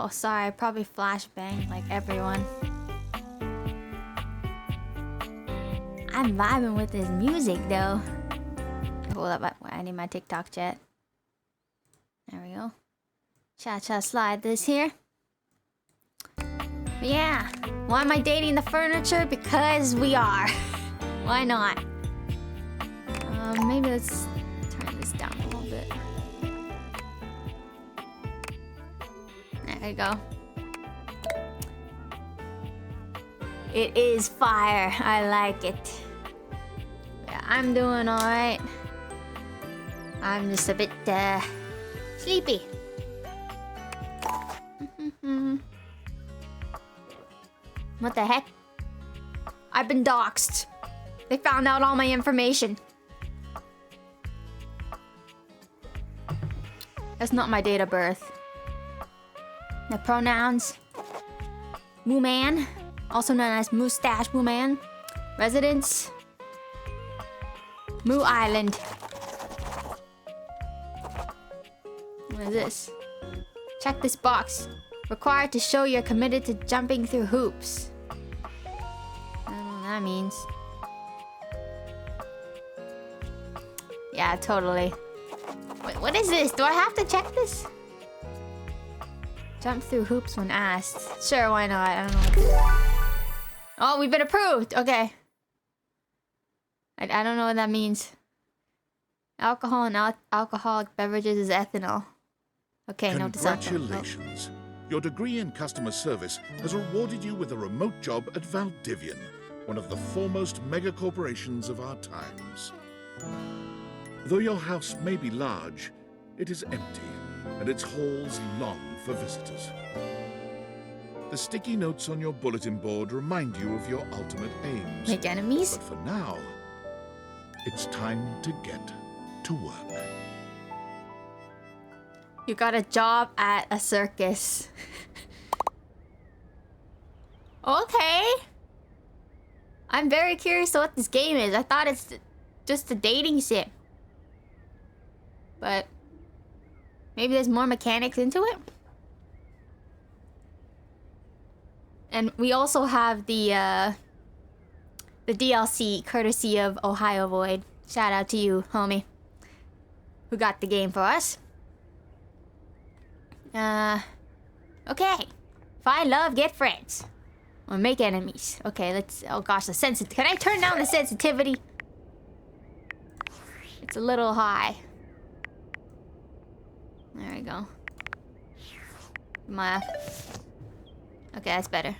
Oh, sorry, probably flashbang like everyone. I'm vibing with this music though. Hold up, I need my TikTok chat. There we go. Cha-cha slide this here. But yeah, why am I dating the furniture? Because we are. Why not? Maybe let's turn this down a little bit. There you go. It is fire. I like it. Yeah, I'm doing alright. I'm just a bit sleepy. What the heck? I've been doxxed. They found out all my information. That's not my date of birth. The pronouns. Mooman, also known as Moostache Mooman. Residence. Moo Island. What is this? Check this box. Required to show you're committed to jumping through hoops. I don't know what that means. Yeah, totally. Wait, what is this? Do I have to check this? Jump through hoops when asked. Sure, why not? I don't know. Oh, we've been approved. Okay. I don't know what that means. Alcohol and alcoholic beverages is ethanol. Okay, no deception. Congratulations. Your degree in customer service has rewarded you with a remote job at Valdivian, one of the foremost mega corporations of our times. Though your house may be large, it is empty, and its halls long for visitors. The sticky notes on your bulletin board remind you of your ultimate aims. Make enemies? But for now, it's time to get to work. You got a job at a circus. Okay. I'm very curious to what this game is. I thought it's just a dating sim. But maybe there's more mechanics into it. And we also have the DLC courtesy of Ohio Void. Shout out to you, homie, who got the game for us. Okay. Find love, get friends. Or make enemies. Okay, let's... Oh gosh, the sensitivity. Can I turn down the sensitivity? It's a little high. There we go. Okay, that's better.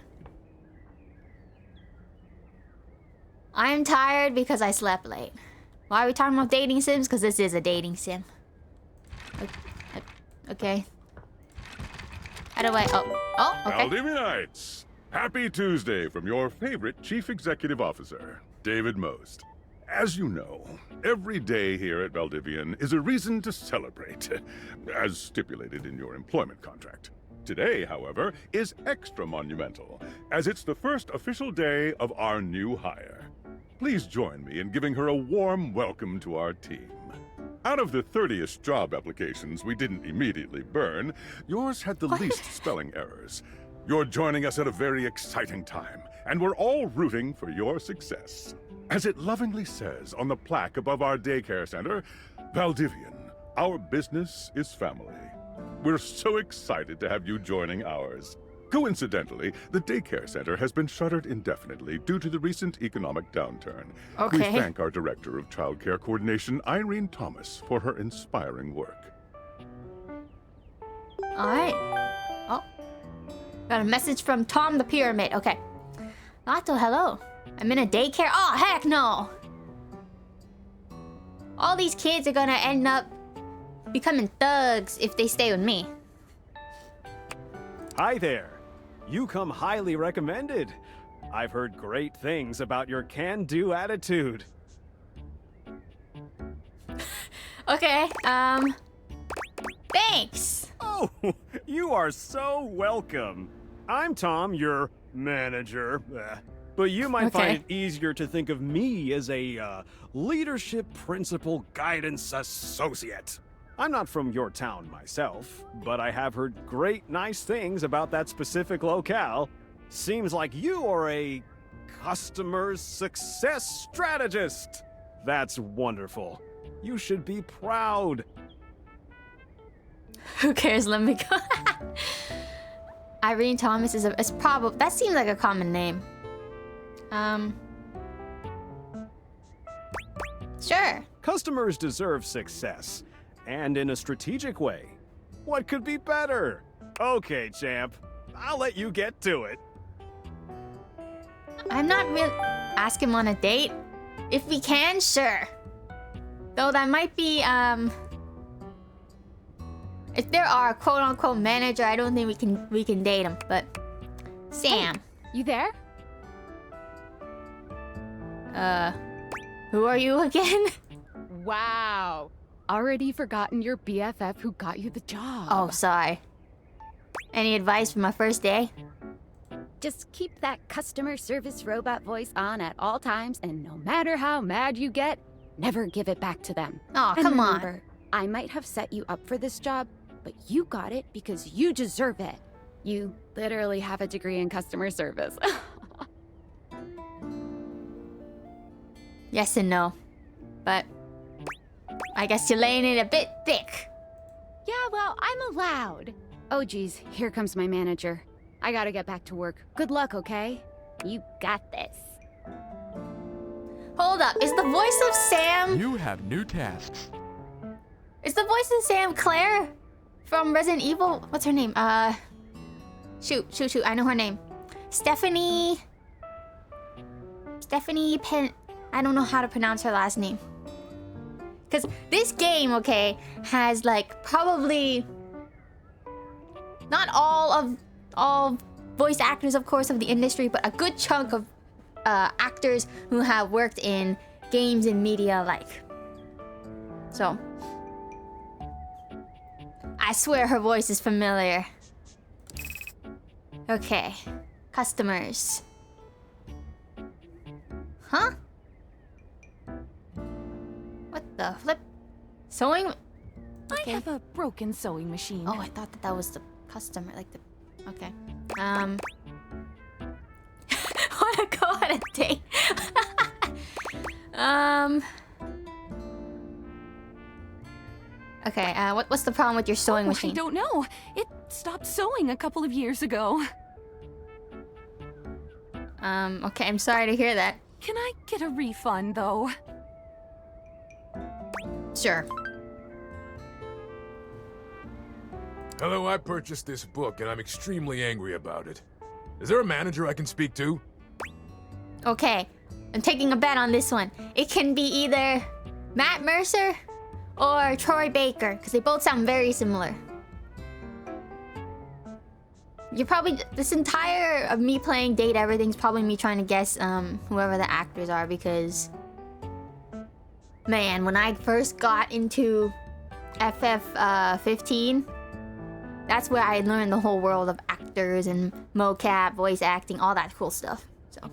I'm tired because I slept late. Why are we talking about dating sims? Because this is a dating sim. Okay. How do I... Oh, okay. Valdivinites! Happy Tuesday from your favorite Chief Executive Officer, David Most. As you know, every day here at Valdivian is a reason to celebrate, as stipulated in your employment contract. Today, however, is extra monumental, as it's the first official day of our new hire. Please join me in giving her a warm welcome to our team. Out of the 30-ish job applications we didn't immediately burn, yours had the least spelling errors. You're joining us at a very exciting time, and we're all rooting for your success. As it lovingly says on the plaque above our daycare center, Valdivian, our business is family. We're so excited to have you joining ours. Coincidentally, the daycare center has been shuttered indefinitely due to the recent economic downturn. Okay. We thank our Director of Child Care Coordination, Irene Thomas, for her inspiring work. Alright. Oh. Got a message from Tom the Pyramid. Okay. Lato, hello. I'm in a daycare. Oh, heck no. All these kids are gonna end up becoming thugs if they stay with me. Hi there. You come highly recommended. I've heard great things about your can-do attitude. Okay, thanks. Oh, you are so welcome. I'm Tom, your manager. But you might find it easier to think of me as a leadership principal guidance associate. I'm not from your town myself, but I have heard nice things about that specific locale. Seems like you are a customer success strategist. That's wonderful. You should be proud. Who cares? Let me go. Irene Thomas is probably, that seems like a common name. Sure. Customers deserve success, and in a strategic way. What could be better? Okay, champ. I'll let you get to it. I'm not really ask him on a date. If we can, sure. Though that might be if there are quote unquote manager, I don't think we can date him. But Sam, hey, you there? who are you again? Wow. Already forgotten your BFF who got you the job. Oh, sorry. Any advice for my first day? Just keep that customer service robot voice on at all times, and no matter how mad you get, never give it back to them. Oh, and come remember, on. I might have set you up for this job, but you got it because you deserve it. You literally have a degree in customer service. Yes and no. But I guess you're laying it a bit thick. Yeah, well, I'm allowed. Oh, geez, here comes my manager. I gotta get back to work. Good luck, okay? You got this. Hold up, is the voice of Sam... You have new tasks. Is the voice of Sam Claire? From Resident Evil? What's her name? Shoot, I know her name. Stephanie Pen... I don't know how to pronounce her last name. Because this game, okay, has like probably... Not all voice actors, of course, of the industry, but a good chunk of actors who have worked in games and media alike. So, I swear her voice is familiar. Okay, customers. Huh? What the flip? Sewing? Okay. I have a broken sewing machine. Oh, I thought that was the customer, like the... Okay. Wanna go on a date? Okay, what's the problem with your sewing machine? I don't know. It stopped sewing a couple of years ago. Okay, I'm sorry to hear that. Can I get a refund, though? Sure. Hello, I purchased this book and I'm extremely angry about it. Is there a manager I can speak to? Okay, I'm taking a bet on this one. It can be either Matt Mercer or Troy Baker, because they both sound very similar. You're probably... This entire of me playing Date Everything's probably me trying to guess whoever the actors are, because... Man, when I first got into FF15, that's where I learned the whole world of actors and mocap, voice acting, all that cool stuff. So,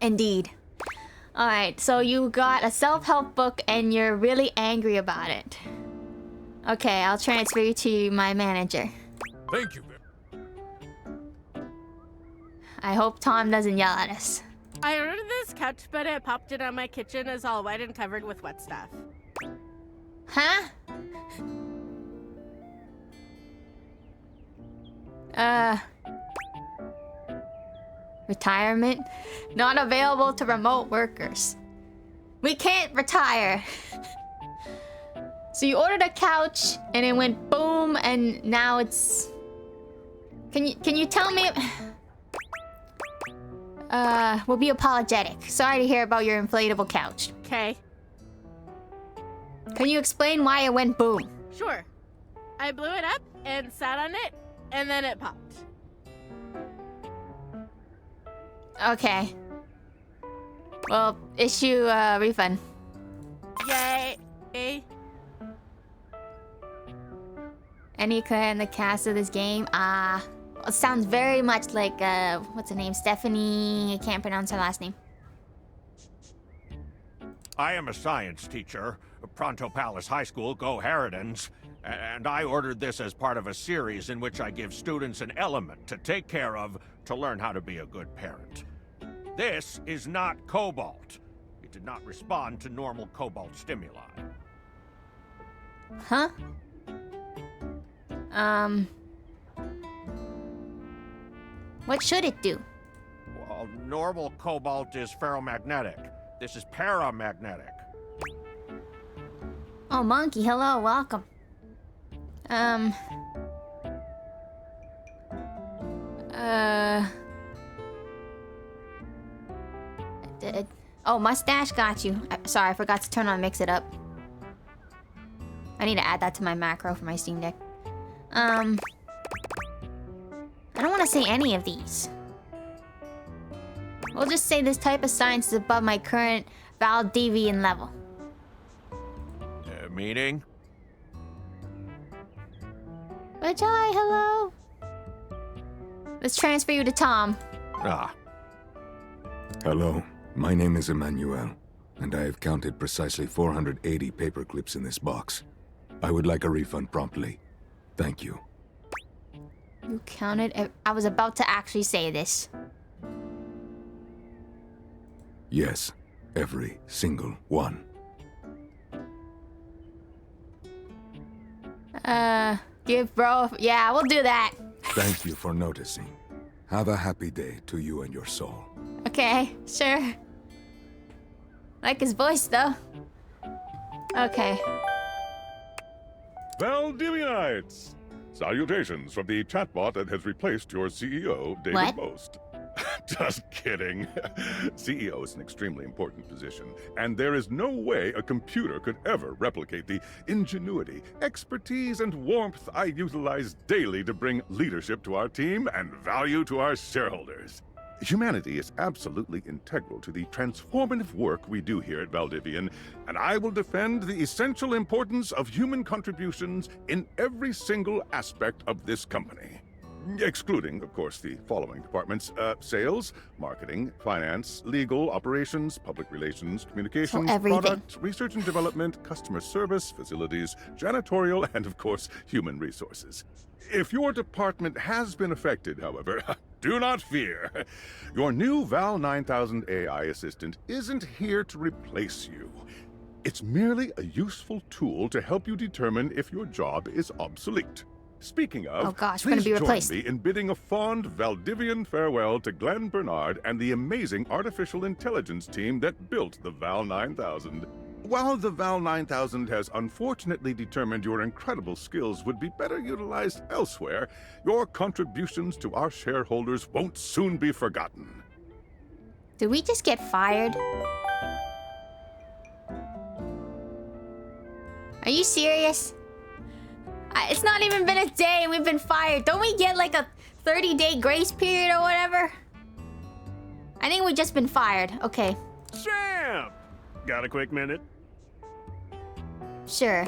indeed. Alright, so you got a self-help book and you're really angry about it. Okay, I'll transfer you to my manager. Thank you. I hope Tom doesn't yell at us. I ordered this couch, but it popped in on my kitchen is all white and covered with wet stuff. Huh? Retirement? Not available to remote workers. We can't retire. So you ordered a couch and it went boom and now it's... Can you tell me... We'll be apologetic. Sorry to hear about your inflatable couch. Okay. Can you explain why it went boom? Sure. I blew it up and sat on it, and then it popped. Okay. Well, issue a refund. Yay. Any Claire in the cast of this game? It sounds very much like, what's her name? Stephanie... I can't pronounce her last name. I am a science teacher, Pronto Palace High School, go Harridans. And I ordered this as part of a series in which I give students an element to take care of to learn how to be a good parent. This is not cobalt. It did not respond to normal cobalt stimuli. Huh? What should it do? Well, normal cobalt is ferromagnetic. This is paramagnetic. Oh, Monkey, hello, welcome. Oh, Moostache got you. Sorry, I forgot to turn on Mix It Up. I need to add that to my macro for my Steam Deck. I don't want to say any of these. We'll just say this type of science is above my current Valdivian level. Meaning? Ajay, hello. Let's transfer you to Tom. Ah. Hello, my name is Emmanuel, and I have counted precisely 480 paper clips in this box. I would like a refund promptly. Thank you. You counted? I was about to actually say this. Yes, every single one. Give bro. Yeah, we'll do that. Thank you for noticing. Have a happy day to you and your soul. Okay, sure. Like his voice, though. Okay. Valdivianites! Salutations from the chatbot that has replaced your CEO, David Most. Just kidding. CEO is an extremely important position, and there is no way a computer could ever replicate the ingenuity, expertise, and warmth I utilize daily to bring leadership to our team and value to our shareholders. Humanity is absolutely integral to the transformative work we do here at Valdivian, and I will defend the essential importance of human contributions in every single aspect of this company. Excluding, of course, the following departments: sales, marketing, finance, legal, operations, public relations, communications, product, research and development, customer service, facilities, janitorial, and, of course, human resources. If your department has been affected, however, do not fear. Your new Val 9000 AI assistant isn't here to replace you. It's merely a useful tool to help you determine if your job is obsolete. Speaking of, oh gosh, we're gonna be replaced. Join me in bidding a fond Valdivian farewell to Glenn Bernard and the amazing artificial intelligence team that built the Val 9000. While the Val 9000 has unfortunately determined your incredible skills would be better utilized elsewhere, your contributions to our shareholders won't soon be forgotten. Did we just get fired? Are you serious? It's not even been a day and we've been fired. Don't we get like a 30-day grace period or whatever? I think we've just been fired. Okay. Champ! Got a quick minute? Sure.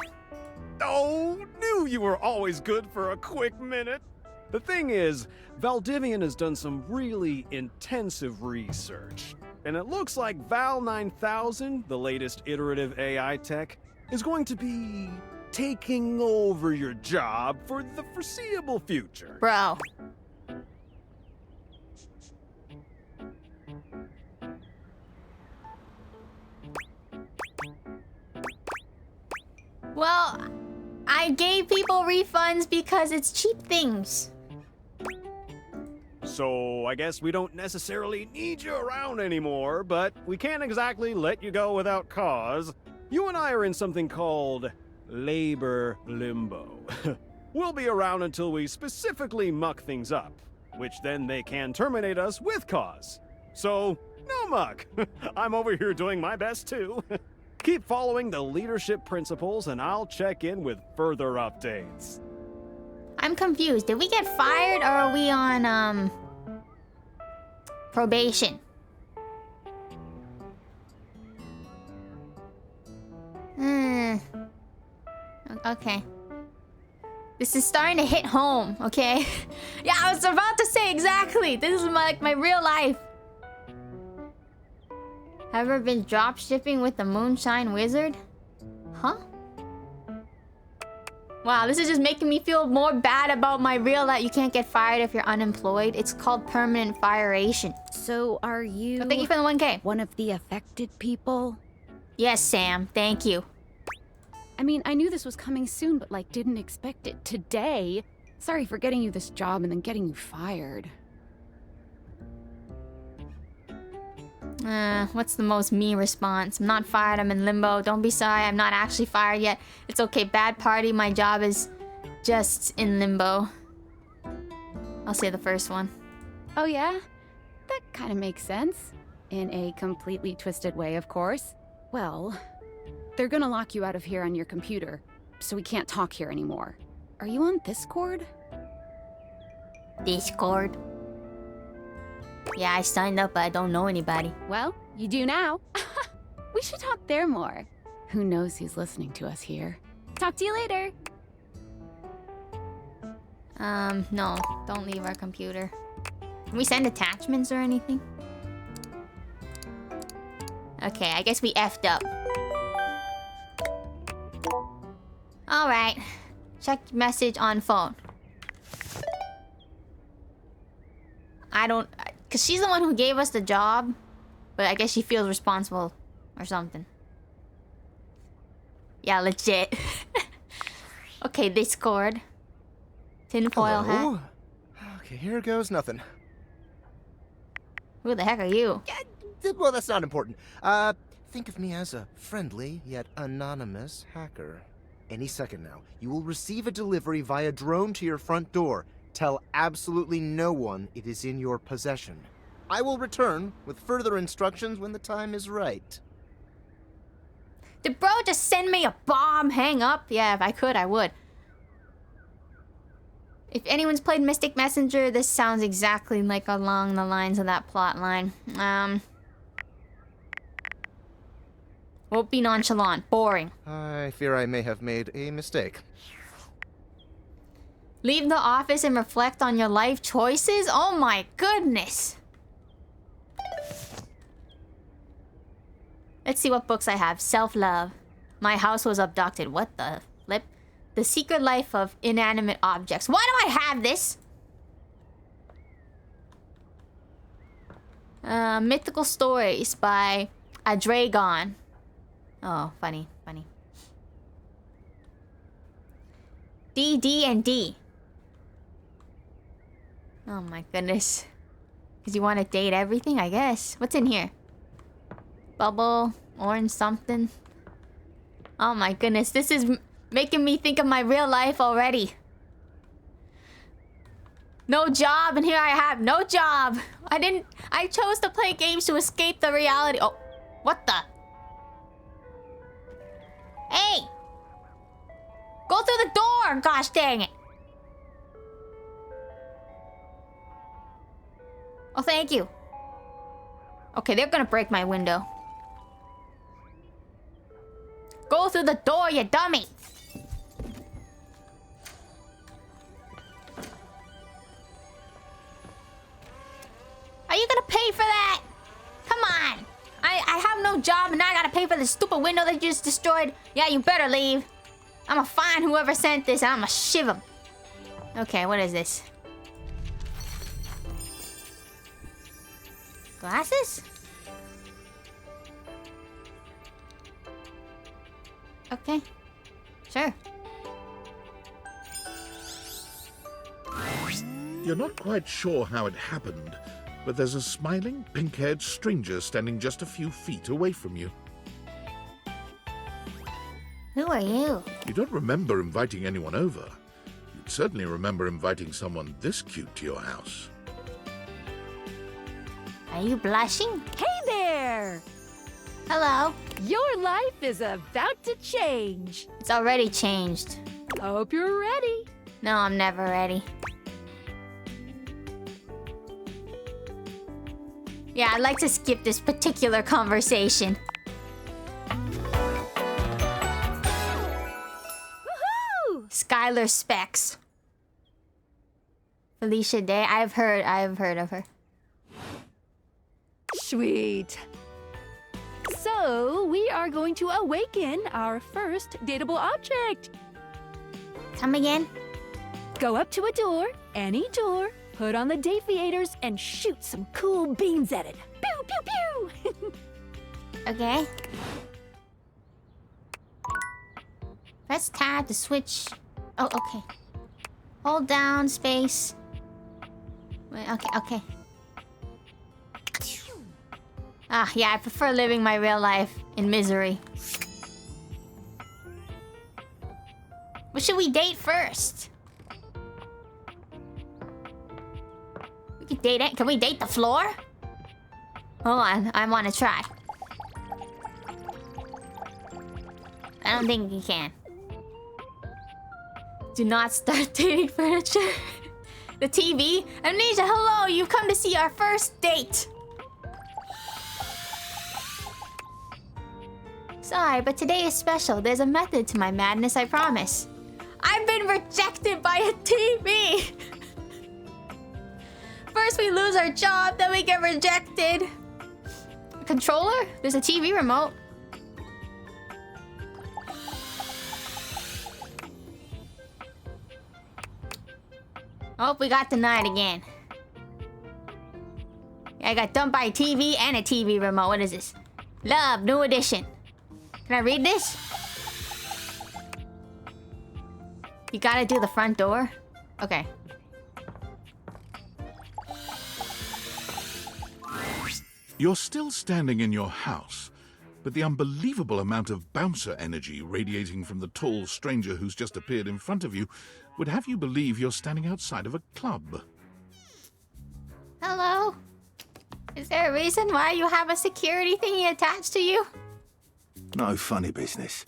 Oh, knew you were always good for a quick minute. The thing is, Valdivian has done some really intensive research. And it looks like Val 9000, the latest iterative AI tech, is going to be taking over your job for the foreseeable future. Bro. Well, I gave people refunds because it's cheap things. So I guess we don't necessarily need you around anymore, but we can't exactly let you go without cause. You and I are in something called labor limbo. We'll be around until we specifically muck things up, which then they can terminate us with cause. So, no muck. I'm over here doing my best too. Keep following the leadership principles and I'll check in with further updates. I'm confused. Did we get fired or are we on, probation? Okay. This is starting to hit home, okay? Yeah, I was about to say exactly. This is like my real life. Ever been drop shipping with the Moonshine Wizard? Huh? Wow, this is just making me feel more bad about my real life. You can't get fired if you're unemployed. It's called permanent firation. So are you... So thank you for the 1K. One of the affected people? Yes, Sam. Thank you. I mean, I knew this was coming soon, but like didn't expect it today. Sorry for getting you this job and then getting you fired. What's the most me response? I'm not fired, I'm in limbo. Don't be sorry, I'm not actually fired yet. It's okay, bad party, my job is just in limbo. I'll say the first one. Oh yeah? That kind of makes sense. In a completely twisted way, of course. Well, they're gonna lock you out of here on your computer, so we can't talk here anymore. Are you on Discord? Discord? Yeah, I signed up, but I don't know anybody. Well, you do now. We should talk there more. Who knows who's listening to us here? Talk to you later. No, don't leave our computer. Can we send attachments or anything? Okay, I guess we effed up. Alright. Check message on phone. I don't... Because she's the one who gave us the job. But I guess she feels responsible or something. Yeah, legit. Okay, Discord. Tinfoil hat. Okay, here goes nothing. Who the heck are you? Well, that's not important. Think of me as a friendly yet anonymous hacker. Any second now, you will receive a delivery via drone to your front door. Tell absolutely no one it is in your possession. I will return with further instructions when the time is right. Did bro just send me a bomb? Hang up? Yeah, if I could, I would. If anyone's played Mystic Messenger, this sounds exactly like along the lines of that plot line. Won't be nonchalant. Boring. I fear I may have made a mistake. Leave the office and reflect on your life choices? Oh my goodness. Let's see what books I have. Self-love. My house was abducted. What the flip? The Secret Life of Inanimate Objects. Why do I have this? Mythical Stories by Adragon. Oh, funny, funny. D&D. Oh my goodness. Because you want to date everything, I guess. What's in here? Bubble, orange something. Oh my goodness, this is making me think of my real life already. No job, and here I have no job. I chose to play games to escape the reality. Oh, what the? Hey! Go through the door, gosh dang it. Oh, thank you. Okay, they're gonna break my window. Go through the door, you dummy! Are you gonna pay for that? Come on! I have no job and now I gotta pay for the stupid window that you just destroyed. Yeah, you better leave. I'ma find whoever sent this and I'ma shiv him. Okay, what is this? Glasses? Okay. Sure. You're not quite sure how it happened, but there's a smiling, pink-haired stranger standing just a few feet away from you. Who are you? You don't remember inviting anyone over. You'd certainly remember inviting someone this cute to your house. Are you blushing? Hey there! Hello. Your life is about to change. It's already changed. Hope you're ready. No, I'm never ready. Yeah, I'd like to skip this particular conversation. Woohoo! Skylar Specs. Felicia Day. I've heard of her. Sweet. So, we are going to awaken our first dateable object. Come again? Go up to a door, any door, put on the defiators, and shoot some cool beams at it. Pew, pew, pew! Okay. Press tab to switch. Oh, okay. Hold down space. Wait, okay. Ah, yeah, I prefer living my real life in misery. What should we date first? We could date it. Can we date the floor? Hold on, I want to try. I don't think you can. Do not start dating furniture. The TV? Amnesia, hello! You've come to see our first date! Sorry, but today is special. There's a method to my madness, I promise. I've been rejected by a TV! First we lose our job, then we get rejected. A controller? There's a TV remote. Oh, we got denied again. I got dumped by a TV and a TV remote. What is this? Love, new edition. Can I read this? You gotta do the front door? Okay. You're still standing in your house, but the unbelievable amount of bouncer energy radiating from the tall stranger who's just appeared in front of you would have you believe you're standing outside of a club. Hello? Is there a reason why you have a security thingy attached to you? No funny business.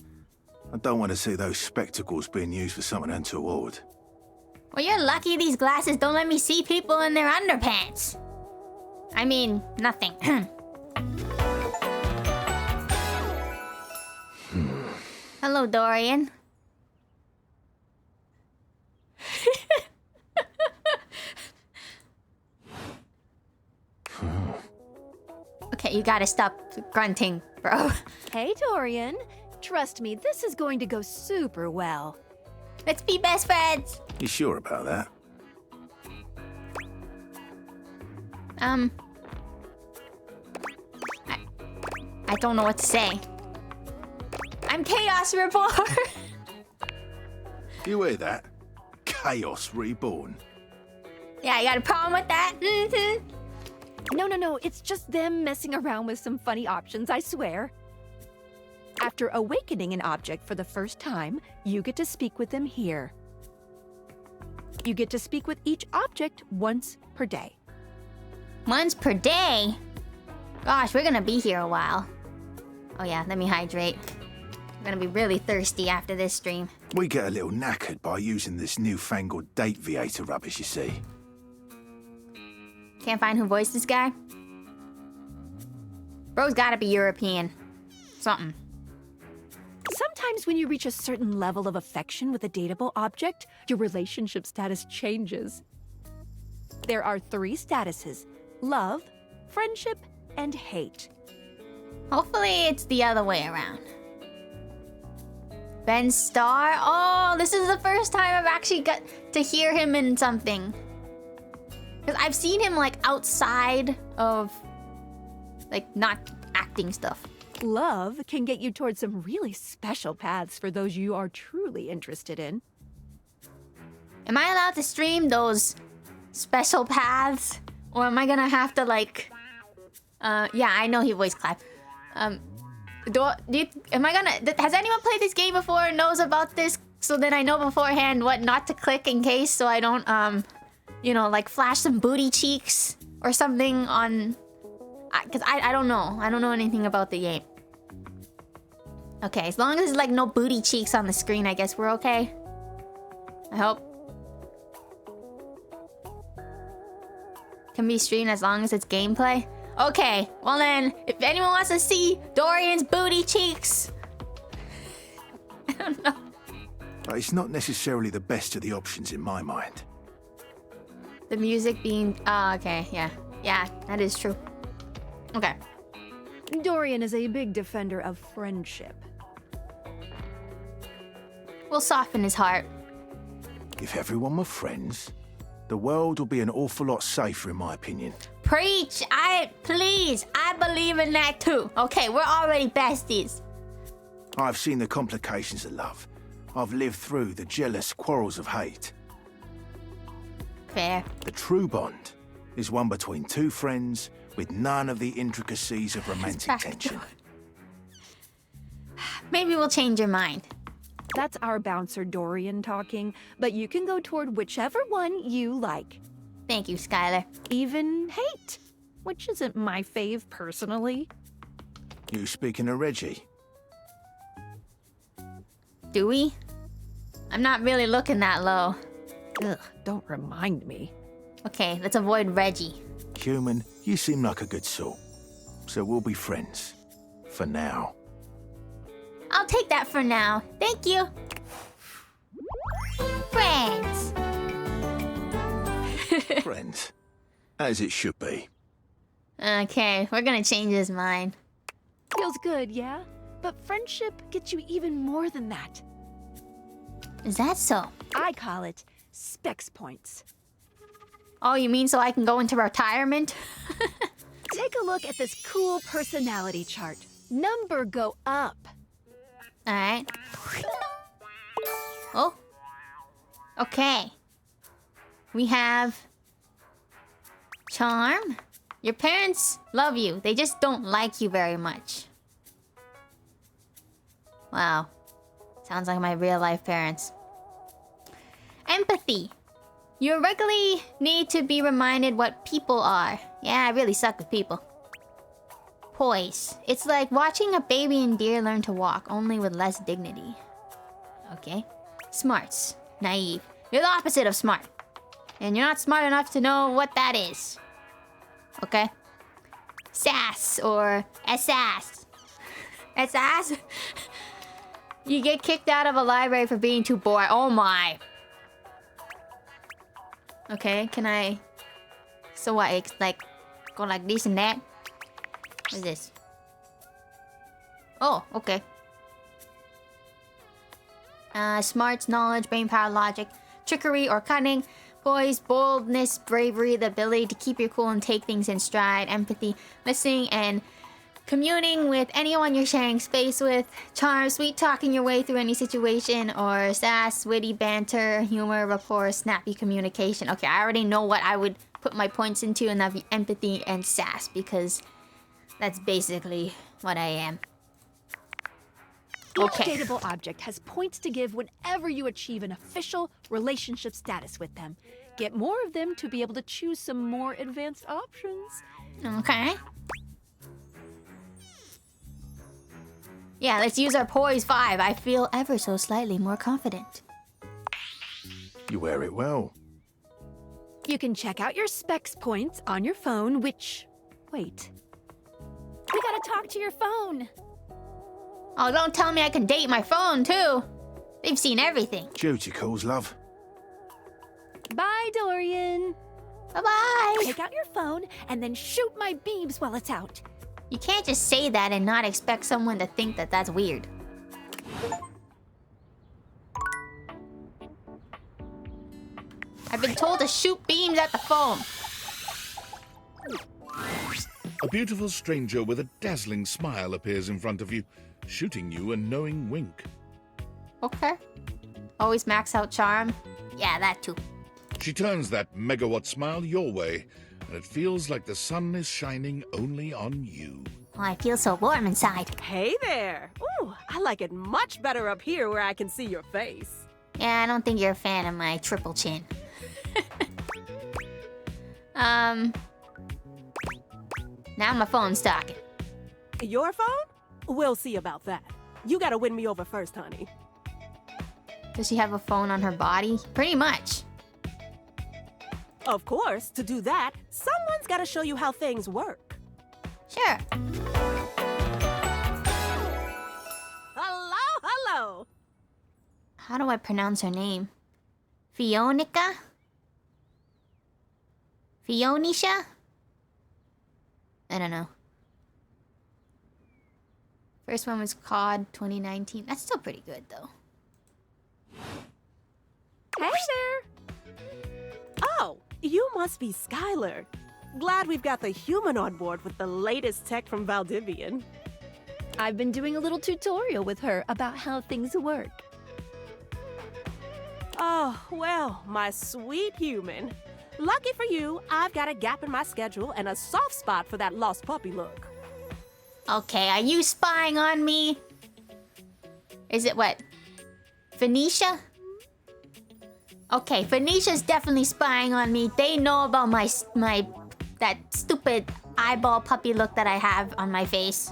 I don't want to see those spectacles being used for something untoward. Well, you're lucky these glasses don't let me see people in their underpants. I mean, nothing. Hello, Dorian. Okay, you gotta stop grunting, bro. Hey, Dorian. Trust me, this is going to go super well. Let's be best friends. You sure about that? I don't know what to say. I'm Chaos Reborn. You hear that? Chaos Reborn. Yeah, you got a problem with that? Mm-hmm. No, it's just them messing around with some funny options, I swear. After awakening an object for the first time, you get to speak with them here. You get to speak with each object once per day. Once per day? Gosh, we're gonna be here a while. Oh yeah, let me hydrate. I'm gonna be really thirsty after this stream. We get a little knackered by using this newfangled date viator rubbish, you see. Can't find who voiced this guy? Bro's gotta be European. Something. Sometimes when you reach a certain level of affection with a dateable object, your relationship status changes. There are 3 statuses: love, friendship, and hate. Hopefully it's the other way around. Ben Starr? Oh, this is the first time I've actually got to hear him in something. Because I've seen him, like, outside of, like, not acting stuff. Love can get you towards some really special paths for those you are truly interested in. Am I allowed to stream those special paths? Or am I gonna have to, like... yeah, I know he voice clapped. Has anyone played this game before and knows about this? So then I know beforehand what not to click in case so I don't, you know, like flash some booty cheeks or something on... Because I don't know. I don't know anything about the game. Okay, as long as there's like no booty cheeks on the screen, I guess we're okay. I hope. Can be streamed as long as it's gameplay. Okay, well then, if anyone wants to see Dorian's booty cheeks... I don't know. But it's not necessarily the best of the options in my mind. The music being... okay, yeah. Yeah, that is true. Okay. Dorian is a big defender of friendship. We'll soften his heart. If everyone were friends, the world would be an awful lot safer, in my opinion. Preach! Please! I believe in that too. Okay, we're already besties. I've seen the complications of love. I've lived through the jealous quarrels of hate. Fair. The true bond is one between two friends with none of the intricacies of romantic tension. Maybe we'll change your mind. That's our bouncer Dorian talking, but you can go toward whichever one you like. Thank you, Skylar. Even hate, which isn't my fave personally. You speaking of Reggie? Do we? I'm not really looking that low. Ugh, don't remind me. Okay, let's avoid Reggie. Human, you seem like a good sort. So we'll be friends. For now. I'll take that for now. Thank you. Friends. Friends. As it should be. Okay, we're gonna change his mind. Feels good, yeah? But friendship gets you even more than that. Is that so? I call it specs points. Oh, you mean so I can go into retirement? Take a look at this cool personality chart. Number go up. Alright. Oh. Okay. We have... Charm. Your parents love you. They just don't like you very much. Wow. Sounds like my real-life parents. Empathy. You regularly need to be reminded what people are. Yeah, I really suck with people. Poise. It's like watching a baby and deer learn to walk, only with less dignity. Okay. Smarts. Naive. You're the opposite of smart. And you're not smart enough to know what that is. Okay? Sass or sass. Sass? You get kicked out of a library for being too bored. Oh my. Okay, can I... So what, it's like... Go like this and that? What is this? Oh, okay. Smarts, knowledge, brain power, logic, trickery or cunning, poise, boldness, bravery, the ability to keep your cool and take things in stride, empathy, listening and communing with anyone you're sharing space with, charm, sweet talking your way through any situation, or sass, witty banter, humor, rapport, snappy communication. Okay, I already know what I would put my points into, and that'd be empathy and sass, because that's basically what I am. Each dateable object has points to give whenever you achieve an official relationship status with them. Get more of them to be able to choose some more advanced options. Okay. Yeah, let's use our Poise 5. I feel ever so slightly more confident. You wear it well. You can check out your specs points on your phone, which... Wait. We gotta talk to your phone. Oh, don't tell me I can date my phone, too. They've seen everything. Duty calls, love. Bye, Dorian. Bye-bye. Take out your phone and then shoot my beams while it's out. You can't just say that and not expect someone to think that that's weird. I've been told to shoot beams at the phone. A beautiful stranger with a dazzling smile appears in front of you, shooting you a knowing wink. Okay. Always max out charm. Yeah, that too. She turns that megawatt smile your way, and it feels like the sun is shining only on you. Oh, I feel so warm inside. Hey there. Ooh, I like it much better up here where I can see your face. Yeah, I don't think you're a fan of my triple chin. Now my phone's talking. Your phone? We'll see about that. You gotta win me over first, honey. Does she have a phone on her body? Pretty much. Of course, to do that, someone's gotta show you how things work. Sure. Hello, hello. How do I pronounce her name? Fionica? Fionisha? I don't know. First one was COD 2019. That's still pretty good, though. Hey there! Oh, you must be Skylar. Glad we've got the human on board with the latest tech from Valdivian. I've been doing a little tutorial with her about how things work. Oh, well, my sweet human. Lucky for you, I've got a gap in my schedule and a soft spot for that lost puppy look. Okay, are you spying on me? Is it what? Phoenicia? Okay, Phoenicia's definitely spying on me. They know about that stupid eyeball puppy look that I have on my face.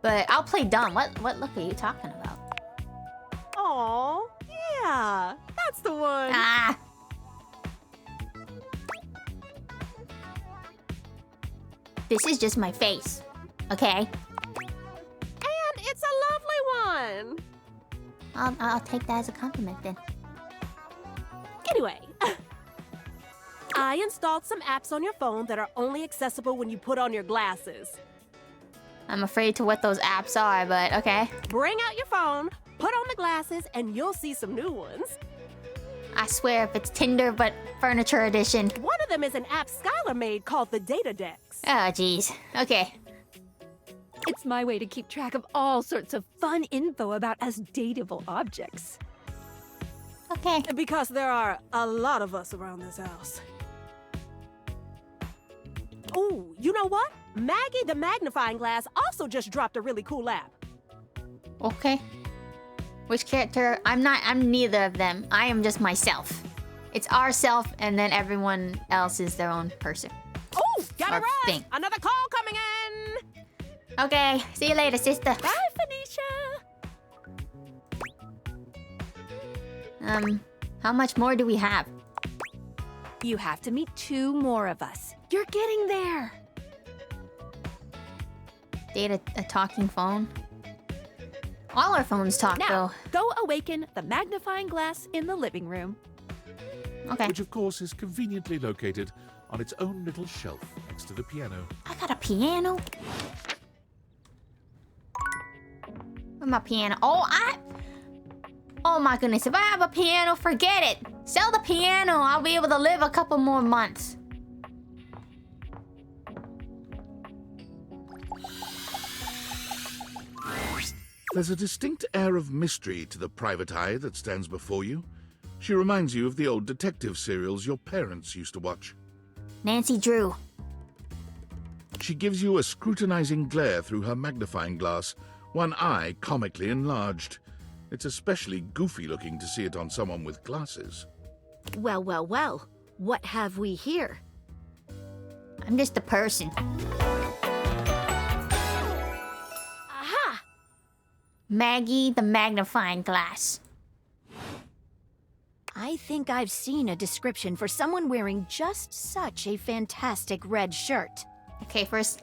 But I'll play dumb. What look are you talking about? Aw, yeah, that's the one. Ah! This is just my face, okay? And it's a lovely one. I'll take that as a compliment then. Anyway, I installed some apps on your phone that are only accessible when you put on your glasses. I'm afraid to what those apps are, but okay. Bring out your phone, put on the glasses, and you'll see some new ones. I swear if it's Tinder but furniture edition. One of them is an app Skylar made called the Data Dex. Oh, jeez. Okay. It's my way to keep track of all sorts of fun info about us dateable objects. Okay. Because there are a lot of us around this house. Ooh, you know what? Maggie the Magnifying Glass also just dropped a really cool app. Okay. Which character? I'm neither of them. I am just myself. It's ourself, and then everyone else is their own person. Oh, gotta Or run! thing. Another call coming in! Okay, see you later, sister. Bye, Phoenicia! How much more do we have? You have to meet 2 more of us. You're getting there. Date a talking phone? All our phones talk, Now, though. go awaken the magnifying glass in the living room. Okay. Which, of course, is conveniently located on its own little shelf next to the piano. I got a piano? Where's my piano? Oh my goodness, if I have a piano, forget it. Sell the piano, I'll be able to live a couple more months. There's a distinct air of mystery to the private eye that stands before you. She reminds you of the old detective serials your parents used to watch. Nancy Drew. She gives you a scrutinizing glare through her magnifying glass, one eye comically enlarged. It's especially goofy looking to see it on someone with glasses. Well, well, well. What have we here? I'm just a person. Aha! Maggie the Magnifying Glass. I think I've seen a description for someone wearing just such a fantastic red shirt. Okay, first,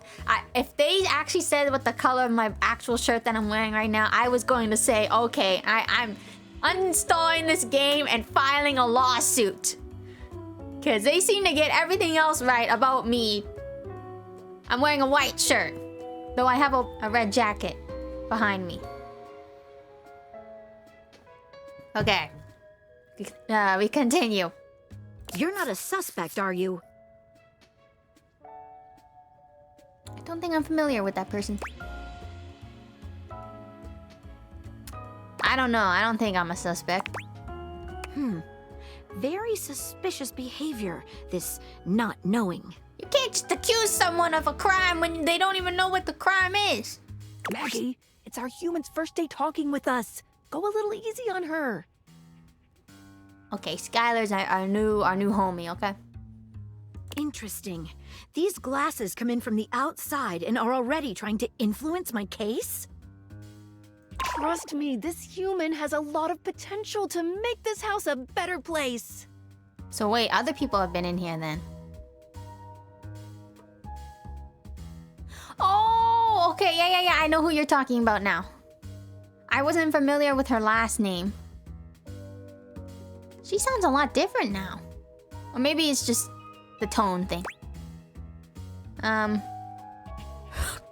if they actually said what the color of my actual shirt that I'm wearing right now, I was going to say, okay, I'm uninstalling this game and filing a lawsuit. Because they seem to get everything else right about me. I'm wearing a white shirt, though I have a red jacket behind me. Okay. We continue. You're not a suspect, are you? I don't think I'm familiar with that person. I don't know. I don't think I'm a suspect. Very suspicious behavior, this not knowing. You can't just accuse someone of a crime when they don't even know what the crime is. Maggie, it's our human's first day talking with us. Go a little easy on her. Okay, Skylar's our new homie, okay? Interesting. These glasses come in from the outside and are already trying to influence my case? Trust me, this human has a lot of potential to make this house a better place. So wait, other people have been in here then. Oh, okay, yeah, I know who you're talking about now. I wasn't familiar with her last name. She sounds a lot different now. Or maybe it's just the tone thing.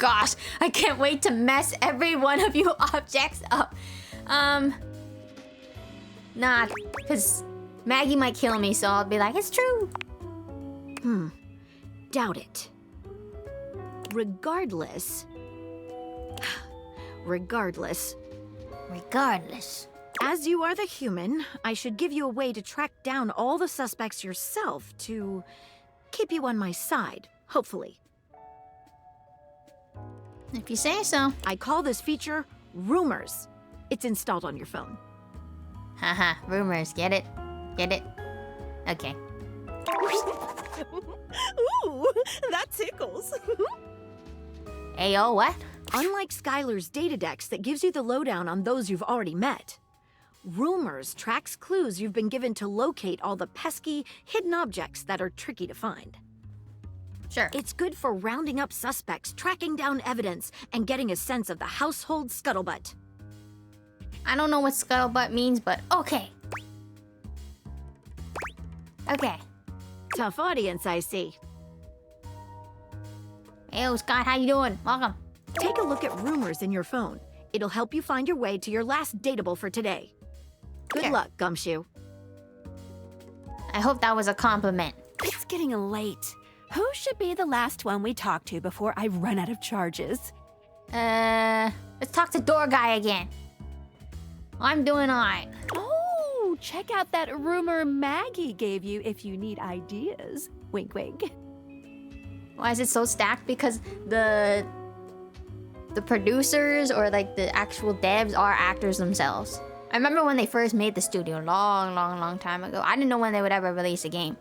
gosh, I can't wait to mess every one of you objects up. Nah, because Maggie might kill me, so I'll be like, it's true. Doubt it. Regardless, as you are the human, I should give you a way to track down all the suspects yourself to keep you on my side, hopefully. If you say so. I call this feature Rumors. It's installed on your phone. Haha, rumors, get it? Get it? Okay. Ooh, that tickles. Ayo, what? Unlike Skylar's Datadex that gives you the lowdown on those you've already met, Rumors tracks clues you've been given to locate all the pesky, hidden objects that are tricky to find. Sure. It's good for rounding up suspects, tracking down evidence, and getting a sense of the household scuttlebutt. I don't know what scuttlebutt means, but okay. Okay. Tough audience, I see. Hey, Scott, how you doing? Welcome. Take a look at Rumors in your phone. It'll help you find your way to your last dateable for today. Good luck, Gumshoe. I hope that was a compliment. It's getting late. Who should be the last one we talk to before I run out of charges? Let's talk to Door Guy again. I'm doing alright. Oh, check out that rumor Maggie gave you if you need ideas. Wink, wink. Why is it so stacked? Because the producers or like the actual devs are actors themselves. I remember when they first made the studio long time ago. I didn't know when they would ever release a game.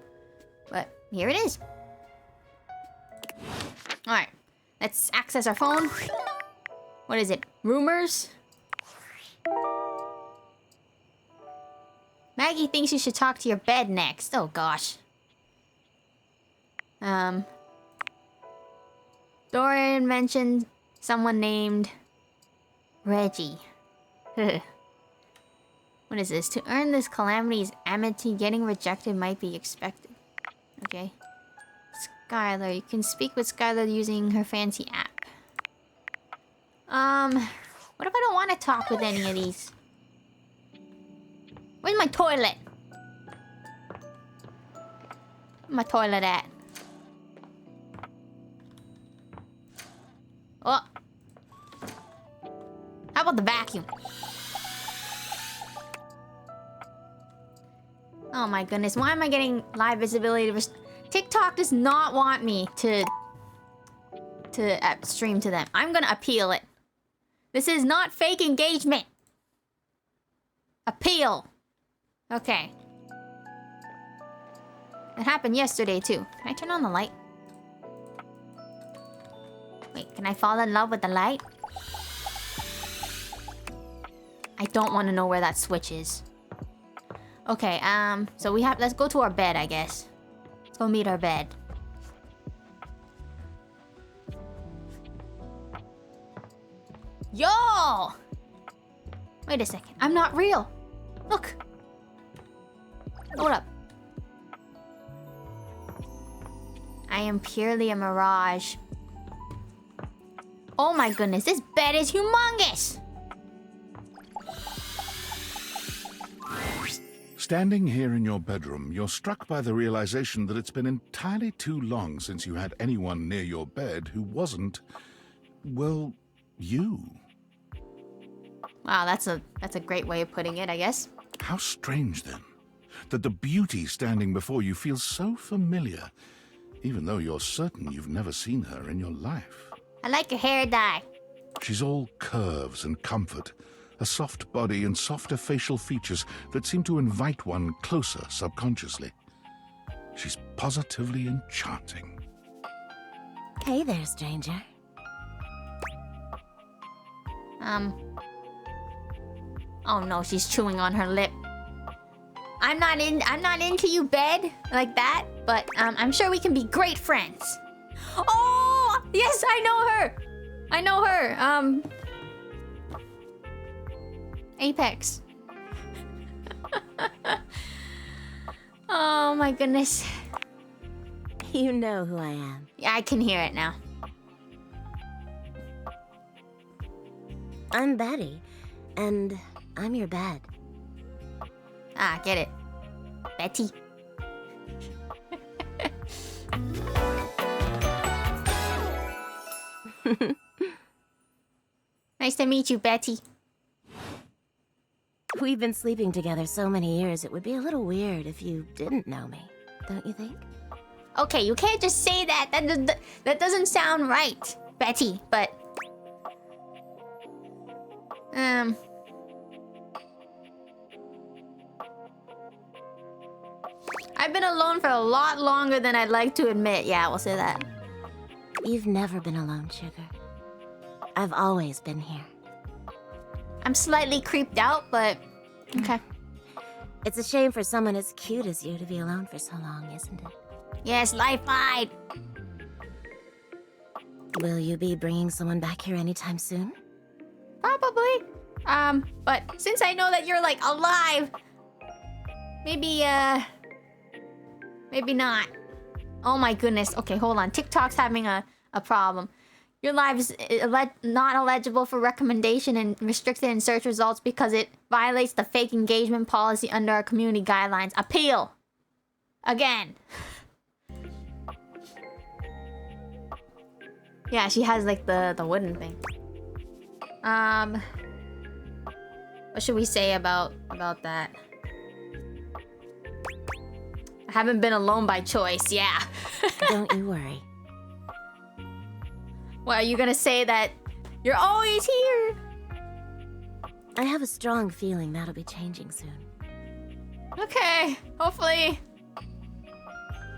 But here it is. Alright, let's access our phone. What is it? Rumors? Maggie thinks you should talk to your bed next. Oh gosh. Dorian mentioned someone named Reggie. What is this? To earn this calamity's amity, getting rejected might be expected. Okay. Skylar. You can speak with Skylar using her fancy app. What if I don't want to talk with any of these? Where's my toilet? Where's my toilet at? Oh. How about the vacuum? Oh my goodness, why am I getting live visibility? TikTok does not want me to stream to them. I'm gonna appeal it. This is not fake engagement. Appeal. Okay. It happened yesterday too. Can I turn on the light? Wait, can I fall in love with the light? I don't want to know where that switch is. Okay, so let's go to our bed, I guess. Let's go meet our bed. Yo! Wait a second, I'm not real. Look. Hold up. I am purely a mirage. Oh my goodness, this bed is humongous! Standing here in your bedroom, you're struck by the realization that it's been entirely too long since you had anyone near your bed who wasn't, well, you. Wow, that's a great way of putting it, I guess. How strange, then, that the beauty standing before you feels so familiar, even though you're certain you've never seen her in your life. I like your hair dye. She's all curves and comfort, a soft body and softer facial features that seem to invite one closer subconsciously. She's positively enchanting. Hey there, stranger. Oh no, she's chewing on her lip. I'm not into you, bed, like that, but I'm sure we can be great friends. Oh, yes, I know her. I know her. Apex. Oh my goodness. You know who I am. Yeah, I can hear it now. I'm Betty, and I'm your bed. Ah, get it. Betty. Nice to meet you, Betty. We've been sleeping together so many years, it would be a little weird if you didn't know me, don't you think? Okay, you can't just say that. That doesn't sound right, Betty, but... I've been alone for a lot longer than I'd like to admit. Yeah, we'll say that. You've never been alone, Sugar. I've always been here. I'm slightly creeped out, but... Okay. It's a shame for someone as cute as you to be alone for so long, isn't it? Yes, life-eyed. Will you be bringing someone back here anytime soon? Probably. But since I know that you're, like, alive... Maybe, maybe not. Oh my goodness. Okay, hold on. TikTok's having a problem. Your live is not eligible for recommendation and restricted in search results because it violates the fake engagement policy under our community guidelines. Appeal. Again. Yeah, she has like the wooden thing. What should we say about that? I haven't been alone by choice, yeah. Don't you worry. Well, are you gonna say that you're always here? I have a strong feeling that'll be changing soon. Okay, hopefully.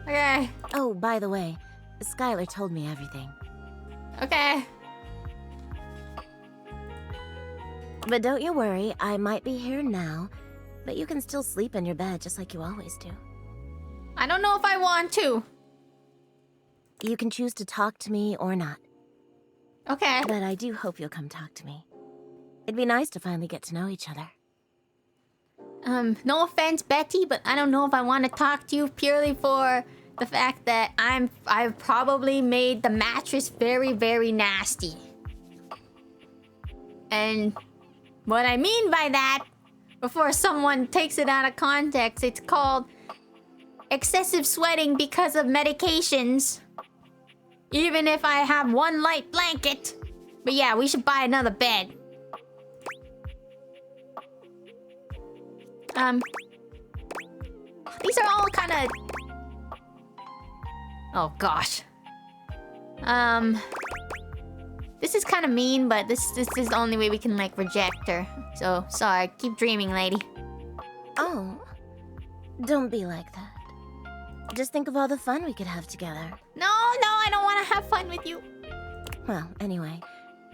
Okay. Oh, by the way, Skylar told me everything. Okay. But don't you worry, I might be here now, but you can still sleep in your bed just like you always do. I don't know if I want to. You can choose to talk to me or not. Okay. But I do hope you'll come talk to me. It'd be nice to finally get to know each other. No offense, Betty, but I don't know if I want to talk to you purely for the fact that I've probably made the mattress very, very nasty. And what I mean by that, before someone takes it out of context, it's called excessive sweating because of medications. Even if I have one light blanket. But yeah, we should buy another bed. These are all kind of... Oh gosh. This is kind of mean, but this is the only way we can like reject her. So sorry, keep dreaming, lady. Oh, don't be like that. Just think of all the fun we could have together. No, I don't want to have fun with you. Well, anyway,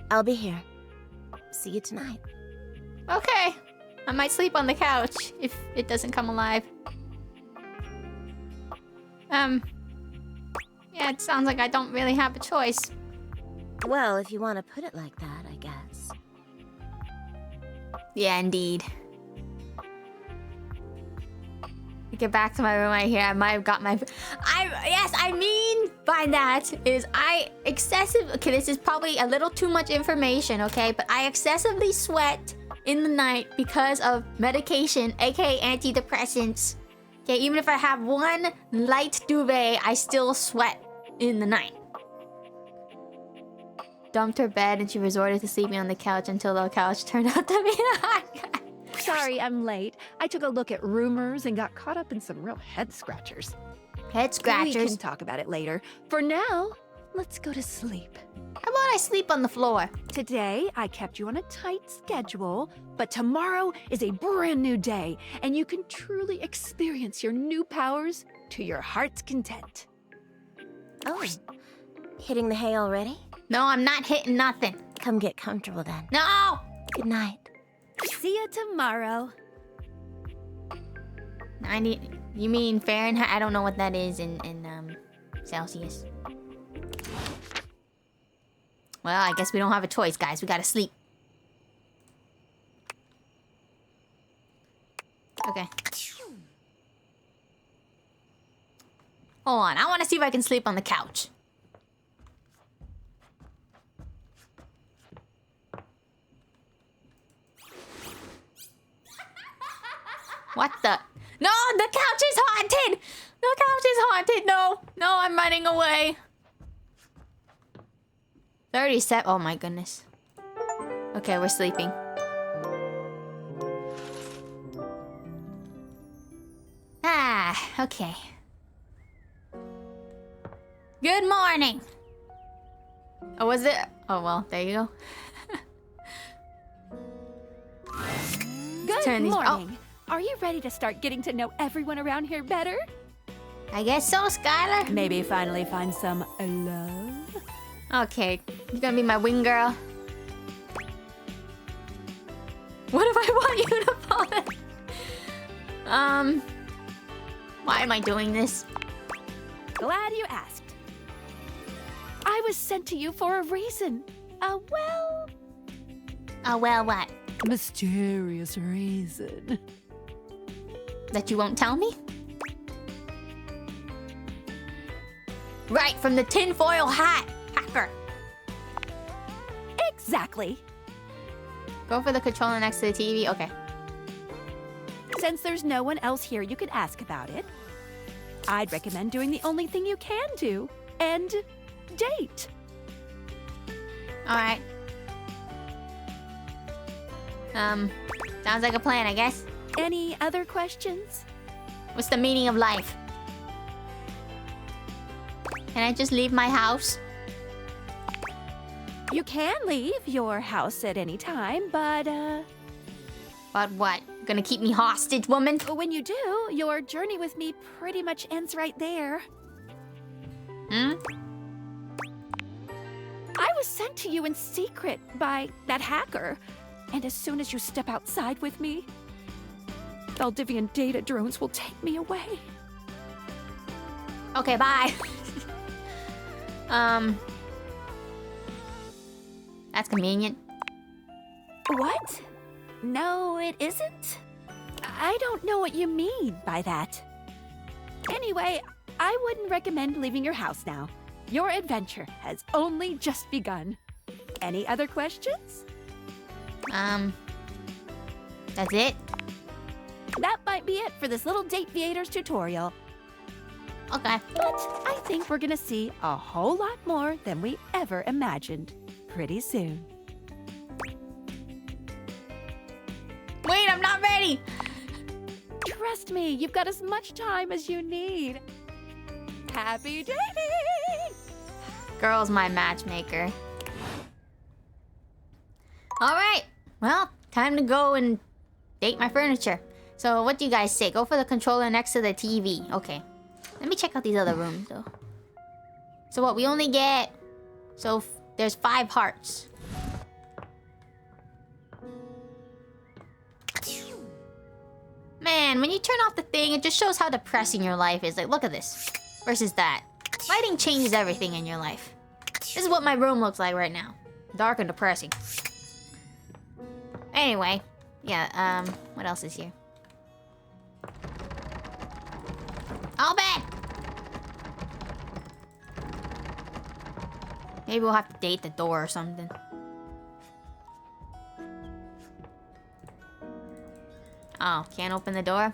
I'll be here. See you tonight. Okay. I might sleep on the couch if it doesn't come alive. Yeah, it sounds like I don't really have a choice. Well, if you want to put it like that, I guess. Yeah, indeed. To get back to my room right here, I might have got my... Yes, I mean by that is Okay, this is probably a little too much information, okay? But I excessively sweat in the night because of medication, aka antidepressants. Okay, even if I have one light duvet, I still sweat in the night. Dumped her bed and she resorted to sleeping on the couch until the couch turned out to be the hot guy. Sorry, I'm late. I took a look at rumors and got caught up in some real head scratchers. Head scratchers? We can talk about it later. For now, let's go to sleep. How about I sleep on the floor? Today, I kept you on a tight schedule, but tomorrow is a brand new day, and you can truly experience your new powers to your heart's content. Oh, hitting the hay already? No, I'm not hitting nothing. Come get comfortable then. No! Good night. See you tomorrow. 90... You mean Fahrenheit? I don't know what that is in Celsius. Well, I guess we don't have a choice, guys. We gotta sleep. Okay. Hold on. I want to see if I can sleep on the couch. What the? No, the couch is haunted! The couch is haunted! No, no, I'm running away. 37. Oh my goodness. Okay, we're sleeping. Ah, okay. Good morning. Oh, was it? Oh, well, there you go. Good Turn these- morning. Are you ready to start getting to know everyone around here better? I guess so, Skylar. Maybe finally find some love? Okay, you're gonna be my wing girl. What if I want you to fall in? Why am I doing this? Glad you asked. I was sent to you for a reason. Well... Oh, well, what? mysterious reason. That you won't tell me? Right, from the tinfoil hat, hacker. Exactly. Go for the controller next to the TV. Okay. Since there's no one else here you could ask about it, I'd recommend doing the only thing you can do, and date. All right. Sounds like a plan, I guess. Any other questions? What's the meaning of life? Can I just leave my house? You can leave your house at any time, but, But what? Gonna keep me hostage, woman? when you do, your journey with me pretty much ends right there. Hmm? I was sent to you in secret by that hacker, and as soon as you step outside with me, Valdivian data drones will take me away. Okay, bye. That's convenient. What? No, it isn't. I don't know what you mean by that. Anyway, I wouldn't recommend leaving your house now. Your adventure has only just begun. Any other questions? That's it? That might be it for this little DateViators tutorial. Okay. But I think we're gonna see a whole lot more than we ever imagined pretty soon. Wait, I'm not ready! Trust me, you've got as much time as you need. Happy dating! Girl's my matchmaker. Alright, well, time to go and date my furniture. So what do you guys say? Go for the controller next to the TV. Okay. Let me check out these other rooms, though. So what, we only get... So there's 5 hearts. Man, when you turn off the thing, it just shows how depressing your life is. Like, look at this. Versus that. Lighting changes everything in your life. This is what my room looks like right now. Dark and depressing. Anyway. Yeah, what else is here? All bad! Maybe we'll have to date the door or something. Oh, can't open the door?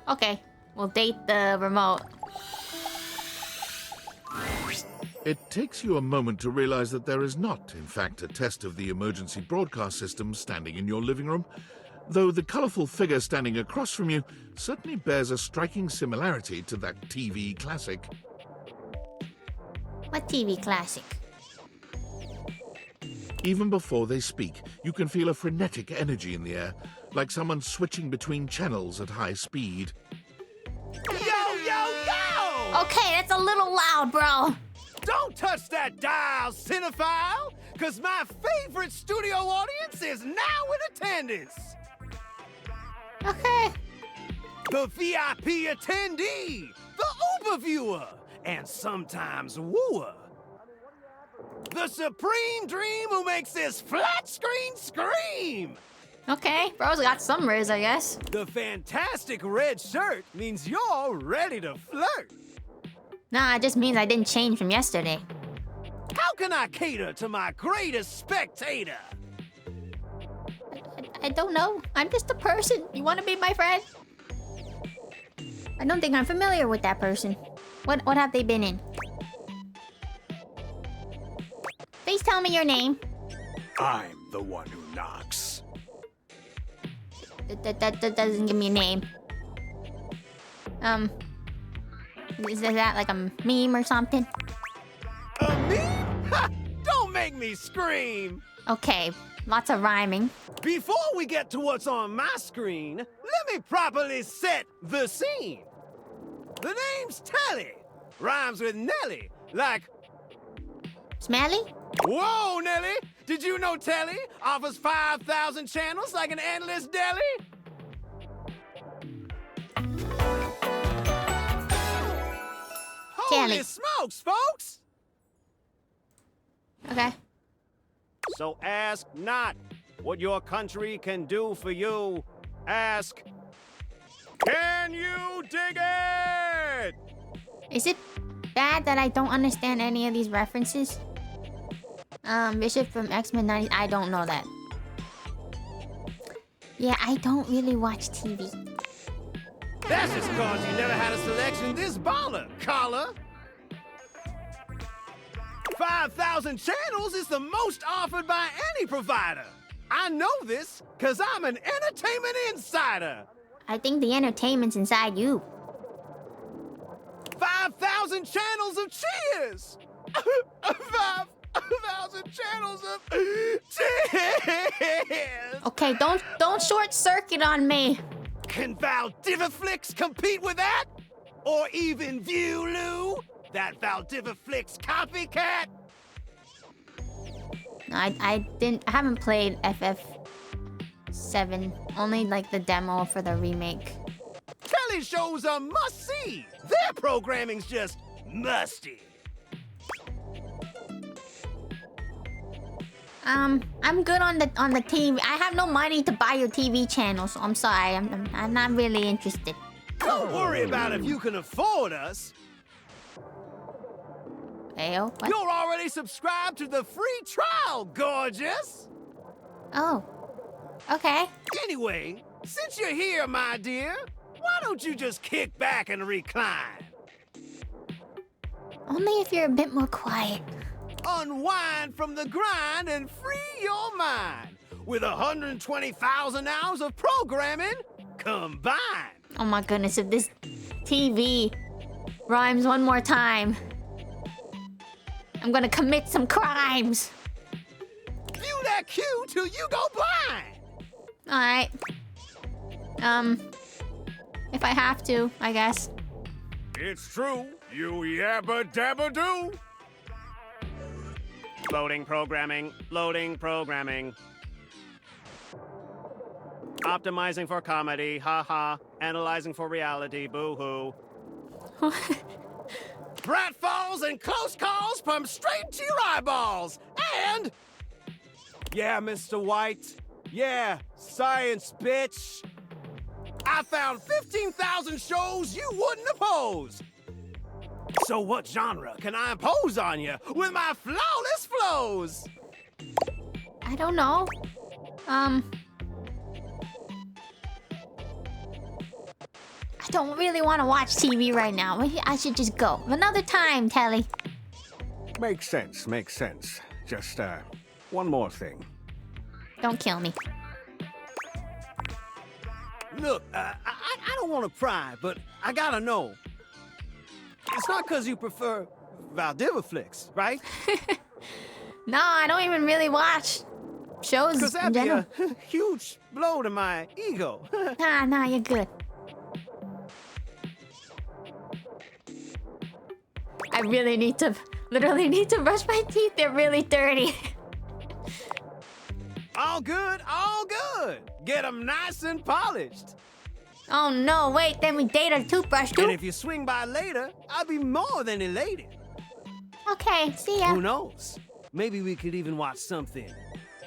Okay, we'll date the remote. It takes you a moment to realize that there is not, in fact, a test of the emergency broadcast system standing in your living room, though the colorful figure standing across from you certainly bears a striking similarity to that TV classic. What TV classic? Even before they speak, you can feel a frenetic energy in the air, like someone switching between channels at high speed. Yo, yo, yo! Okay, that's a little loud, bro. Don't touch that dial, cinephile, because my favorite studio audience is now in attendance. Okay. The VIP attendee, the Uber viewer, and sometimes wooer. The supreme dream who makes this flat screen scream. Okay, bro's got some riz, I guess. The fantastic red shirt means you're ready to flirt. Nah, it just means I didn't change from yesterday. How can I cater to my greatest spectator? don't know. I'm just a person. You want to be my friend? I don't think I'm familiar with that person. What have they been in? Please tell me your name. I'm the one who knocks. That doesn't give me a name. Is that like a meme or something? A meme? Ha! Don't make me scream! Okay, lots of rhyming. Before we get to what's on my screen, let me properly set the scene. The name's Telly. Rhymes with Nelly, like... Smelly? Whoa, Nelly! Did you know Telly offers 5,000 channels like an endless deli? Telly. Holy smokes, folks! Okay. So ask not what your country can do for you. Ask, can you dig it? Is it bad that I don't understand any of these references? Bishop from X-Men 90... I don't know that. Yeah, I don't really watch TV. That's just cause you never had a selection this baller, caller. 5,000 channels is the most offered by any provider. I know this, cause I'm an entertainment insider. I think the entertainment's inside you. 5,000 channels of cheers! 5,000 channels of cheers! Okay, don't short circuit on me. Can Valdiviflix compete with that? Or even Viewloo? That Valdiviflix copycat? I haven't played FF7. Only like the demo for the remake. Telly shows are must-see. Their programming's just musty. I'm good on the TV. I have no money to buy your TV channel, so I'm sorry. I'm not really interested. Don't worry about if you can afford us. Ayo, what? You're already subscribed to the free trial, gorgeous. Oh, okay. Anyway, since you're here, my dear, why don't you just kick back and recline? Only if you're a bit more quiet. Unwind from the grind and free your mind with 120,000 hours of programming combined. Oh my goodness, if this TV rhymes one more time, I'm gonna commit some crimes. View that cue till you go blind. Alright. If I have to, I guess. It's true, you yabba dabba do. Loading programming, loading programming. Optimizing for comedy, haha. Analyzing for reality, boo-hoo. Pratfalls and close calls from straight to your eyeballs. And... yeah, Mr. White. Yeah, science, bitch. I found 15,000 shows you wouldn't oppose. So what genre can I impose on you with my flawless flows? I don't know. I don't really want to watch TV right now. Maybe I should just go. Another time, Telly. Makes sense, makes sense. Just, one more thing. Don't kill me. Look, I don't want to pry, but I gotta know. It's not because you prefer Valdiviflix, right? No, I don't even really watch shows Because in that'd be general. a huge blow to my ego. Nah, you're good. I really literally need to brush my teeth. They're really dirty. All good, all good. Get them nice and polished. Oh no, wait, then we date a toothbrush too? And if you swing by later, I'll be more than elated. Okay, see ya. Who knows? Maybe we could even watch something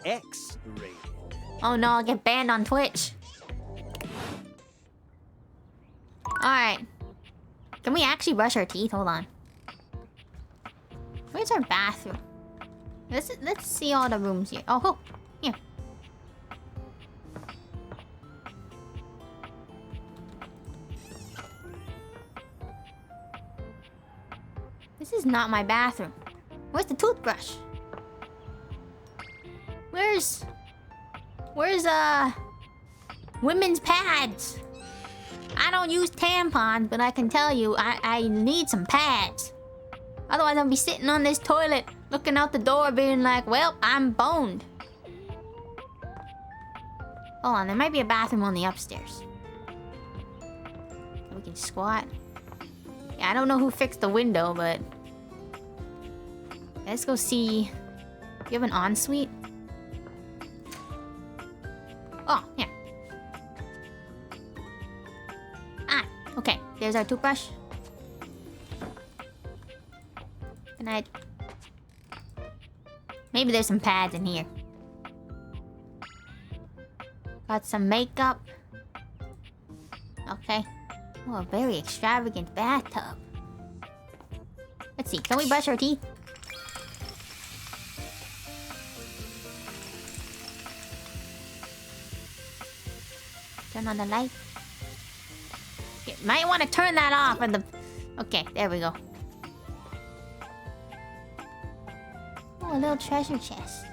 X-rated. Oh no, I'll get banned on Twitch. Alright. Can we actually brush our teeth? Hold on. Where's our bathroom? Let's see all the rooms here. Oh, here. This is not my bathroom. Where's the toothbrush? Where's women's pads? I don't use tampons, but I can tell you I need some pads. Otherwise I'll be sitting on this toilet looking out the door being like, well, I'm boned. Hold on, there might be a bathroom on the upstairs. We can squat. Yeah, I don't know who fixed the window, but let's go see. Do you have an ensuite? Oh, yeah. Ah, okay. There's our toothbrush. Good night. Maybe there's some pads in here. Got some makeup. Okay. Oh, a very extravagant bathtub. Let's see. Can we brush our teeth? Turn on the light. You might want to turn that off and the... Okay, there we go. Oh, a little treasure chest.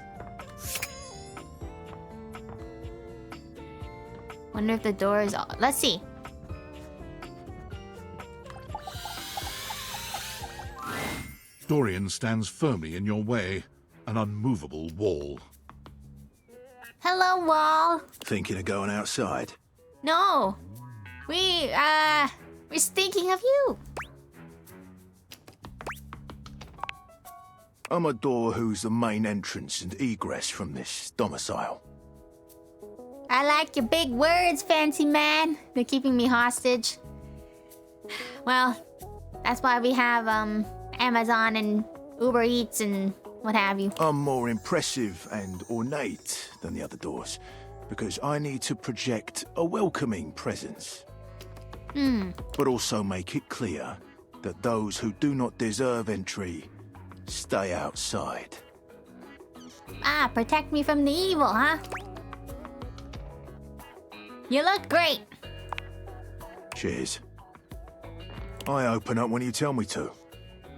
Wonder if the door is... Let's see. Dorian stands firmly in your way, an unmovable wall. Hello, wall. Thinking of going outside? No. We're thinking of you. I'm a door who's the main entrance and egress from this domicile. I like your big words, fancy man. They're keeping me hostage. Well, that's why we have, Amazon and Uber Eats and what have you. I'm more impressive and ornate than the other doors, because I need to project a welcoming presence. But also make it clear that those who do not deserve entry stay outside. Ah, protect me from the evil, huh? You look great. Cheers. I open up when you tell me to.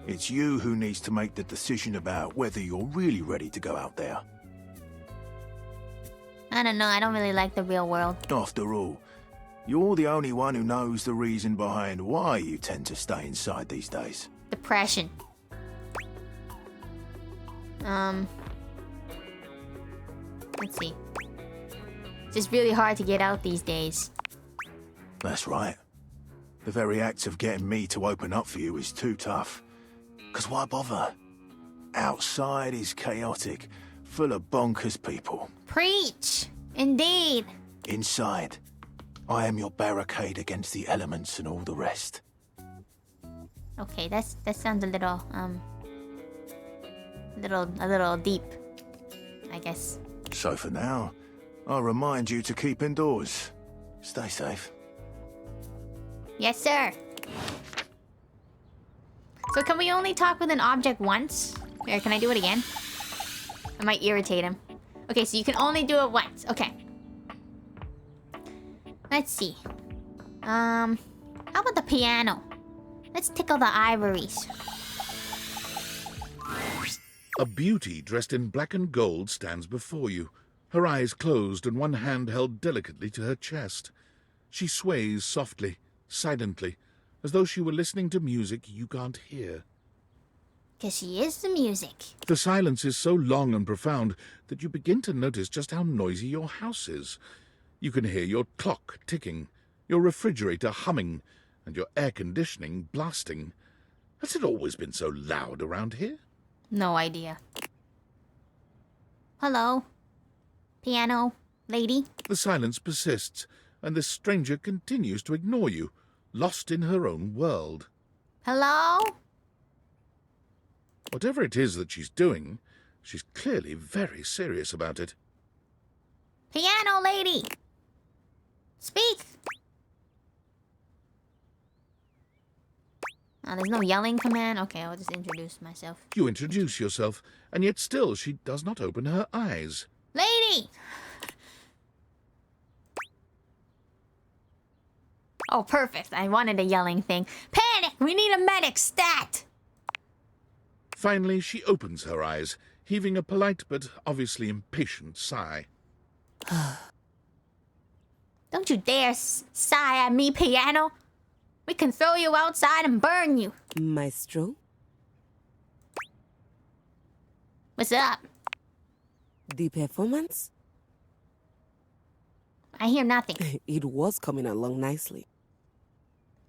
It's you who needs to make the decision about whether you're really ready to go out there. I don't know, I don't really like the real world. After all, you're the only one who knows the reason behind why you tend to stay inside these days. Depression. Let's see. It's just really hard to get out these days. That's right. The very act of getting me to open up for you is too tough. 'Cause why bother? Outside is chaotic, full of bonkers people. Preach! Indeed. Inside, I am your barricade against the elements and all the rest. Okay, that sounds a little a little deep, I guess. So for now, I'll remind you to keep indoors. Stay safe. Yes, sir. So can we only talk with an object once? Or can I do it again? I might irritate him. Okay, so you can only do it once. Okay. Let's see. How about the piano? Let's tickle the ivories. A beauty dressed in black and gold stands before you, her eyes closed and one hand held delicately to her chest. She sways softly, silently, as though she were listening to music you can't hear. 'Cause she is the music. The silence is so long and profound that you begin to notice just how noisy your house is. You can hear your clock ticking, your refrigerator humming, and your air conditioning blasting. Has it always been so loud around here? No idea. Hello? Piano? Lady? The silence persists, and this stranger continues to ignore you, lost in her own world. Hello? Whatever it is that she's doing, she's clearly very serious about it. Piano lady! Speak! Oh, there's no yelling command? Okay, I'll just introduce myself. You introduce yourself, and yet still she does not open her eyes. Lady! Oh, perfect. I wanted a yelling thing. Panic! We need a medic! Stat! Finally, she opens her eyes, heaving a polite but obviously impatient sigh. Don't you dare sigh at me, piano. We can throw you outside and burn you. Maestro? What's up? The performance? I hear nothing. It was coming along nicely.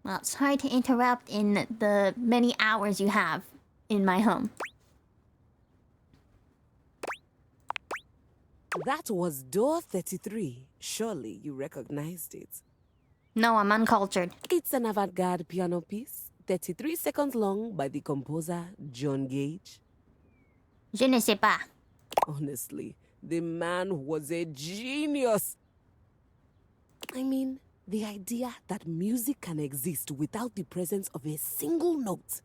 Well, sorry to interrupt in the many hours you have in my home. That was door 33. Surely you recognized it. No, I'm uncultured. It's an avant-garde piano piece, 33 seconds long, by the composer John Gage. Je ne sais pas. Honestly, the man was a genius. I mean, the idea that music can exist without the presence of a single note.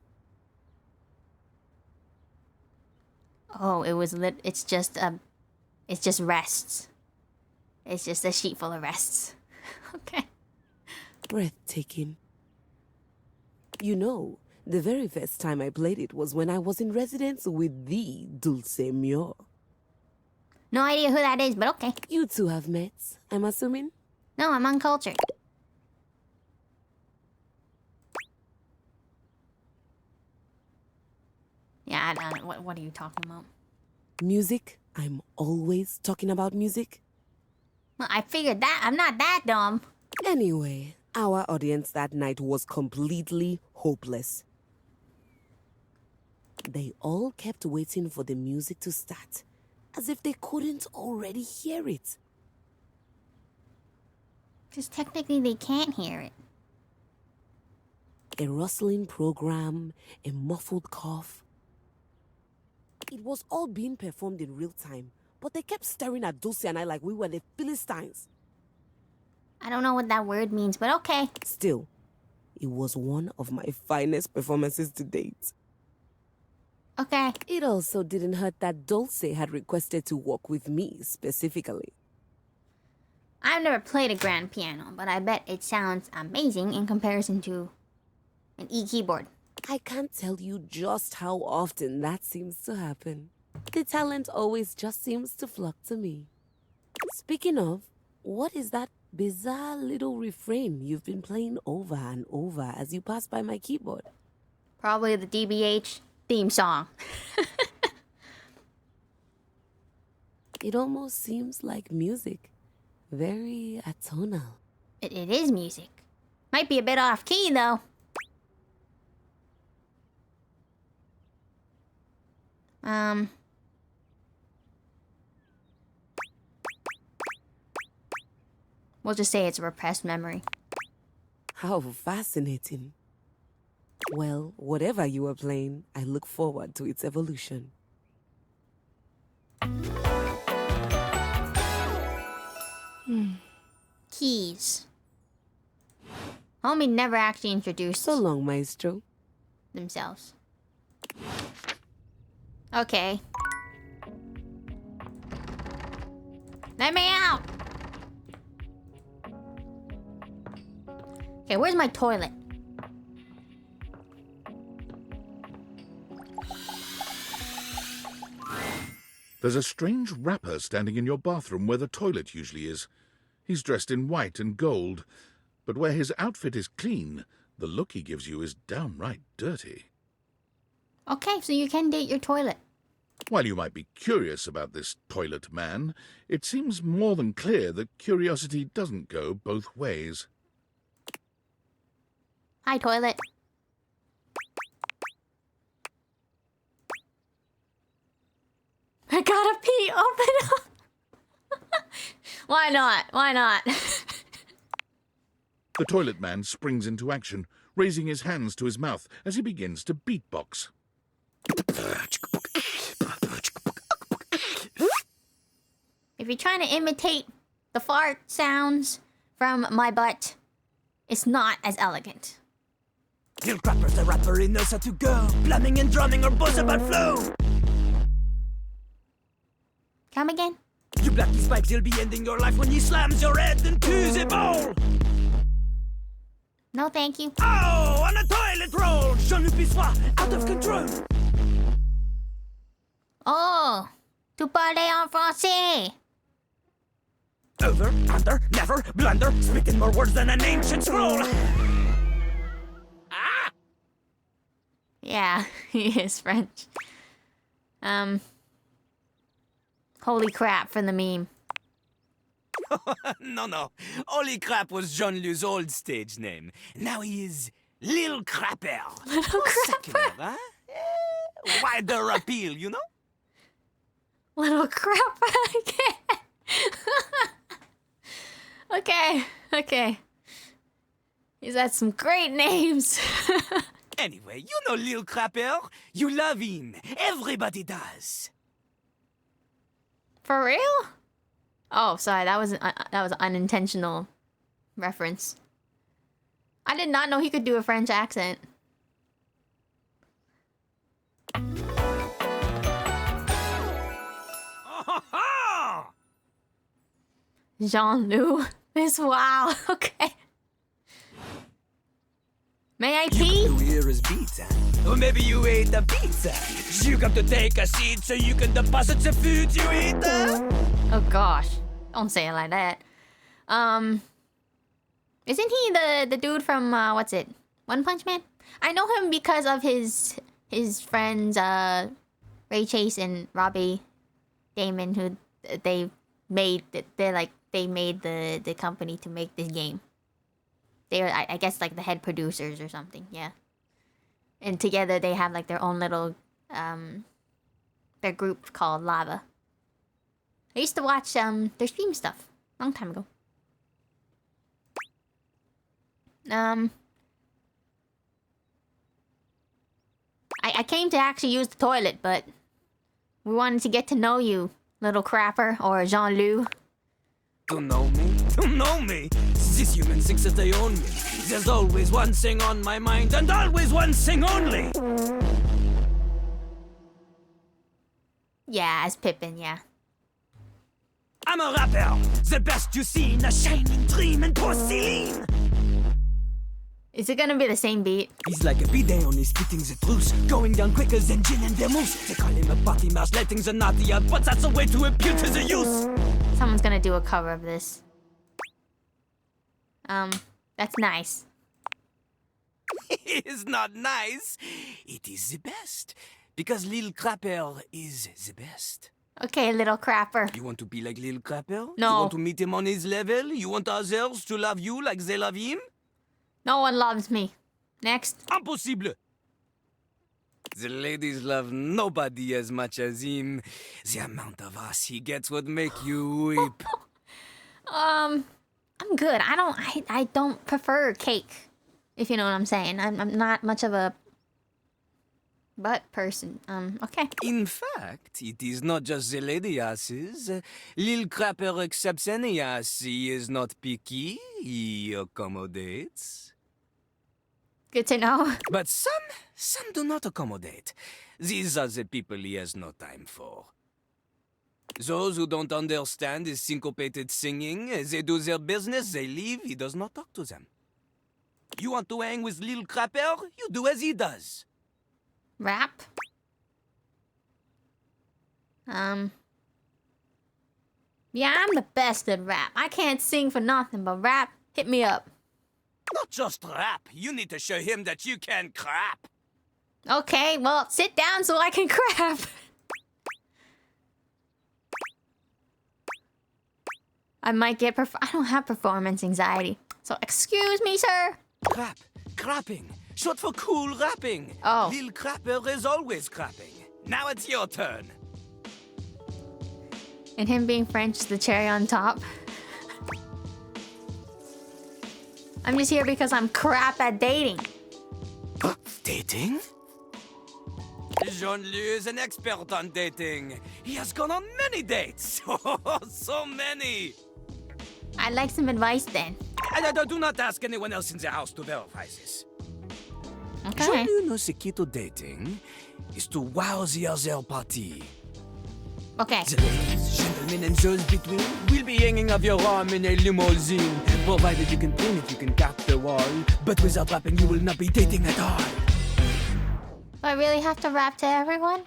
Oh, it's just rests. It's just a sheet full of rests. Okay. Breathtaking. You know, the very first time I played it was when I was in residence with the Dulce Mio. No idea who that is, but okay. You two have met, I'm assuming? No, I'm uncultured. Yeah, I don't know. What are you talking about? Music? I'm always talking about music. Well, I figured that. I'm not that dumb. Anyway, our audience that night was completely hopeless. They all kept waiting for the music to start, as if they couldn't already hear it. Because technically they can't hear it. A rustling program, a muffled cough. It was all being performed in real time, but they kept staring at Dulce and I like we were the Philistines. I don't know what that word means, but okay. Still, it was one of my finest performances to date. Okay. It also didn't hurt that Dulce had requested to work with me specifically. I've never played a grand piano, but I bet it sounds amazing in comparison to an E-keyboard. I can't tell you just how often that seems to happen. The talent always just seems to flock to me. Speaking of, what is that bizarre little refrain you've been playing over and over as you pass by my keyboard? Probably the DBH theme song. It almost seems like music. Very atonal. It is music. Might be a bit off key, though. We'll just say it's a repressed memory. How fascinating. Well, whatever you are playing, I look forward to its evolution. Keys. Homie never actually introduced So long, Maestro. themselves. Okay. Let me out! Okay, where's my toilet? There's a strange rapper standing in your bathroom where the toilet usually is. He's dressed in white and gold, but where his outfit is clean, the look he gives you is downright dirty. Okay, so you can date your toilet. While you might be curious about this toilet man, it seems more than clear that curiosity doesn't go both ways. Hi, toilet. I gotta pee. Open up. Why not? Why not? The toilet man springs into action, raising his hands to his mouth as he begins to beatbox. If you're trying to imitate the fart sounds from my butt, it's not as elegant. Kill crappers, the rapper, he knows how to go. Plumbing and drumming or buzz about flow. Come again? You black these pipes, you'll be ending your life when he slams your head into the bowl. No, thank you. Oh, on a toilet roll. Je ne puis pas, out of control. Oh, tu parles en français. Over, under, never, blunder, speaking more words than an ancient scroll. Yeah, he is French. Holy crap for the meme. No. Holy Crap was Jean-Lou's old stage name. Now he is Lil Crapper. Little Crapper? Huh? Wider appeal, you know? Little Crapper. Okay. He's had some great names. Anyway, you know Lil Crapper. You love him. Everybody does. For real? Oh, sorry. That was an unintentional reference. I did not know he could do a French accent. Jean-Loup. Wow. Okay. May I pee? You hear his beats, huh? Or maybe you ate the pizza. You got to take a seat so you can deposit the food you eat. Oh gosh. Don't say it like that. Isn't he the dude from what's it? One Punch Man? I know him because of his friends Ray Chase and Robbie Damon, who they made the company to make this game. They were, I guess, like the head producers or something, yeah. And together they have like their own little their group called Lava. I used to watch their stream stuff long time ago. I came to actually use the toilet, but we wanted to get to know you, little crapper, or Jean-Loup. Don't know me? Don't know me? These humans think that they own me. There's always one thing on my mind, and always one thing only. Yeah, as Pippin, yeah. I'm a rapper, the best you seen, a shining dream in porcelain. Is it gonna be the same beat? He's like a bidet, only spitting the truth, going down quicker than gin and vermouth. They call him a party mouse, letting the naughty out, but that's a way to appeal to the youth. Someone's gonna do a cover of this. That's nice. It is not nice. It is the best. Because Lil Crapper is the best. Okay, little crapper. You want to be like Lil Crapper? No. You want to meet him on his level? You want others to love you like they love him? No one loves me. Next. Impossible. The ladies love nobody as much as him. The amount of ass he gets would make you weep. I'm good. I don't prefer cake. If you know what I'm saying. I'm not much of a butt person. Okay. In fact, it is not just the lady asses. Lil Crapper accepts any ass. He is not picky. He accommodates. Good to know. But some do not accommodate. These are the people he has no time for. Those who don't understand his syncopated singing, they do their business, they leave, he does not talk to them. You want to hang with Lil Crapper? You do as he does. Rap? Yeah, I'm the best at rap. I can't sing for nothing, but rap, hit me up. Not just rap. You need to show him that you can crap. Okay, well, sit down so I can crap. I might get I don't have performance anxiety. So excuse me, sir. Crap. Crapping. Short for cool rapping. Oh. Lil Crapper is always crapping. Now it's your turn. And him being French is the cherry on top. I'm just here because I'm crap at dating. Dating? Jean-Loup is an expert on dating. He has gone on many dates. Oh, so many. I'd like some advice then. Do not ask anyone else in the house to verify this. Okay. Jean-Loup knows the key to dating is to wow the other party. Okay. The ladies, gentlemen, and those between will be hanging off your arm in a limousine, provided you can clean it, you can cap the wall. But without rapping, you will not be dating at all. Do I really have to rap to everyone?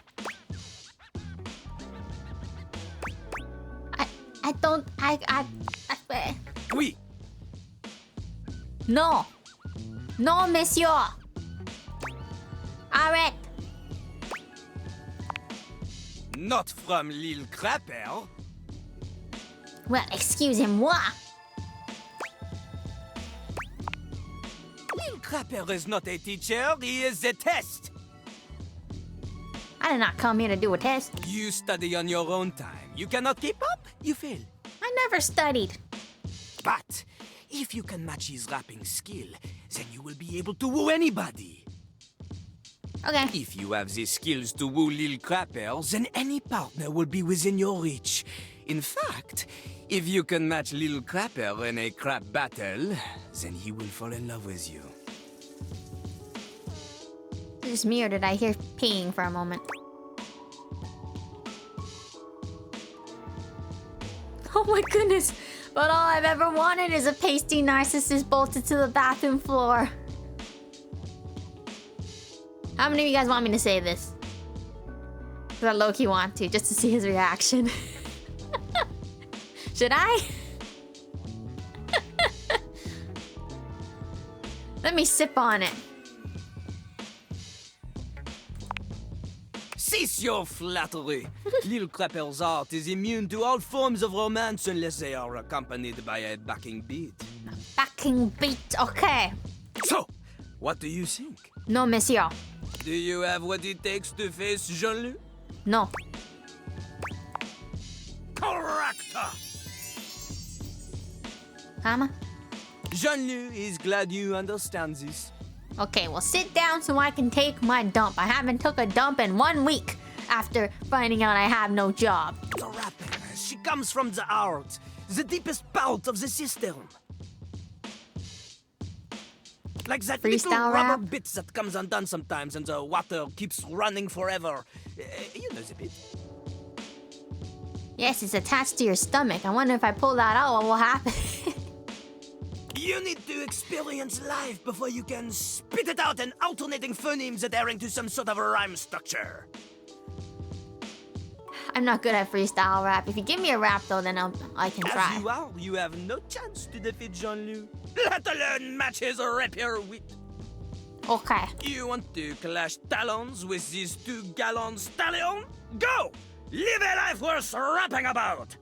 I don't. Oui. No. No, monsieur. Arrête. Not from Lil Crapper. Well, excusez-moi. Lil Crapper is not a teacher, he is a test. I did not come here to do a test. You study on your own time. You cannot keep up, you fail. I never studied. But if you can match his rapping skill, then you will be able to woo anybody. Okay. If you have the skills to woo Lil Crapper, then any partner will be within your reach. In fact, if you can match Lil Crapper in a crap battle, then he will fall in love with you. Is this me or did I hear peeing for a moment? Oh my goodness. But all I've ever wanted is a pasty narcissist bolted to the bathroom floor. How many of you guys want me to say this? Because I low-key want to, just to see his reaction. Should I? Let me sip on it. Cease your flattery. Lil Crapper's art is immune to all forms of romance unless they are accompanied by a backing beat. Backing beat, okay. So, what do you think? No, monsieur. Do you have what it takes to face Jean-Luc? No. Correct! Hammer? Jean-Luc is glad you understand this. Okay, well sit down so I can take my dump. I haven't took a dump in 1 week after finding out I have no job. The rapper, she comes from the heart, the deepest part of the system. Like that Freestyle little rubber rap? bit that comes undone sometimes and the water keeps running forever. You know the bit. Yes, it's attached to your stomach. I wonder if I pull that out, what will happen? You need to experience life before you can spit it out in alternating phonemes adhering to some sort of a rhyme structure. I'm not good at freestyle rap. If you give me a rap though, then I can try. As you are, you have no chance to defeat Jean-Luc, let alone match his rapier wit. Okay. You want to clash talons with these 2 gallon stallion? Go! Live a life worth rapping about!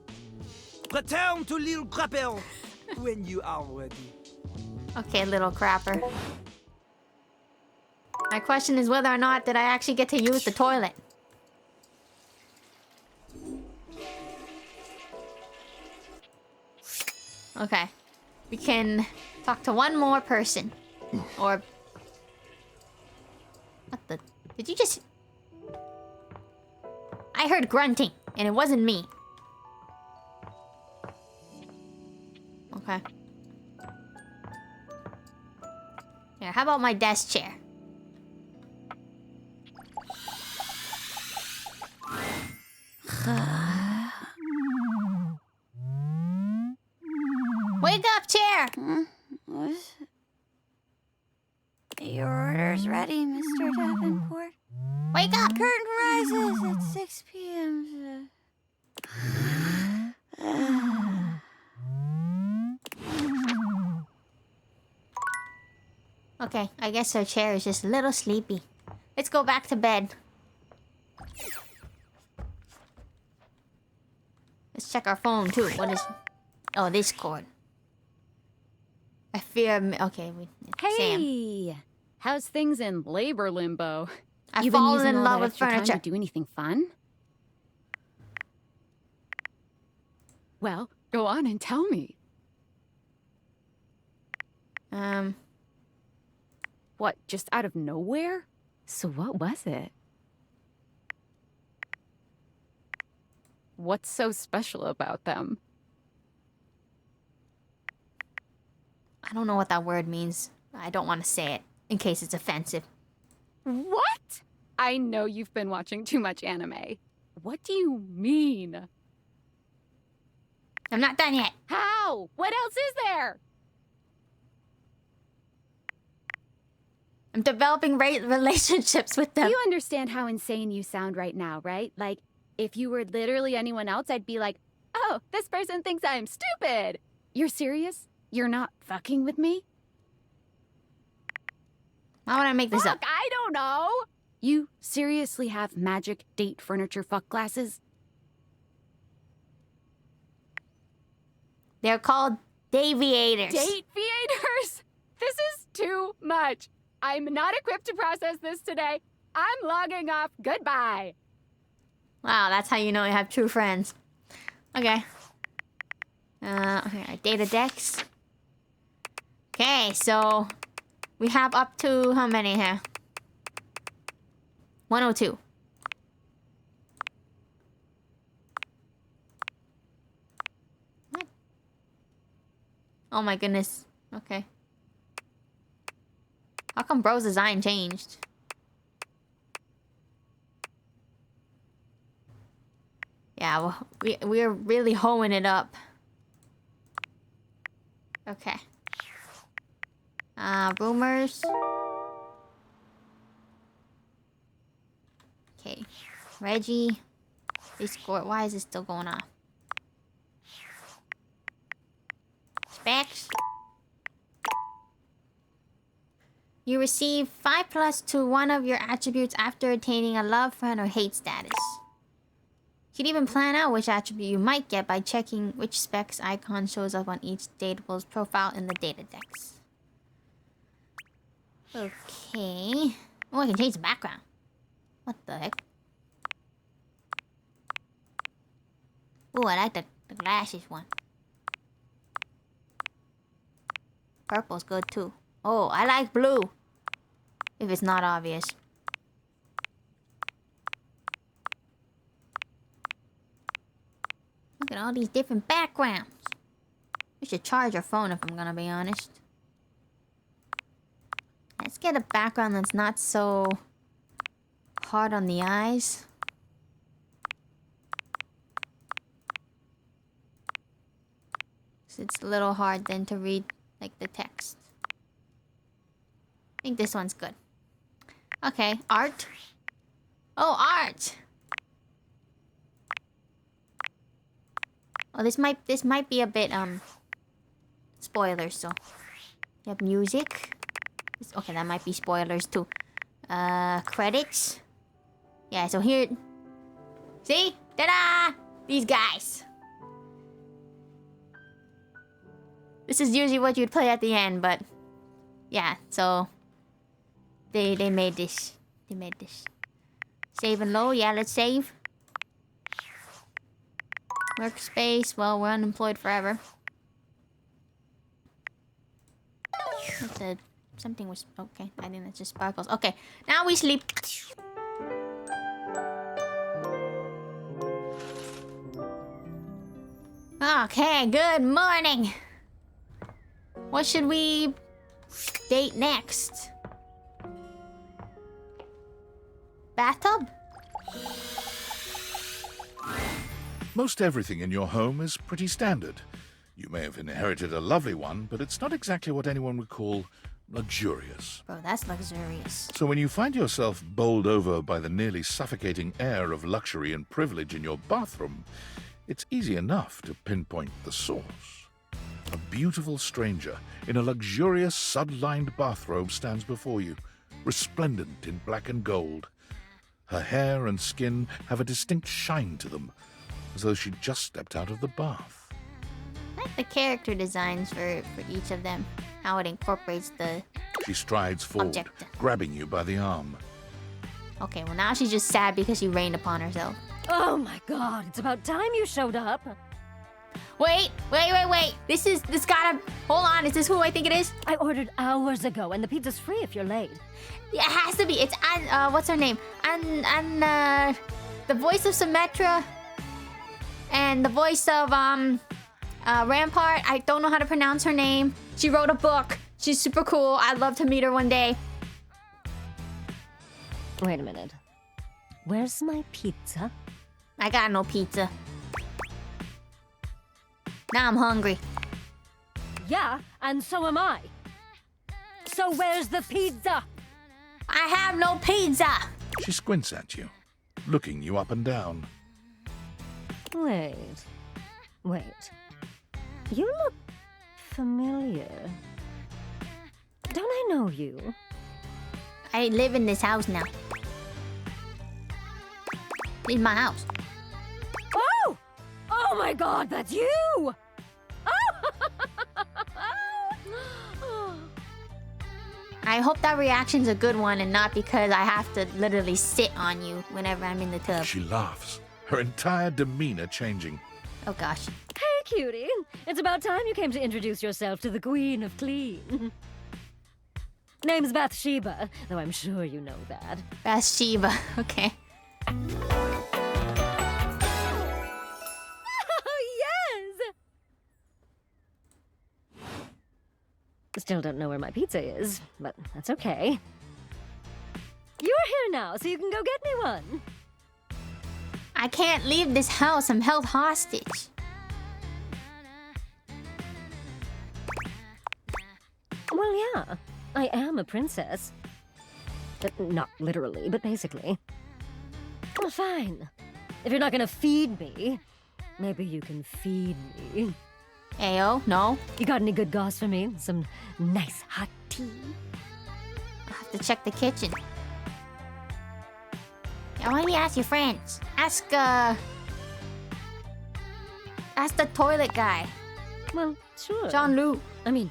Return to Lil Crapper when you are ready. Okay, little crapper. My question is whether or not did I actually get to use the toilet. Okay. We can talk to one more person. Or... What the... Did you just... I heard grunting, and it wasn't me. Okay. Here, how about my desk chair? Wake up, chair! What? Your order's ready, Mr. Davenport. Wake up! Curtain rises at 6 p.m. Okay, I guess our chair is just a little sleepy. Let's go back to bed. Let's check our phone too. What is... Oh, Discord. I fear... Okay, Sam. Hey! How's things in labor limbo? I've You've been fallen using in all love that with extra time furniture. to do anything fun? Well, go on and tell me. What, just out of nowhere? So what was it? What's so special about them? I don't know what that word means. I don't want to say it, in case it's offensive. What? I know you've been watching too much anime. What do you mean? I'm not done yet. How? What else is there? I'm developing relationships with them. You understand how insane you sound right now, right? Like, if you were literally anyone else, I'd be like, Oh, this person thinks I'm stupid. You're serious? You're not fucking with me? Why would I make this up? Fuck, I don't know. You seriously have magic date furniture fuck glasses? They're called Daviators. Dateviators? This is too much. I'm not equipped to process this today. I'm logging off. Goodbye. Wow, that's how you know you have true friends. Okay. Okay, our data decks. Okay, so we have up to how many here? 102. What? Oh my goodness. Okay. How come bro's design changed? Yeah, well, we're really hoeing it up. Okay. Rumors. Okay. Reggie. Discord. Why is this still going on? Specs. You receive 5+ to one of your attributes after attaining a love, friend, or hate status. You can even plan out which attribute you might get by checking which specs icon shows up on each datable's profile in the data decks. Okay. Oh, I can change the background. What the heck? Oh, I like the glasses one. Purple's good too. Oh, I like blue. If it's not obvious. Look at all these different backgrounds. We should charge our phone if I'm gonna be honest. Let's get a background that's not so hard on the eyes. So it's a little hard then to read like the text. I think this one's good. Okay, art. Oh, art. Oh, this might be a bit spoilers. So, you have music. Okay, that might be spoilers too. Credits. Yeah. So here, see, ta-da! These guys. This is usually what you'd play at the end, but yeah. So they made this. They made this. Save and load. Yeah, let's save. Workspace. Well, we're unemployed forever. Something was okay. I think that's just sparkles. Okay, now we sleep. Okay, good morning. What should we date next? Bathtub? Most everything in your home is pretty standard. You may have inherited a lovely one, but it's not exactly what anyone would call luxurious. Bro, that's luxurious. So when you find yourself bowled over by the nearly suffocating air of luxury and privilege in your bathroom, it's easy enough to pinpoint the source. A beautiful stranger in a luxurious sud-lined bathrobe stands before you, resplendent in black and gold. Her hair and skin have a distinct shine to them, as though she'd just stepped out of the bath. I like the character designs for each of them. How it incorporates the She strides forward, object. grabbing you by the arm. Okay, well now she's just sad because she rained upon herself. Oh my god, it's about time you showed up. Wait. This gotta... Hold on, is this who I think it is? I ordered hours ago, and the pizza's free if you're late. Yeah, it has to be. It's what's her name? The voice of Symmetra and the voice of Rampart. I don't know how to pronounce her name. She wrote a book. She's super cool. I'd love to meet her one day. Wait a minute. Where's my pizza? I got no pizza. Now I'm hungry. Yeah, and so am I. So where's the pizza? I have no pizza. She squints at you, looking you up and down. Wait. Wait. You look familiar. Don't I know you? I live in this house now. In my house. Oh! Oh my god, that's you! I hope that reaction's a good one and not because I have to literally sit on you whenever I'm in the tub. She laughs, her entire demeanor changing. Oh gosh. Hey, cutie. It's about time you came to introduce yourself to the Queen of Clean. Name's Bathsheba, though I'm sure you know that. Bathsheba, okay. Still don't know where my pizza is, but that's okay. You're here now, so you can go get me one. I can't leave this house. I'm held hostage. Well, yeah, I am a princess. Not literally, but basically. Well, fine. If you're not gonna feed me, maybe you can feed me. Ayo, no. You got any good goss for me? Some nice hot tea? I'll have to check the kitchen. Yeah, why don't you ask your friends? Ask the toilet guy. Well, sure. Jean-Luc. I mean,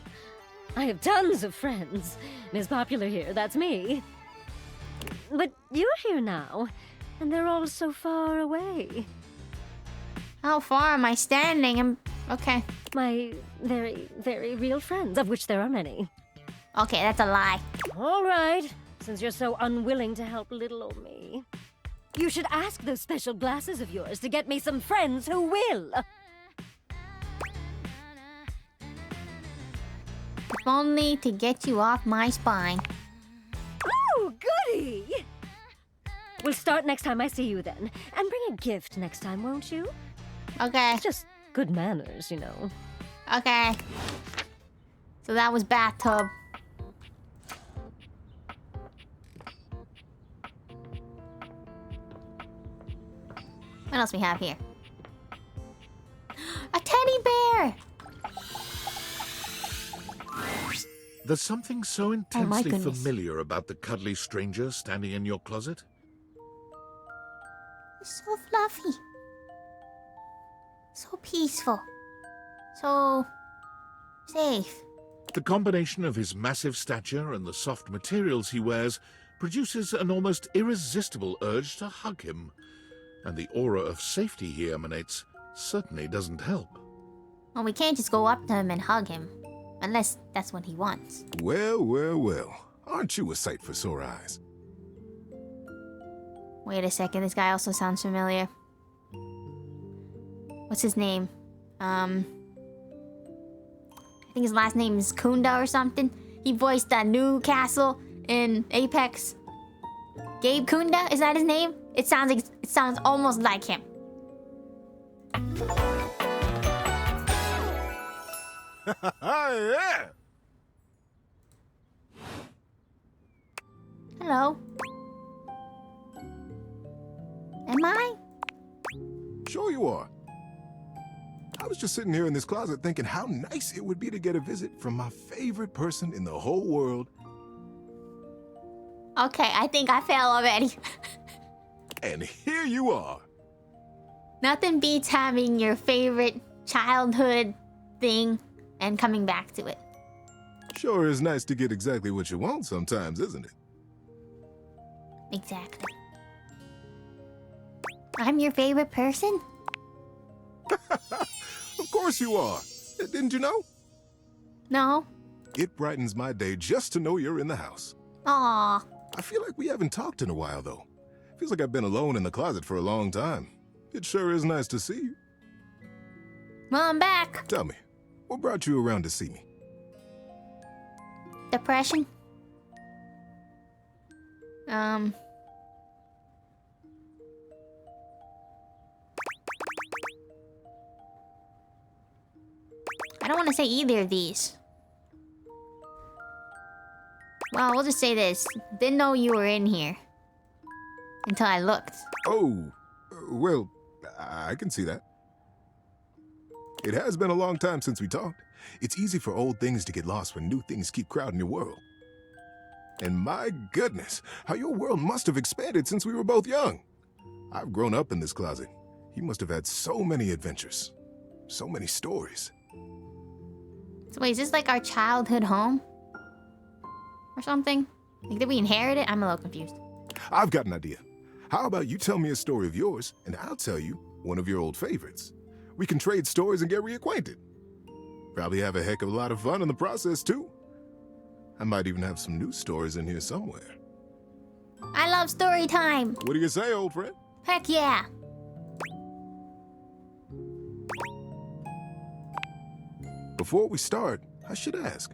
I have tons of friends. Miss Popular here, that's me. But you're here now, and they're all so far away. How far am I standing? Okay. My very, very real friends, of which there are many. Okay, that's a lie. All right, since you're so unwilling to help little old me. You should ask those special glasses of yours to get me some friends who will. If only to get you off my spine. Oh, goody! We'll start next time I see you then. And bring a gift next time, won't you? Okay. It's just good manners, you know. Okay. So that was bathtub. What else we have here? A teddy bear! There's something so intensely goodness. familiar about the cuddly stranger standing in your closet. So fluffy. So peaceful. So safe. The combination of his massive stature and the soft materials he wears produces an almost irresistible urge to hug him. And the aura of safety he emanates certainly doesn't help. Well, we can't just go up to him and hug him. Unless that's what he wants. Well, well, well. Aren't you a sight for sore eyes? Wait a second, this guy also sounds familiar. What's his name? I think his last name is Kunda or something. He voiced that new castle in Apex. Gabe Kunda, is that his name? It sounds almost like him. Yeah. Hello. Am I? Sure you are. I was just sitting here in this closet thinking how nice it would be to get a visit from my favorite person in the whole world. Okay, I think I fell already. And here you are. Nothing beats having your favorite childhood thing and coming back to it. Sure is nice to get exactly what you want sometimes, isn't it? Exactly. I'm your favorite person? Of course you are. Didn't you know? No. It brightens my day just to know you're in the house. Aw. I feel like we haven't talked in a while, though. Feels like I've been alone in the closet for a long time. It sure is nice to see you. Well, I'm back. Tell me, what brought you around to see me? Depression? I don't want to say either of these. Well, we'll just say this. Didn't know you were in here. Until I looked. Oh, well, I can see that. It has been a long time since we talked. It's easy for old things to get lost when new things keep crowding your world. And my goodness, how your world must have expanded since we were both young. I've grown up in this closet. You must have had so many adventures. So many stories. So wait, is this like our childhood home? Or something? Like, did we inherit it? I'm a little confused. I've got an idea. How about you tell me a story of yours, and I'll tell you one of your old favorites. We can trade stories and get reacquainted. Probably have a heck of a lot of fun in the process, too. I might even have some new stories in here somewhere. I love story time. What do you say, old friend? Heck yeah. Before we start, I should ask,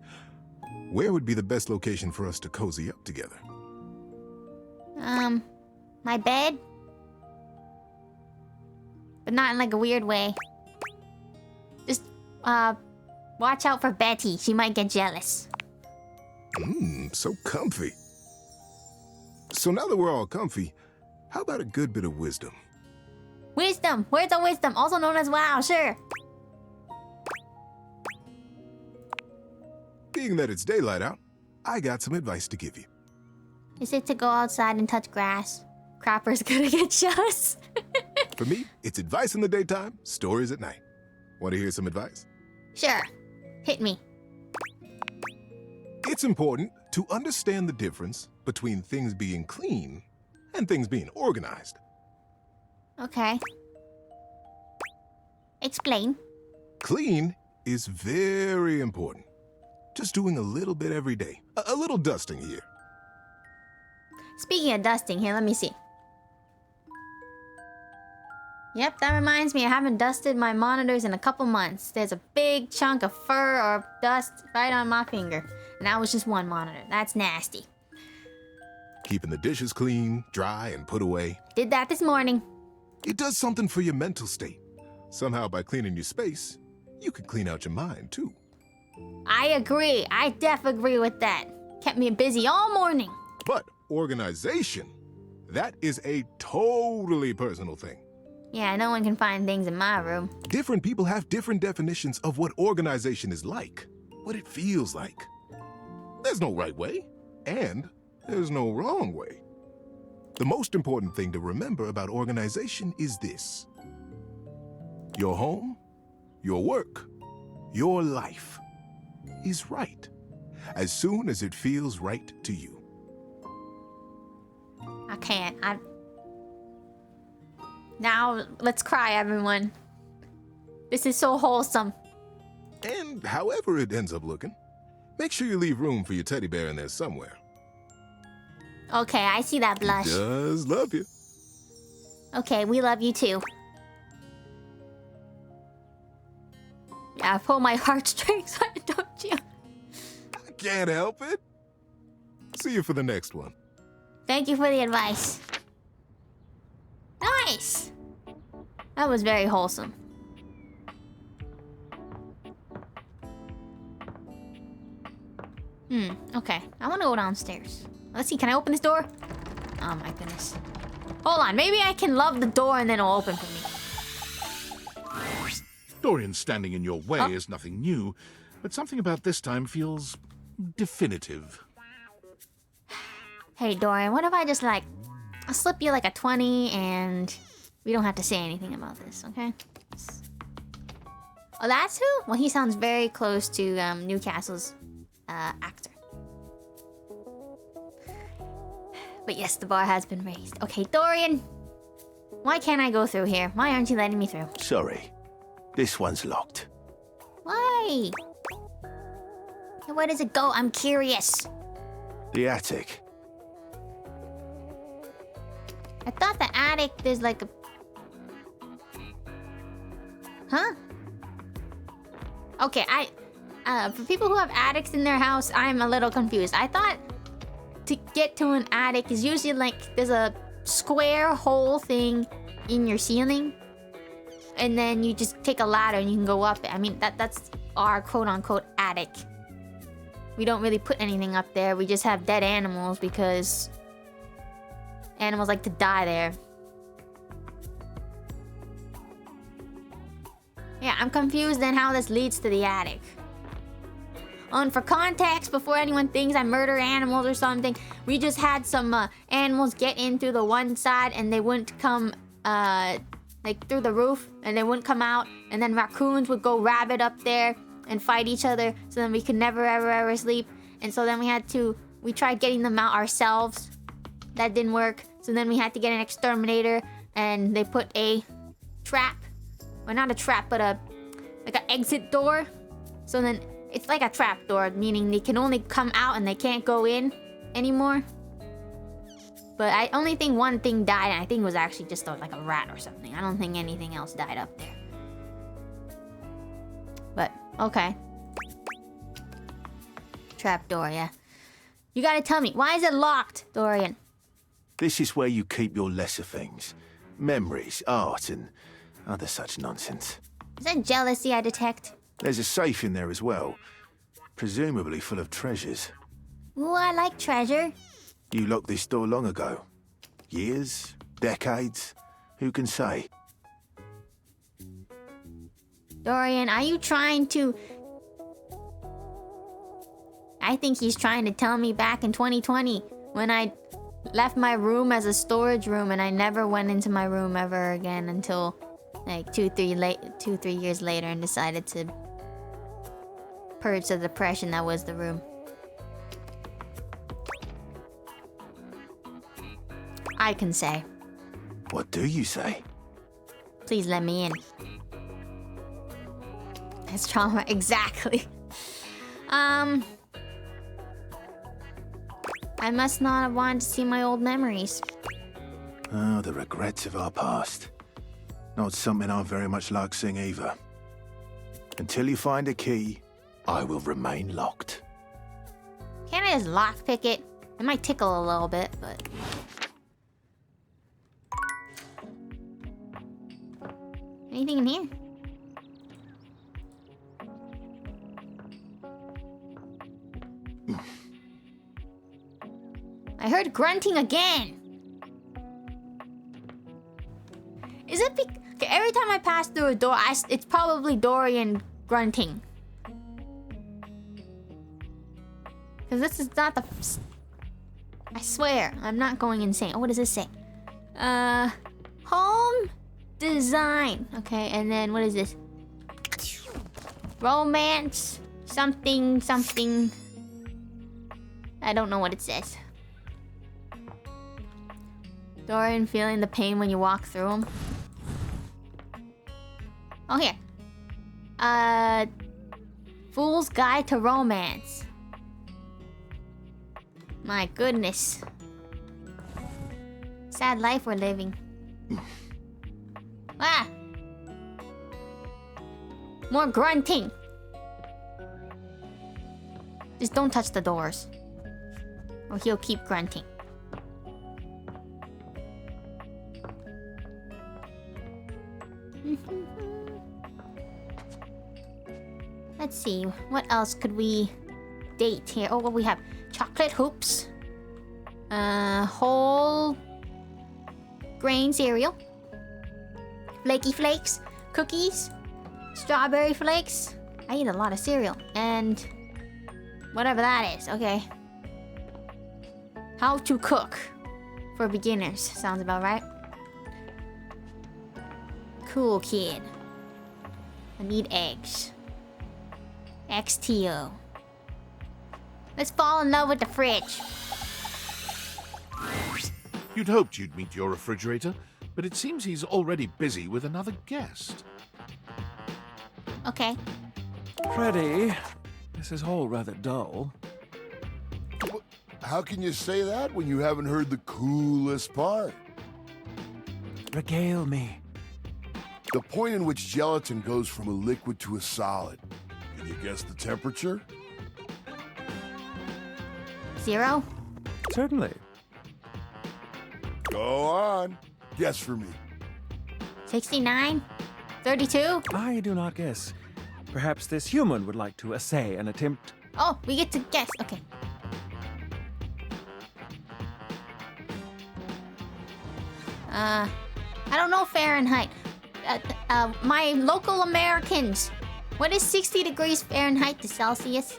where would be the best location for us to cozy up together? My bed? But not in like a weird way. Just, watch out for Betty. She might get jealous. So comfy. So now that we're all comfy, how about a good bit of wisdom? Wisdom! Words of wisdom, also known as WoW, sure. Being that it's daylight out, I got some advice to give you. Is it to go outside and touch grass? Crapper's gonna get jealous. For me, it's advice in the daytime, stories at night. Want to hear some advice? Sure. Hit me. It's important to understand the difference between things being clean and things being organized. Okay. Explain. Clean is very important. Just doing a little bit every day. A little dusting here. Speaking of dusting, here, let me see. Yep, that reminds me, I haven't dusted my monitors in a couple months. There's a big chunk of fur or dust right on my finger. And that was just one monitor. That's nasty. Keeping the dishes clean, dry, and put away. Did that this morning. It does something for your mental state. Somehow, by cleaning your space, you could clean out your mind, too. I agree. I def agree with that. Kept me busy all morning. But organization, that is a totally personal thing. Yeah, no one can find things in my room. Different people have different definitions of what organization is like, what it feels like. There's no right way, and there's no wrong way. The most important thing to remember about organization is this. Your home, your work, your life is right, as soon as it feels right to you. I can't. Now, let's cry, everyone. This is so wholesome. And however it ends up looking, make sure you leave room for your teddy bear in there somewhere. Okay, I see that blush. He does love you. Okay, we love you too. Yeah, pull my heartstrings, why don't you? I can't help it. See you for the next one. Thank you for the advice. Nice! That was very wholesome. Okay. I want to go downstairs. Let's see, can I open this door? Oh my goodness. Hold on, maybe I can love the door and then it'll open for me. Dorian standing in your way is nothing new, but something about this time feels definitive. Hey Dorian, what if I just like, I'll slip you like a 20 and we don't have to say anything about this, okay? Oh, that's who? Well, he sounds very close to Newcastle's actor. But yes, the bar has been raised. Okay, Dorian, why can't I go through here? Why aren't you letting me through? Sorry, this one's locked. Why? And where does it go? I'm curious. The attic. I thought the attic, there's like a... Huh? Okay, for people who have attics in their house, I'm a little confused. I thought to get to an attic is usually like, there's a square hole thing in your ceiling. And then you just take a ladder and you can go up it. I mean, that's our quote-unquote attic. We don't really put anything up there. We just have dead animals because... animals like to die there. Yeah, I'm confused then how this leads to the attic. And for context, before anyone thinks I murder animals or something, we just had some animals get in through the one side and they wouldn't come like through the roof and they wouldn't come out, and then raccoons would go rabid up there and fight each other, so then we could never ever sleep. And so then we tried getting them out ourselves. That didn't work. So then we had to get an exterminator, and they put a trap. Well, not a trap, but like an exit door. So then it's like a trap door, meaning they can only come out and they can't go in anymore. But I only think one thing died, and I think it was actually just like a rat or something. I don't think anything else died up there. But, okay. Trap door, yeah. You gotta tell me, why is it locked, Dorian? This is where you keep your lesser things. Memories, art, and other such nonsense. Is that jealousy I detect? There's a safe in there as well. Presumably full of treasures. Ooh, I like treasure. You locked this door long ago. Years? Decades? Who can say? Dorian, are you trying to... I think he's trying to tell me back in 2020 when I left my room as a storage room and I never went into my room ever again until like 2-3 years later and decided to purge the depression that was the room. I can say. What do you say? Please let me in. That's trauma, exactly. I must not have wanted to see my old memories. Oh, the regrets of our past. Not something I very much like seeing either. Until you find a key, I will remain locked. Can't I just lockpick it? It might tickle a little bit, but... Anything in here? I heard grunting again. Is it okay, every time I pass through a door, it's probably Dorian grunting. Because this is not the... I swear, I'm not going insane. Oh, what does this say? Home design. Okay, and then what is this? Romance. Something. I don't know what it says. Dorian feeling the pain when you walk through them. Oh, here. Fool's Guide to Romance. My goodness. Sad life we're living. Ah! More grunting. Just don't touch the doors. Or he'll keep grunting. Let's see, what else could we date here? Oh, what we have? Chocolate hoops. Whole grain cereal. Flaky flakes. Cookies. Strawberry flakes. I eat a lot of cereal. And whatever that is. Okay. How to cook for beginners. Sounds about right. Cool kid. I need eggs. XTO. Let's fall in love with the fridge. You'd hoped you'd meet your refrigerator, but it seems he's already busy with another guest. Okay. Freddy, this is all rather dull. How can you say that when you haven't heard the coolest part? Regale me. The point in which gelatin goes from a liquid to a solid. Can you guess the temperature? 0? Certainly. Go on. Guess for me. 69? 32? I do not guess. Perhaps this human would like to essay an attempt. Oh, we get to guess. Okay. I don't know Fahrenheit. my local Americans. What is 60 degrees Fahrenheit to Celsius?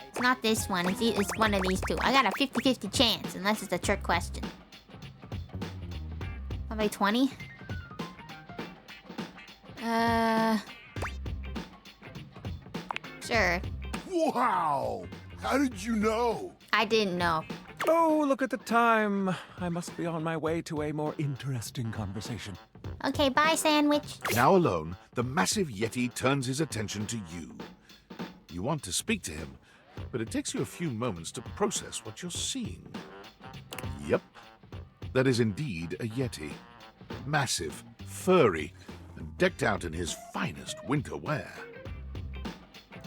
It's not this one. It's one of these two. I got a 50-50 chance, unless it's a trick question. How about 20? Sure. Wow! How did you know? I didn't know. Oh, look at the time. I must be on my way to a more interesting conversation. Okay, bye, sandwich. Now alone, the massive Yeti turns his attention to you. You want to speak to him, but it takes you a few moments to process what you're seeing. Yep, that is indeed a Yeti. Massive, furry, and decked out in his finest winter wear.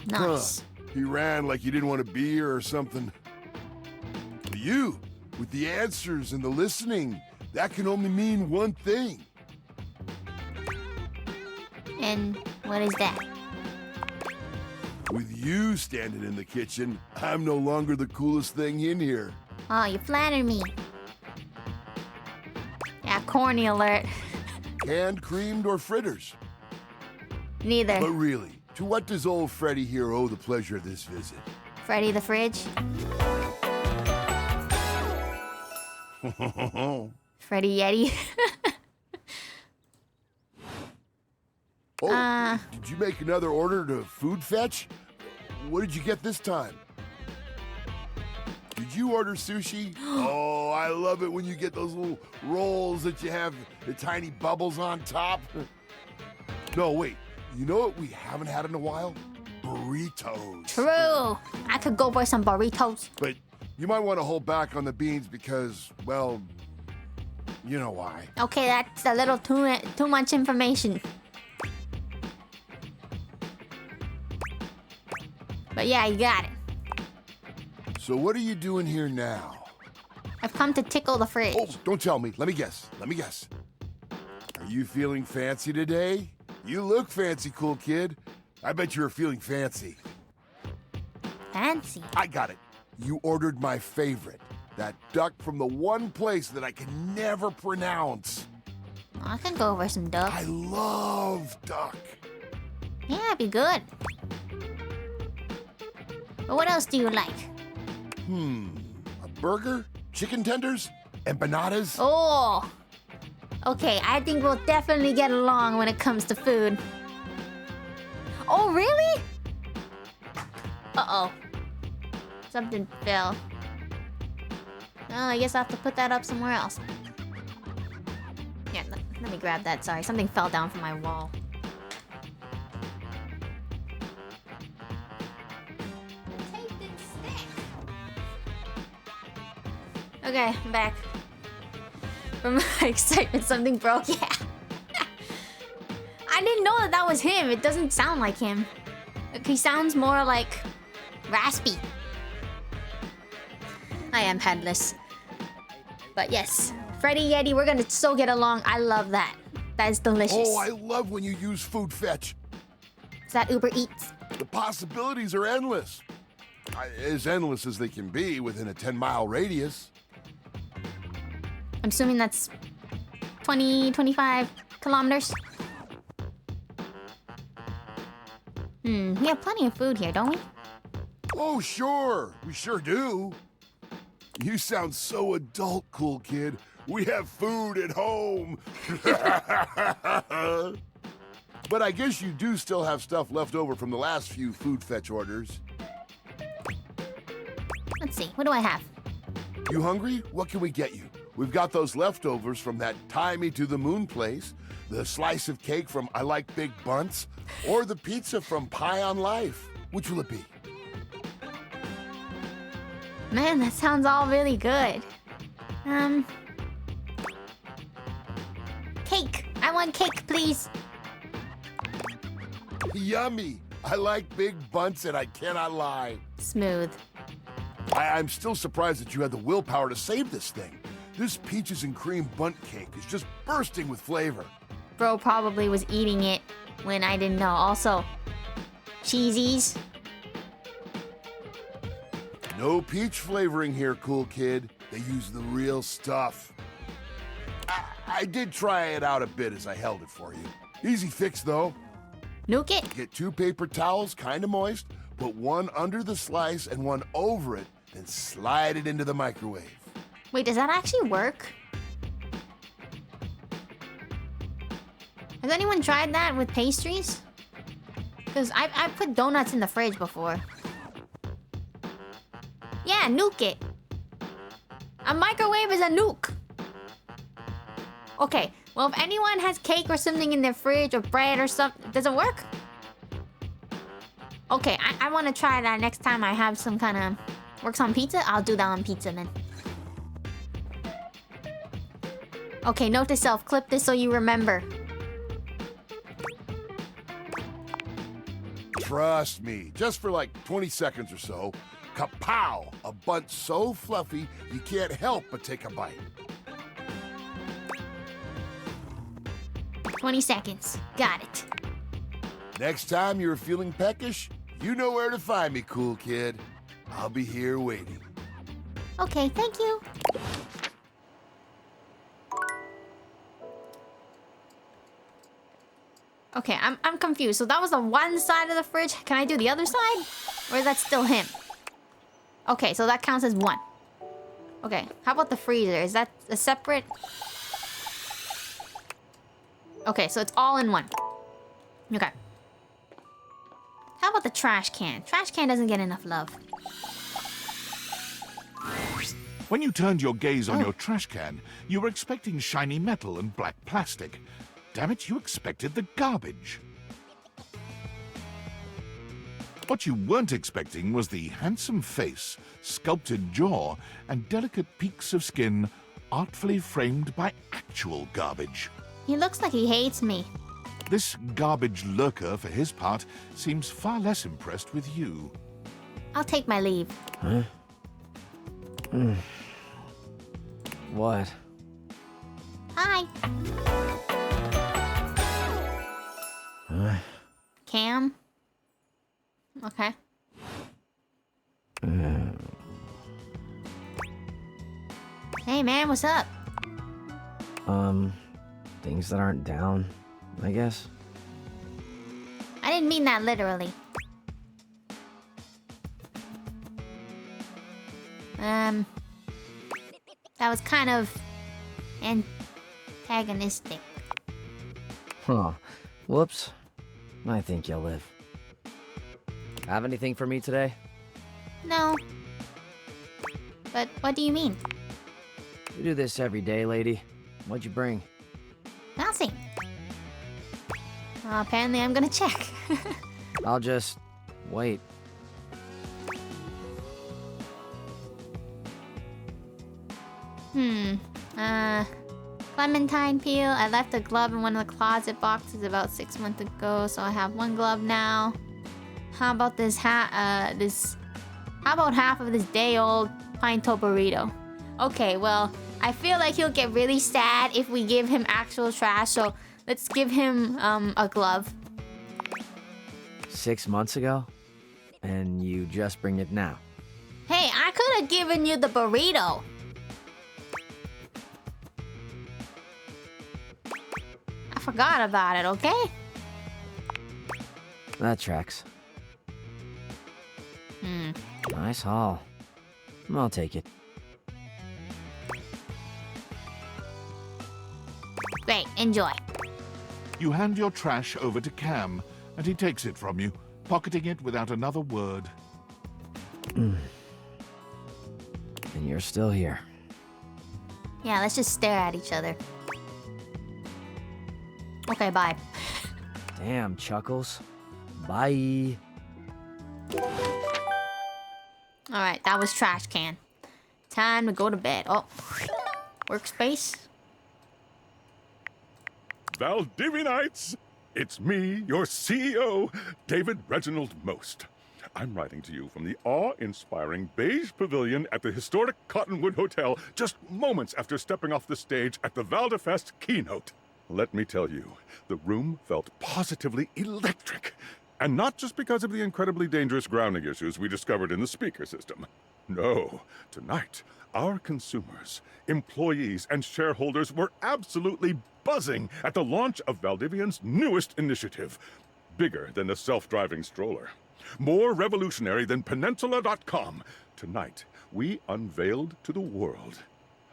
Nice. He ran like he didn't want to be here or something. You, with the answers and the listening, that can only mean one thing. And what is that? With you standing in the kitchen, I'm no longer the coolest thing in here. Oh, you flatter me. Yeah, corny alert. Canned, creamed, or fritters? Neither. But really, to what does old Freddy here owe the pleasure of this visit? Freddy the fridge? Freddy Yeti? Did you make another order to food fetch? What did you get this time? Did you order sushi? Oh, I love it when you get those little rolls that you have the tiny bubbles on top. No, wait. You know what we haven't had in a while? Burritos. True. I could go for some burritos. But you might want to hold back on the beans because, well, you know why. Okay, that's a little too much information. But yeah, you got it. So what are you doing here now? I've come to tickle the fridge. Oh, don't tell me. Let me guess. Are you feeling fancy today? You look fancy, cool kid. I bet you were feeling fancy. Fancy? I got it. You ordered my favorite. That duck from the one place that I can never pronounce. I can go over some duck. I love duck. Yeah, it'd be good. But what else do you like? A burger? Chicken tenders? Empanadas? Oh! Okay, I think we'll definitely get along when it comes to food. Oh, really? Uh-oh. Something fell. Oh, I guess I'll have to put that up somewhere else. Yeah, let me grab that. Sorry, something fell down from my wall. Okay, I'm back. From my excitement, something broke. Yeah. I didn't know that was him. It doesn't sound like him. He sounds more like raspy. I am headless. But yes, Freddy Yeti, we're gonna so get along. I love that. That is delicious. Oh, I love when you use food fetch. Is that Uber Eats? The possibilities are endless. As endless as they can be within a 10-mile radius. I'm assuming that's 20, 25 kilometers. We have plenty of food here, don't we? Oh, sure. We sure do. You sound so adult, cool kid. We have food at home. But I guess you do still have stuff left over from the last few food fetch orders. Let's see, what do I have? You hungry? What can we get you? We've got those leftovers from that Tie Me to the Moon place, the slice of cake from I Like Big Bunts, or the pizza from Pie on Life. Which will it be? Man, that sounds all really good. Cake. I want cake, please. Yummy. I like big bunts and I cannot lie. Smooth. I'm still surprised that you had the willpower to save this thing. This peaches and cream bunt cake is just bursting with flavor. Bro probably was eating it when I didn't know. Also, cheesies. No peach flavoring here, cool kid. They use the real stuff. I did try it out a bit as I held it for you. Easy fix, though. Nuke it. Get 2 paper towels, kind of moist, put one under the slice and one over it, then slide it into the microwave. Wait, does that actually work? Has anyone tried that with pastries? Because I put donuts in the fridge before. Yeah, nuke it. A microwave is a nuke. Okay, well, if anyone has cake or something in their fridge or bread or something, does it work? Okay, I want to try that next time I have some kind of... Works on pizza? I'll do that on pizza then. Okay, note to self, clip this so you remember. Trust me, just for like 20 seconds or so, kapow! A bunch so fluffy, you can't help but take a bite. 20 seconds. Got it. Next time you're feeling peckish, you know where to find me, cool kid. I'll be here waiting. Okay, thank you. Okay, I'm confused. So that was the one side of the fridge. Can I do the other side? Or is that still him? Okay, so that counts as one. Okay, how about the freezer? Is that a separate? Okay, so it's all in one. Okay. How about the trash can? Trash can doesn't get enough love. When you turned your gaze on your trash can, you were expecting shiny metal and black plastic. Damn it, you expected the garbage. What you weren't expecting was the handsome face, sculpted jaw, and delicate peaks of skin artfully framed by actual garbage. He looks like he hates me. This garbage lurker, for his part, seems far less impressed with you. I'll take my leave. Huh? What? Hi. Huh? Cam? Okay. Hey man, what's up? Things that aren't down, I guess. I didn't mean that literally. That was kind of antagonistic. Huh. Whoops. I think you'll live. Have anything for me today? No. But what do you mean? You do this every day, lady. What'd you bring? Nothing. Apparently I'm gonna check. I'll just wait. Clementine peel. I left a glove in one of the closet boxes about 6 months ago, so I have one glove now. How about this how about half of this day-old pinto burrito? Okay, well, I feel like he'll get really sad if we give him actual trash, so let's give him a glove. 6 months ago? And you just bring it now? Hey, I could have given you the burrito. I forgot about it, okay? That tracks. Nice haul. I'll take it. Great, enjoy. You hand your trash over to Cam, and he takes it from you, pocketing it without another word. And you're still here. Yeah, let's just stare at each other. Okay, bye. Damn, Chuckles. Bye. Alright, that was trash can. Time to go to bed. Oh, workspace. Valdivianites! It's me, your CEO, David Reginald Most. I'm writing to you from the awe-inspiring beige pavilion at the historic Cottonwood Hotel just moments after stepping off the stage at the Valdefest keynote. Let me tell you, the room felt positively electric. And not just because of the incredibly dangerous grounding issues we discovered in the speaker system. No. Tonight, our consumers, employees, and shareholders were absolutely buzzing at the launch of Valdivian's newest initiative. Bigger than the self-driving stroller. More revolutionary than Peninsula.com. Tonight, we unveiled to the world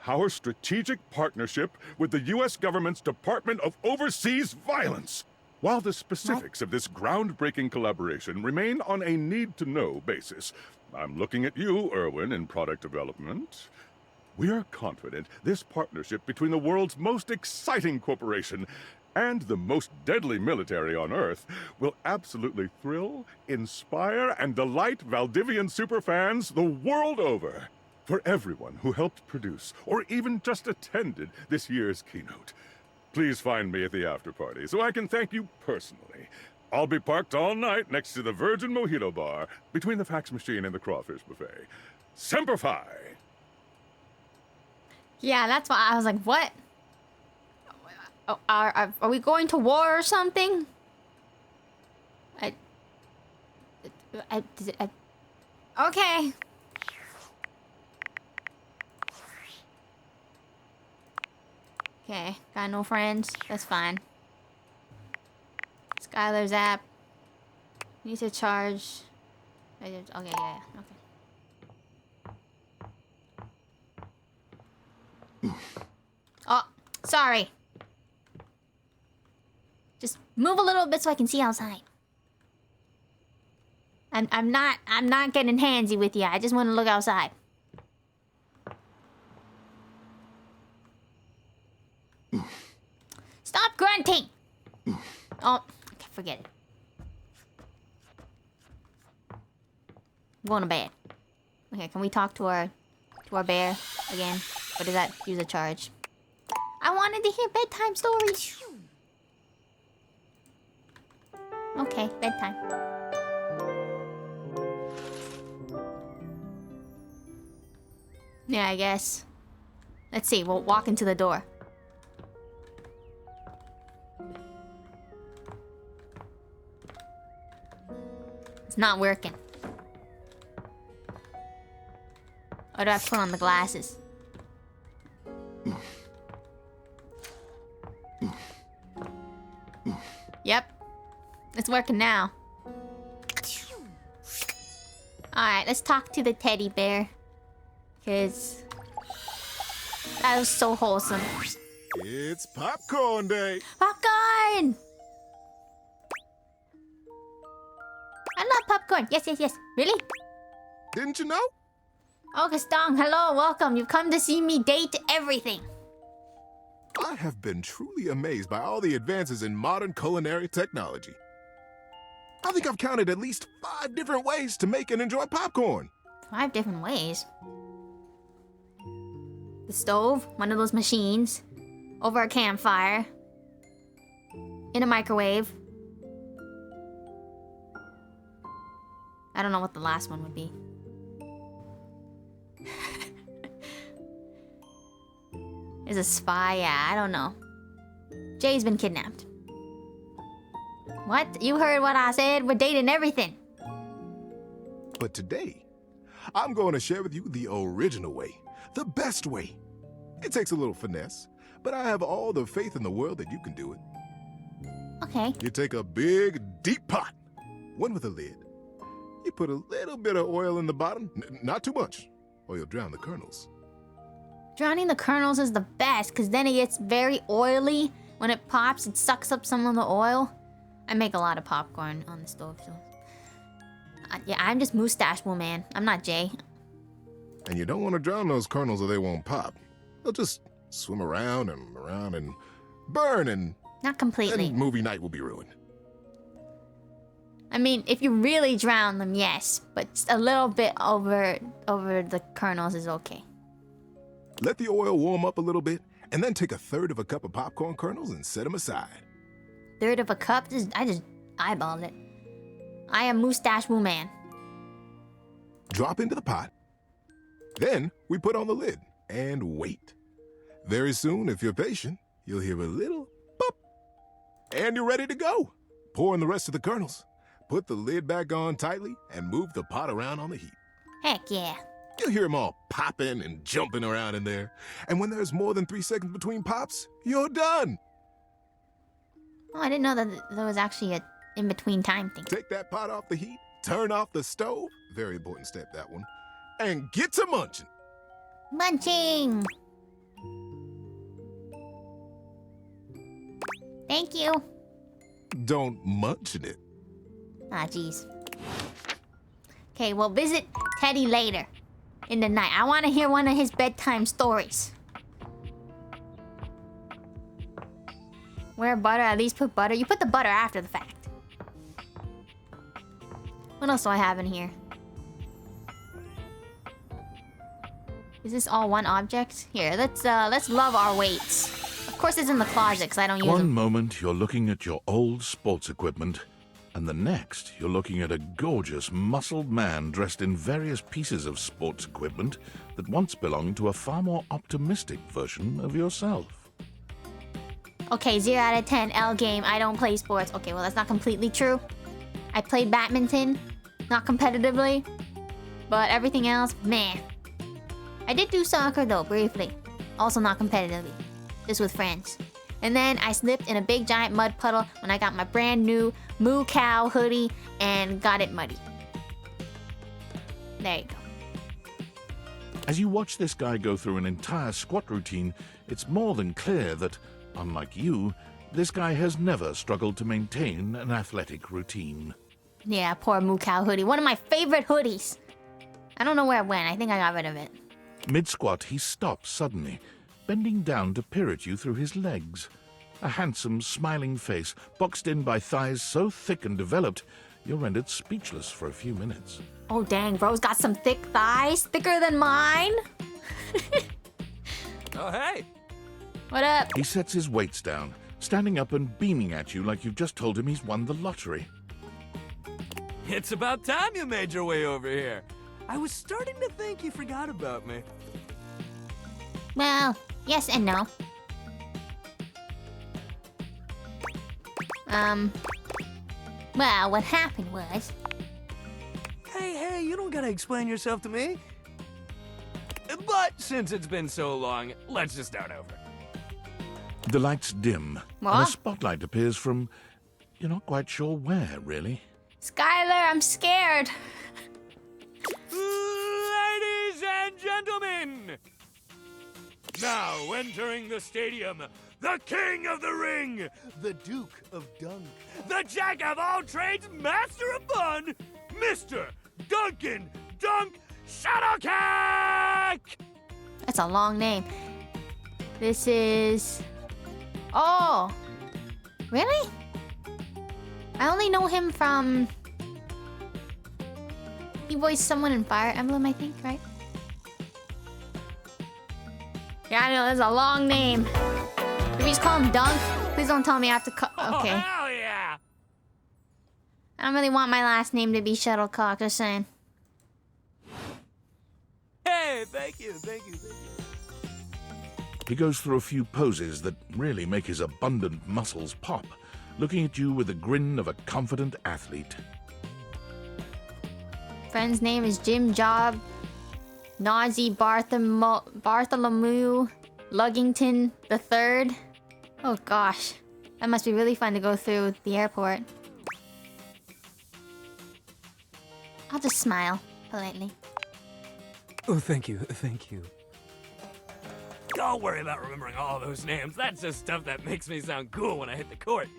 our strategic partnership with the U.S. government's Department of Overseas Violence. While the specifics of this groundbreaking collaboration remain on a need-to-know basis, I'm looking at you, Erwin, in product development. We are confident this partnership between the world's most exciting corporation and the most deadly military on Earth will absolutely thrill, inspire, and delight Valdivian superfans the world over. For everyone who helped produce or even just attended this year's keynote, please find me at the after-party so I can thank you personally. I'll be parked all night next to the Virgin Mojito Bar between the fax machine and the crawfish buffet. Semper Fi! Yeah, that's why I was like, what? Oh, are we going to war or something? Okay. Okay, got no friends. That's fine. Skylar's app. Need to charge. Okay, yeah, okay. Oh, sorry. Just move a little bit so I can see outside. I'm not getting handsy with you. I just want to look outside. Stop grunting! Oh, okay, forget it. I'm going to bed. Okay, can we talk to our bear again? Or does that use a charge? I wanted to hear bedtime stories. Okay, bedtime. Yeah, I guess. Let's see, we'll walk into the door. It's not working. Or do I put on the glasses? Yep. It's working now. Alright, let's talk to the teddy bear. Because that was so wholesome. It's popcorn day. Popcorn! I love popcorn. Yes, yes, yes. Really? Didn't you know? Oh, Gastong, hello, welcome. You've come to see me date everything. I have been truly amazed by all the advances in modern culinary technology. I think I've counted at least 5 different ways to make and enjoy popcorn. 5 different ways? The stove, one of those machines, over a campfire, in a microwave. I don't know what the last one would be. Is a spy? Yeah, I don't know. Jay's been kidnapped. What? You heard what I said? We're dating everything. But today, I'm going to share with you the original way, the best way. It takes a little finesse, but I have all the faith in the world that you can do it. Okay. You take a big, deep pot, one with a lid. You put a little bit of oil in the bottom, not too much, or you'll drown the kernels. Drowning the kernels is the best, because then it gets very oily. When it pops, it sucks up some of the oil. I make a lot of popcorn on the stove, so... yeah, I'm just Moostache woman. I'm not Jay. And you don't want to drown those kernels or they won't pop. They'll just swim around and burn, and... Not completely. Then movie night will be ruined. I mean, if you really drown them, yes. But just a little bit over the kernels is okay. Let the oil warm up a little bit, and then take 1/3 of a cup of popcorn kernels and set them aside. 1/3 of a cup? I just eyeballed it. I am Moostache woman. Drop into the pot. Then we put on the lid and wait. Very soon, if you're patient, you'll hear a little pop. And you're ready to go. Pour in the rest of the kernels. Put the lid back on tightly and move the pot around on the heat. Heck yeah. You'll hear them all popping and jumping around in there. And when there's more than 3 seconds between pops, you're done. Oh, I didn't know that there was actually a in-between time thing. Take that pot off the heat, turn off the stove. Very important step, that one. And get to munching. Munching! Thank you. Don't munch in it. Ah, jeez. Okay, we'll visit Teddy later in the night. I want to hear one of his bedtime stories. Where butter? At least put butter. You put the butter after the fact. What else do I have in here? Is this all one object? Here, let's love our weights. Of course, it's in the closet because I don't use them. One moment you're looking at your old sports equipment, and the next you're looking at a gorgeous, muscled man dressed in various pieces of sports equipment that once belonged to a far more optimistic version of yourself. Okay, 0 out of 10, L game, I don't play sports. Okay, well, that's not completely true. I played badminton, not competitively, but everything else, meh. I did do soccer, though, briefly. Also not competitively, just with friends. And then I slipped in a big giant mud puddle when I got my brand new Moo Cow hoodie and got it muddy. There you go. As you watch this guy go through an entire squat routine, it's more than clear that, unlike you, this guy has never struggled to maintain an athletic routine. Yeah, poor Moo Cow hoodie. One of my favorite hoodies. I don't know where it went. I think I got rid of it. Mid-squat, he stops suddenly, bending down to peer at you through his legs. A handsome, smiling face, boxed in by thighs so thick and developed, you're rendered speechless for a few minutes. Oh, dang, bro's got some thick thighs. Thicker than mine. Oh, hey. What up? He sets his weights down, standing up and beaming at you like you've just told him he's won the lottery. It's about time you made your way over here. I was starting to think you forgot about me. Well, yes and no. Well, what happened was... Hey, you don't gotta explain yourself to me. But since it's been so long, let's just start over. The lights dim, and a spotlight appears from... You're not quite sure where, really. Skylar, I'm scared. Ladies and gentlemen! Now entering the stadium, the king of the ring, the Duke of Dunk, the jack of all trades, master of fun, Mr. Duncan Dunk Shuttlecock! That's a long name. This is... Oh! Really? I only know him from... He voiced someone in Fire Emblem, I think, right? Yeah, I know, that's a long name. Can we just call him Dunk? Please don't tell me I have to call... Okay. Oh, hell yeah! I don't really want my last name to be Shuttlecock, just saying. Hey, thank you. He goes through a few poses that really make his abundant muscles pop, looking at you with the grin of a confident athlete. Friend's name is Jim Job Nazi Bartholomew Luggington III. Oh gosh, that must be really fun to go through the airport. I'll just smile politely. Oh, thank you. Don't worry about remembering all those names. That's just stuff that makes me sound cool when I hit the court,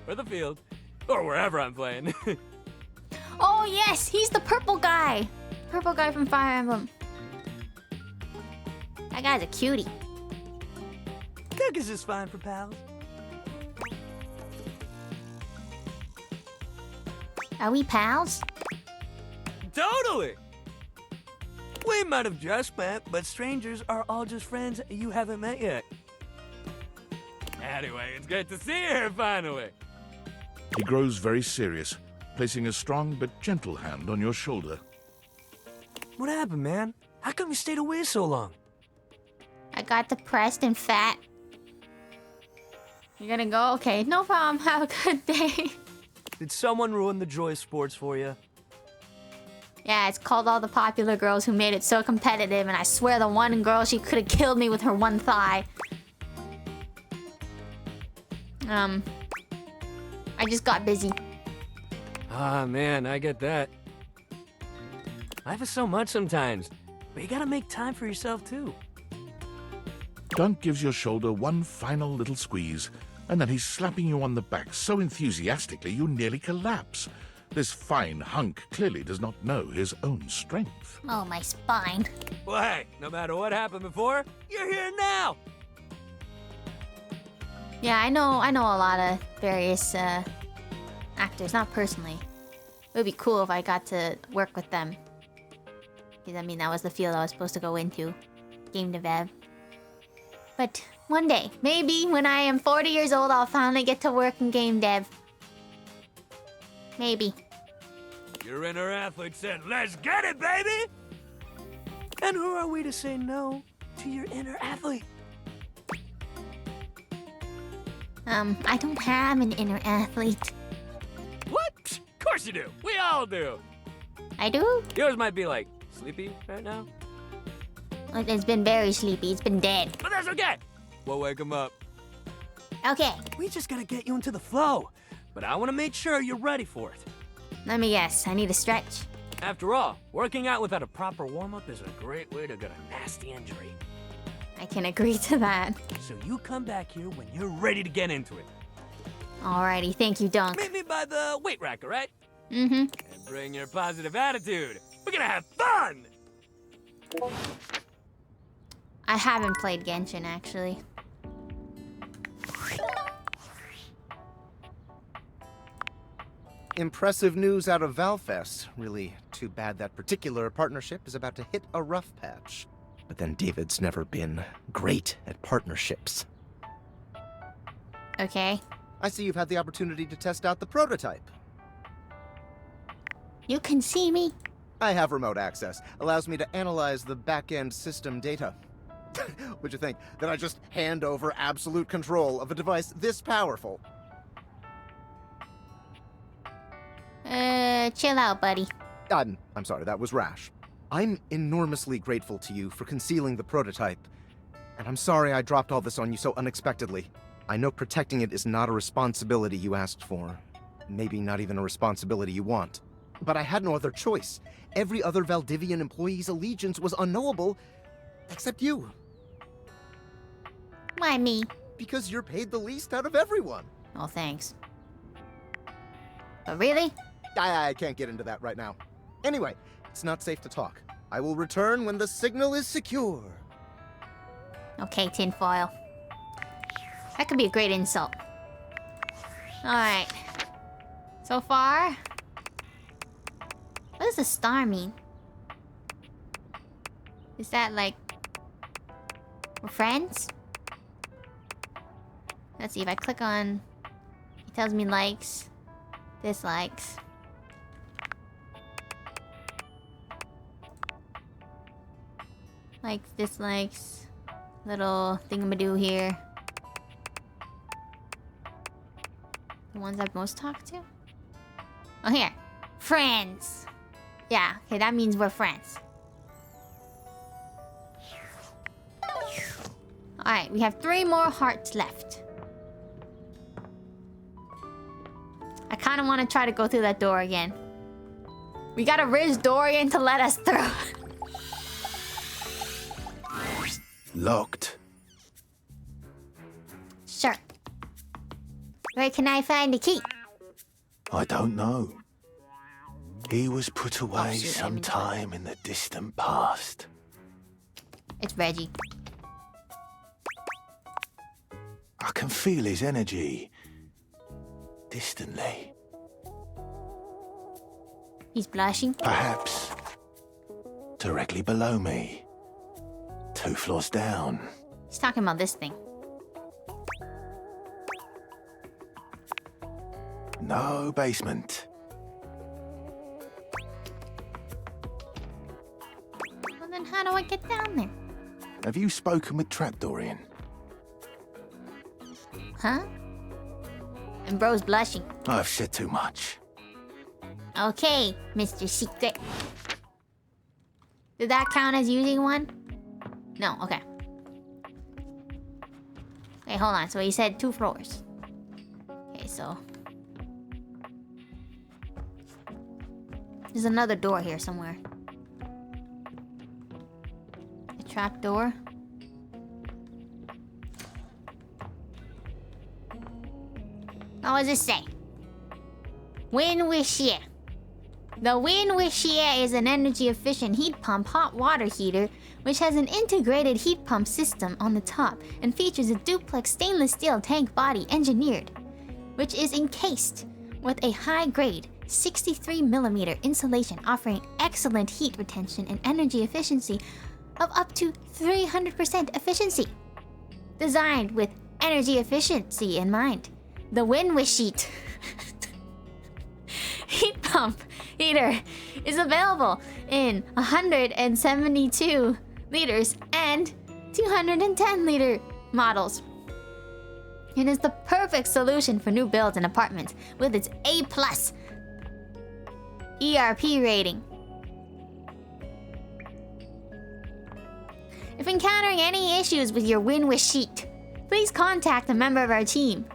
or the field, or wherever I'm playing. Oh yes, he's the purple guy. Purple guy from Fire Emblem. That guy's a cutie. Cookies is fine for pals. Are we pals? Totally! We might have just met, but strangers are all just friends you haven't met yet. Anyway, it's great to see you here finally. He grows very serious, placing a strong but gentle hand on your shoulder. What happened, man? How come you stayed away so long? I got depressed and fat. You're gonna go? Okay, no problem. Have a good day. Did someone ruin the joy of sports for you? Yeah, it's called All the Popular Girls Who Made It So Competitive, and I swear the one girl, she could have killed me with her one thigh. I just got busy. Ah, man, I get that. Life is so much sometimes, but you gotta make time for yourself, too. Dunk gives your shoulder one final little squeeze, and then he's slapping you on the back so enthusiastically you nearly collapse. This fine hunk clearly does not know his own strength. Oh, my spine. Well, hey, no matter what happened before, you're here now! Yeah, I know a lot of various actors, not personally. It would be cool if I got to work with them. Because, I mean, that was the field I was supposed to go into. Game dev. But one day, maybe when I am 40 years old, I'll finally get to work in game dev. Maybe. Your inner athlete said, let's get it, baby! And who are we to say no to your inner athlete? I don't have an inner athlete. What? Of course you do. We all do. I do? Yours might be, like, sleepy right now. It's been very sleepy. It's been dead. But that's okay. We'll wake him up. Okay. We just gotta get you into the flow. But I want to make sure you're ready for it. Let me guess. I need a stretch. After all, working out without a proper warm-up is a great way to get a nasty injury. I can agree to that. So you come back here when you're ready to get into it. Alrighty, thank you, Dunk. Meet me by the weight rack, all right? Mm-hmm. And bring your positive attitude. We're gonna have fun! I haven't played Genshin, actually. Impressive news out of Valfest. Really too bad that particular partnership is about to hit a rough patch. But then David's never been great at partnerships. Okay. I see you've had the opportunity to test out the prototype. You can see me? I have remote access. Allows me to analyze the back-end system data. What'd you think? That I just hand over absolute control of a device this powerful? Chill out, buddy. I'm sorry, that was rash. I'm enormously grateful to you for concealing the prototype. And I'm sorry I dropped all this on you so unexpectedly. I know protecting it is not a responsibility you asked for. Maybe not even a responsibility you want. But I had no other choice. Every other Valdivian employee's allegiance was unknowable, except you. Why me? Because you're paid the least out of everyone. Oh, thanks. But really? I can't get into that right now. Anyway, it's not safe to talk. I will return when the signal is secure. Okay, tinfoil. That could be a great insult. Alright. So far... What does a star mean? Is that like... We're friends? Let's see, if I click on... It tells me likes, dislikes. Likes, dislikes, little thingamadoo here. The ones I've most talked to? Oh, here. Friends. Yeah, okay, that means we're friends. Alright, we have 3 more hearts left. I kind of want to try to go through that door again. We gotta Riz Dorian to let us through. Locked. Sure. Where can I find the key? I don't know. He was put away shoot, sometime in the distant past. It's Reggie. I can feel his energy. Distantly. He's blushing. Perhaps directly below me. 2 floors down. He's talking about this thing. No basement. Well, then how do I get down there? Have you spoken with Trapdorian? Huh? And bro's blushing. I've said too much. Okay, Mr. Secret. Did that count as using one? No, okay. Okay, hold on. So he said 2 floors. Okay, so... There's another door here somewhere. A trap door. What does this say? Winwishier. The Winwishier is an energy-efficient heat pump hot water heater which has an integrated heat pump system on the top and features a duplex stainless steel tank body engineered, which is encased with a high-grade 63mm insulation offering excellent heat retention and energy efficiency of up to 300% efficiency. Designed with energy efficiency in mind, the Winwisheet heat pump heater is available in 172 liters and 210 liter models. It is the perfect solution for new builds and apartments with its A+ ERP rating. If encountering any issues with your Winwisheet, please contact a member of our team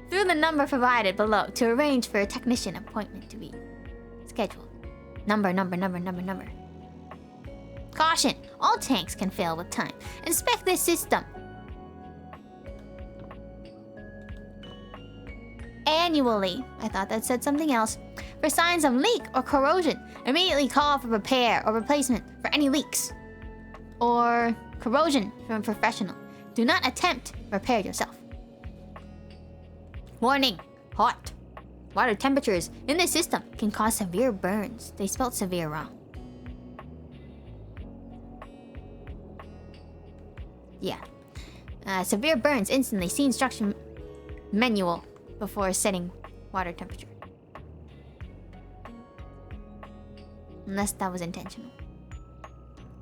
through the number provided below to arrange for a technician appointment to be scheduled. Number. Caution! All tanks can fail with time. Inspect this system annually. I thought that said something else. For signs of leak or corrosion, immediately call for repair or replacement for any leaks or corrosion from a professional. Do not attempt repair yourself. Warning! Hot water temperatures in this system can cause severe burns. They spelled severe wrong. Yeah. Severe burns instantly. See instruction manual before setting water temperature. Unless that was intentional.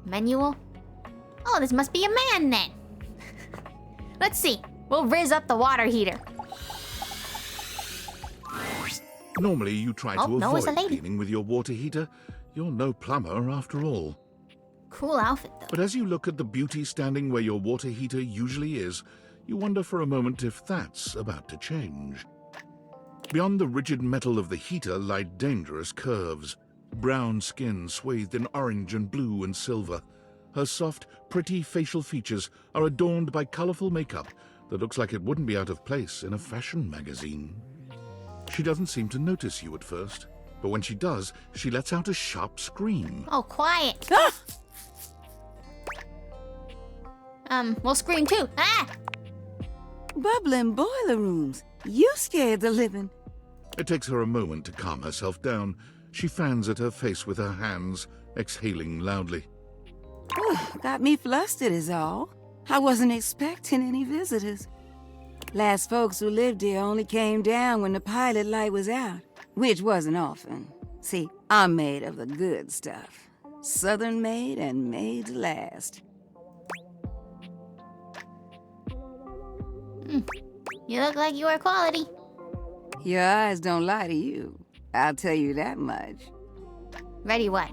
Manual? Oh, this must be a man then. Let's see. We'll raise up the water heater. Normally, you try to avoid cleaning with your water heater. You're no plumber after all. Cool outfit, though. But as you look at the beauty standing where your water heater usually is, you wonder for a moment if that's about to change. Beyond the rigid metal of the heater lie dangerous curves. Brown skin swathed in orange and blue and silver. Her soft, pretty facial features are adorned by colorful makeup that looks like it wouldn't be out of place in a fashion magazine. She doesn't seem to notice you at first, but when she does, she lets out a sharp scream. Oh, quiet. We'll scream too. Ah! Bubbling boiler rooms. You scared the living. It takes her a moment to calm herself down. She fans at her face with her hands, exhaling loudly. Got me flustered is all. I wasn't expecting any visitors. Last folks who lived here only came down when the pilot light was out, which wasn't often. See, I'm made of the good stuff. Southern made and made to last. You look like you are quality. Your eyes don't lie to you. I'll tell you that much. Ready what?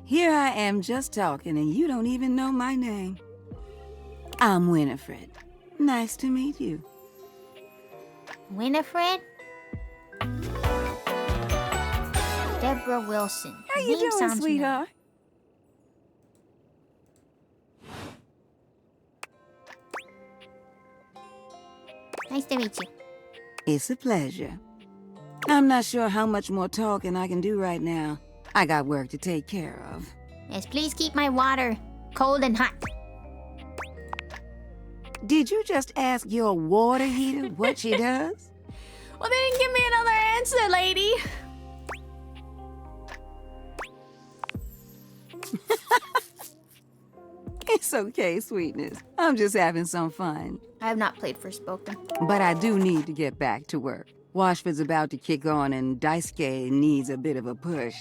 Here I am just talking and you don't even know my name. I'm Winifred. Nice to meet you. Winifred? Deborah Wilson. How you doing, sounds sweetheart? Nice to meet you. It's a pleasure. I'm not sure how much more talking I can do right now. I got work to take care of. Yes, please keep my water cold and hot. Did you just ask your water heater what she does? Well, they didn't give me another answer, lady. It's okay, sweetness. I'm just having some fun. I have not played Forspoken. But I do need to get back to work. Washford's about to kick on and Daisuke needs a bit of a push.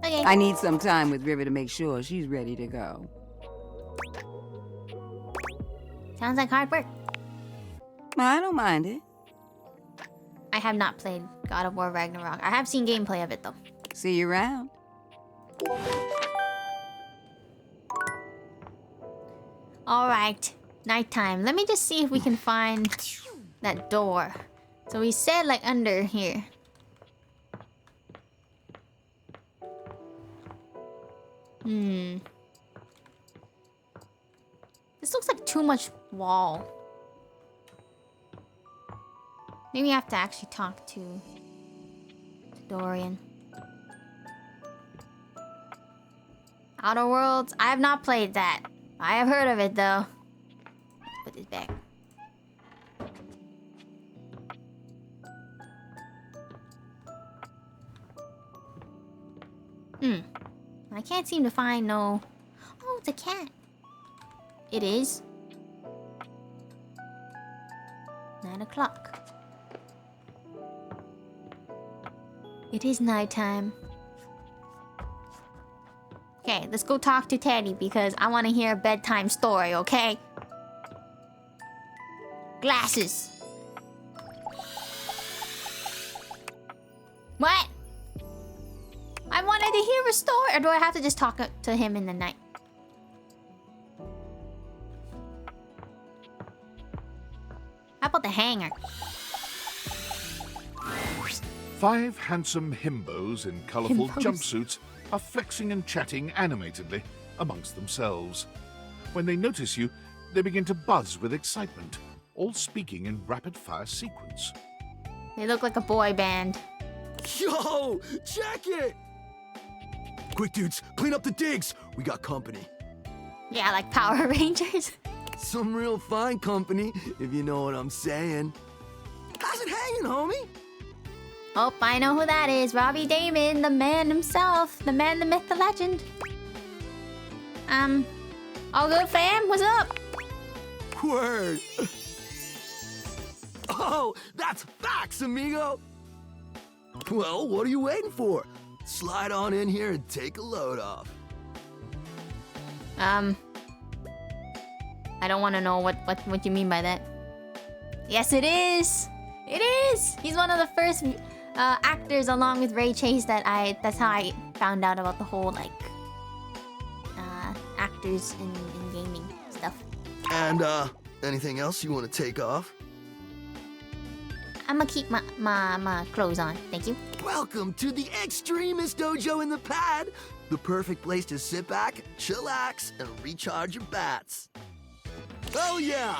Okay. I need some time with River to make sure she's ready to go. Sounds like hard work. I don't mind it. I have not played God of War Ragnarok. I have seen gameplay of it, though. See you around. Alright, nighttime. Let me just see if we can find that door. So we said like under here. This looks like too much wall. Maybe I have to actually talk to Dorian. Outer Worlds? I have not played that. I have heard of it though. Put this back. I can't seem to find no... Oh, it's a cat. It is 9 o'clock. It is nighttime. Okay, let's go talk to Teddy because I want to hear a bedtime story, okay? Glasses. What? I wanted to hear a story, or do I have to just talk to him in the night? How about the hanger? 5 handsome himbos in colourful jumpsuits are flexing and chatting animatedly amongst themselves. When they notice you, they begin to buzz with excitement, all speaking in rapid-fire sequence. They look like a boy band. Yo, check it! Quick, dudes, clean up the digs. We got company. Yeah, like Power Rangers. Some real fine company, if you know what I'm saying. How's it hanging, homie? Oh, I know who that is. Robbie Damon, the man himself. The man, the myth, the legend. All good, fam? What's up? Word. Oh, that's facts, amigo. Well, what are you waiting for? Slide on in here and take a load off. I don't want to know what you mean by that. Yes, it is. It is. He's one of the first actors, along with Ray Chase, that's how I found out about the whole like actors in gaming stuff. And anything else you want to take off? I'm gonna keep my clothes on, thank you. Welcome to the Extremist Dojo in the Pad, the perfect place to sit back, chillax, and recharge your bats. Oh yeah!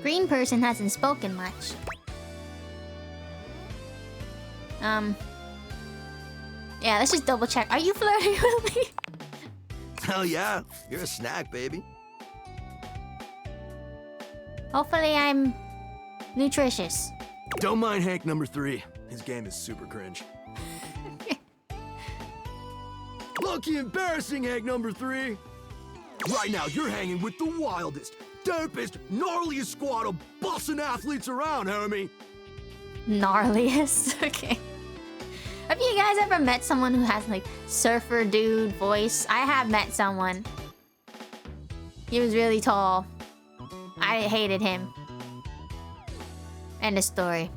Green person hasn't spoken much. Yeah, let's just double check. Are you flirting with me? Hell yeah, you're a snack, baby. Hopefully I'm nutritious. Don't mind Hank number 3. His game is super cringe. Lucky embarrassing, Hank number 3. Right now, you're hanging with the wildest, dopest, gnarliest squad of bussin' athletes around, homie. Gnarliest? Okay. Have you guys ever met someone who has like surfer dude voice? I have met someone. He was really tall. I hated him. End of story.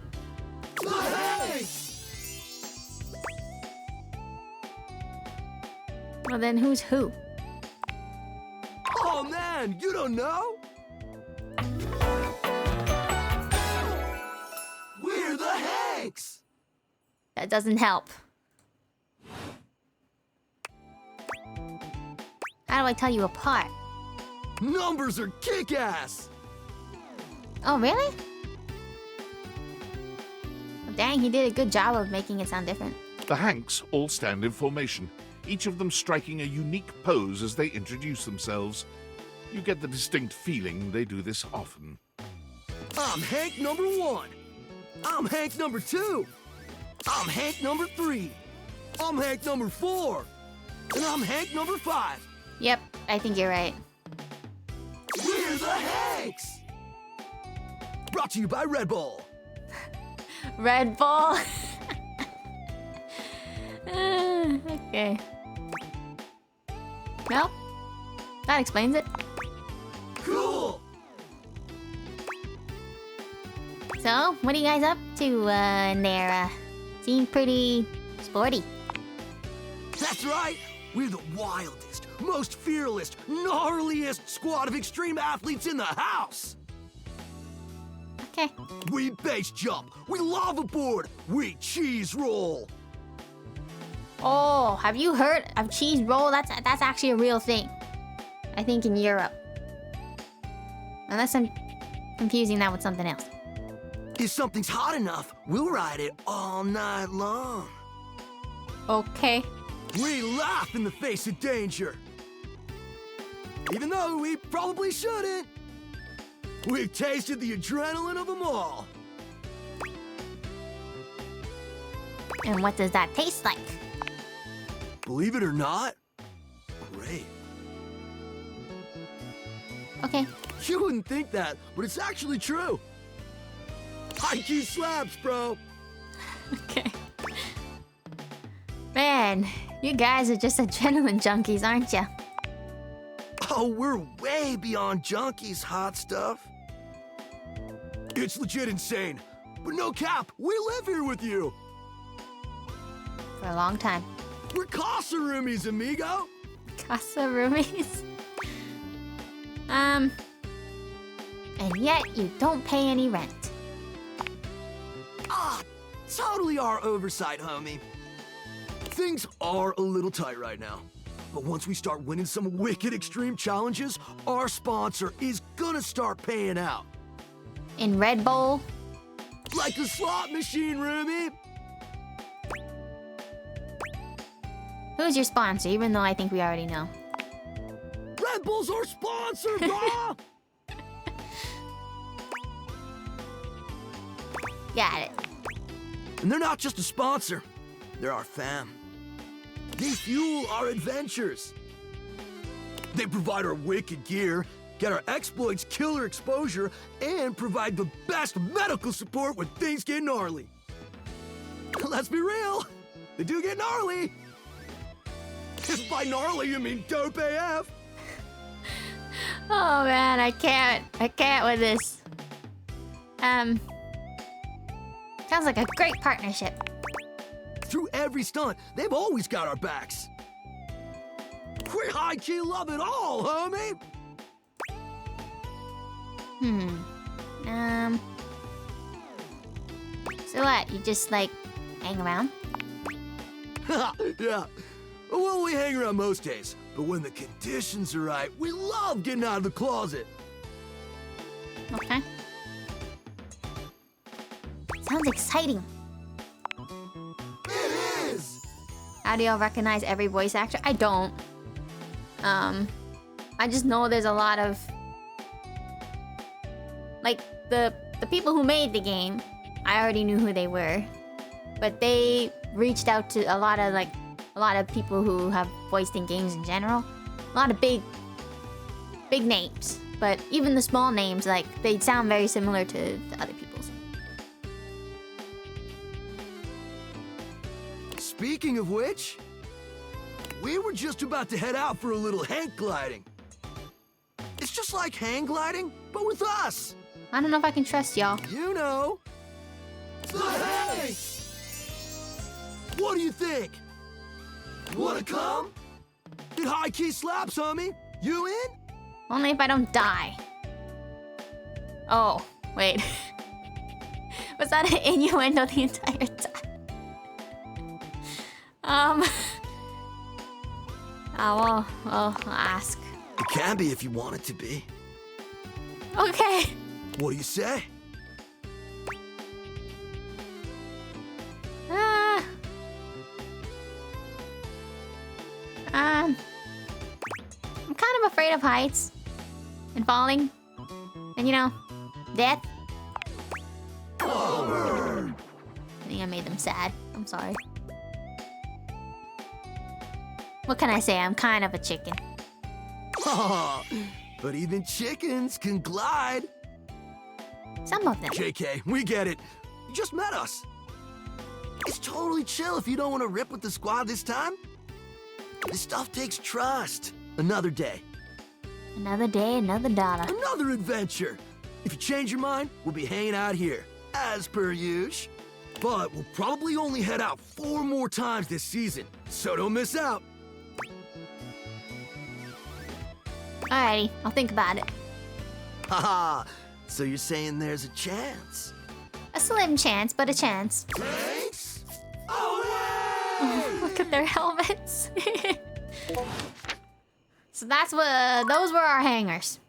Well then, who's who? Oh man, you don't know? We're the Hanks! That doesn't help. How do I tell you apart? Numbers are kick-ass! Oh, really? Well, dang, he did a good job of making it sound different. The Hanks all stand in formation, each of them striking a unique pose as they introduce themselves. You get the distinct feeling they do this often. I'm Hank number 1. I'm Hank number 2. I'm Hank number 3. I'm Hank number 4. And I'm Hank number 5. Yep, I think you're right. We're the Hanks! Brought to you by Red Bull. Red Bull. Okay. Well, that explains it. Cool! So, what are you guys up to in there? Seem pretty sporty. That's right! We're the wildest, most fearless, gnarliest squad of extreme athletes in the house! Okay. We base jump, we lava board, we cheese roll! Oh, have you heard of cheese roll? That's actually a real thing. I think in Europe. Unless I'm confusing that with something else. If something's hot enough, we'll ride it all night long. Okay. We laugh in the face of danger. Even though we probably shouldn't. We've tasted the adrenaline of them all. And what does that taste like? Believe it or not, great. Okay. You wouldn't think that, but it's actually true. High-key slaps, bro. Okay. Man, you guys are just adrenaline junkies, aren't you? Oh, we're way beyond junkies, hot stuff. It's legit insane. But no cap, we live here with you. For a long time. We're casa roomies, amigo. Casa roomies? And yet you don't pay any rent. Ah, totally our oversight, homie. Things are a little tight right now. But once we start winning some wicked extreme challenges, our sponsor is gonna start paying out. In Red Bull? Like a slot machine, roomie. Who's your sponsor, even though I think we already know? Red Bull's our sponsor, bro! Got it. And they're not just a sponsor, they're our fam. They fuel our adventures. They provide our wicked gear, get our exploits killer exposure, and provide the best medical support when things get gnarly. Let's be real, they do get gnarly. If by gnarly you mean dope AF. Oh man, I can't with this. Sounds like a great partnership. Through every stunt, they've always got our backs. We high-key love it all, homie! So what, you just, like, hang around? Yeah. Well, we hang around most days, but when the conditions are right, we love getting out of the closet. Okay. Sounds exciting. It is! How do y'all recognize every voice actor? I don't. I just know there's a lot of... Like, the people who made the game, I already knew who they were. But they reached out to a lot of people who have voiced in games in general. A lot of big names. But even the small names, like, they sound very similar to the other people's. Speaking of which, we were just about to head out for a little hang gliding. It's just like hang gliding, but with us. I don't know if I can trust y'all. You know. The hang! What do you think? Wanna come? Get high-key slaps, homie. You in? Only if I don't die. Oh, wait. Was that an innuendo the entire time? I'll ask. It can be if you want it to be. Okay. What do you say? I'm kind of afraid of heights and falling and, you know, death. I think I made them sad. I'm sorry. What can I say? I'm kind of a chicken. But even chickens can glide. Some of them. JK, we get it. You just met us. It's totally chill if you don't want to rip with the squad this time. This stuff takes trust. Another day. Another day, another dollar. Another adventure. If you change your mind, we'll be hanging out here, as per usual. But we'll probably only head out 4 more times this season, so don't miss out. Alrighty, I'll think about it. Haha, so you're saying there's a chance? A slim chance, but a chance. Thanks. Look at their helmets. So that's what, those were our hangers.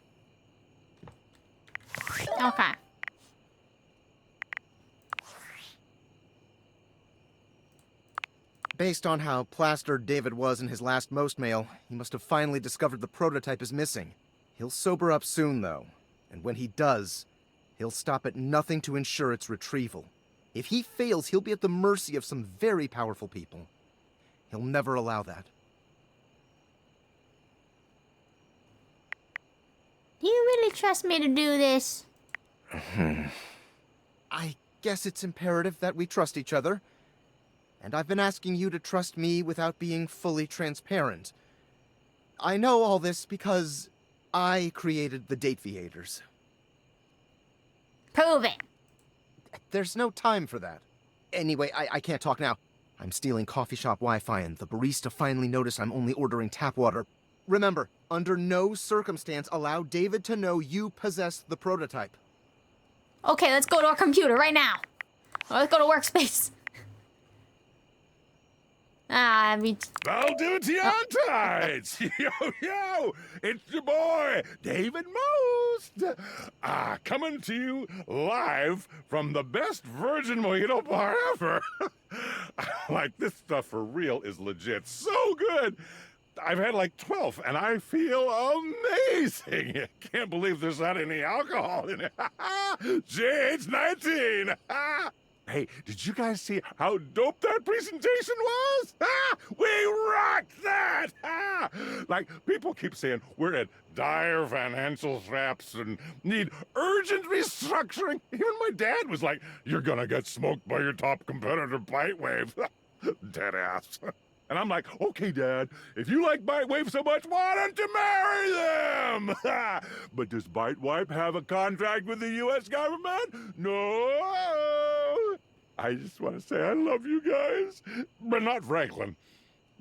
Okay. Based on how plastered David was in his last Most mail, he must have finally discovered the prototype is missing. He'll sober up soon, though. And when he does, he'll stop at nothing to ensure its retrieval. If he fails, he'll be at the mercy of some very powerful people. He'll never allow that. Do you really trust me to do this? I guess it's imperative that we trust each other. And I've been asking you to trust me without being fully transparent. I know all this because I created the Dateviators. Prove it. There's no time for that. Anyway, I can't talk now. I'm stealing coffee shop Wi-Fi and the barista finally noticed I'm only ordering tap water. Remember, under no circumstance allow David to know you possess the prototype. Okay, let's go to our computer right now. Let's go to workspace. Valdivitianites! Yo! It's your boy, David Most! Coming to you live from the best virgin mojito bar ever. Like, this stuff for real is legit so good. I've had like 12, and I feel amazing. Can't believe there's not any alcohol in it. JH19! Hey, did you guys see how dope that presentation was? We rocked that! Like, people keep saying we're at dire financial straps and need urgent restructuring. Even my dad was like, you're gonna get smoked by your top competitor, Bitewave. Dead ass. And I'm like, okay, Dad, if you like Bitewave so much, why don't you marry them? But does Bitewave have a contract with the U.S. government? No. I just want to say I love you guys, but not Franklin.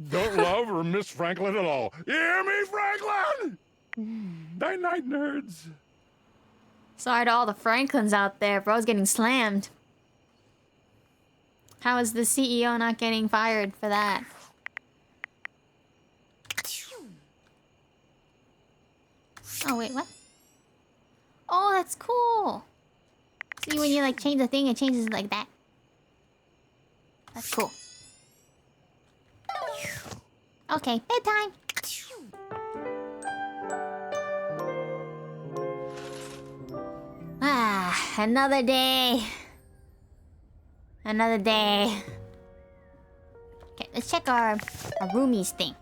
Don't love or miss Franklin at all. You hear me, Franklin? Night-night, nerds. Sorry to all the Franklins out there. Bro's getting slammed. How is the CEO not getting fired for that? Oh, wait, what? Oh, that's cool. See, when you, like, change the thing, it changes like that. That's cool. Okay, bedtime. Another day. Another day. Okay, let's check our roomies thing.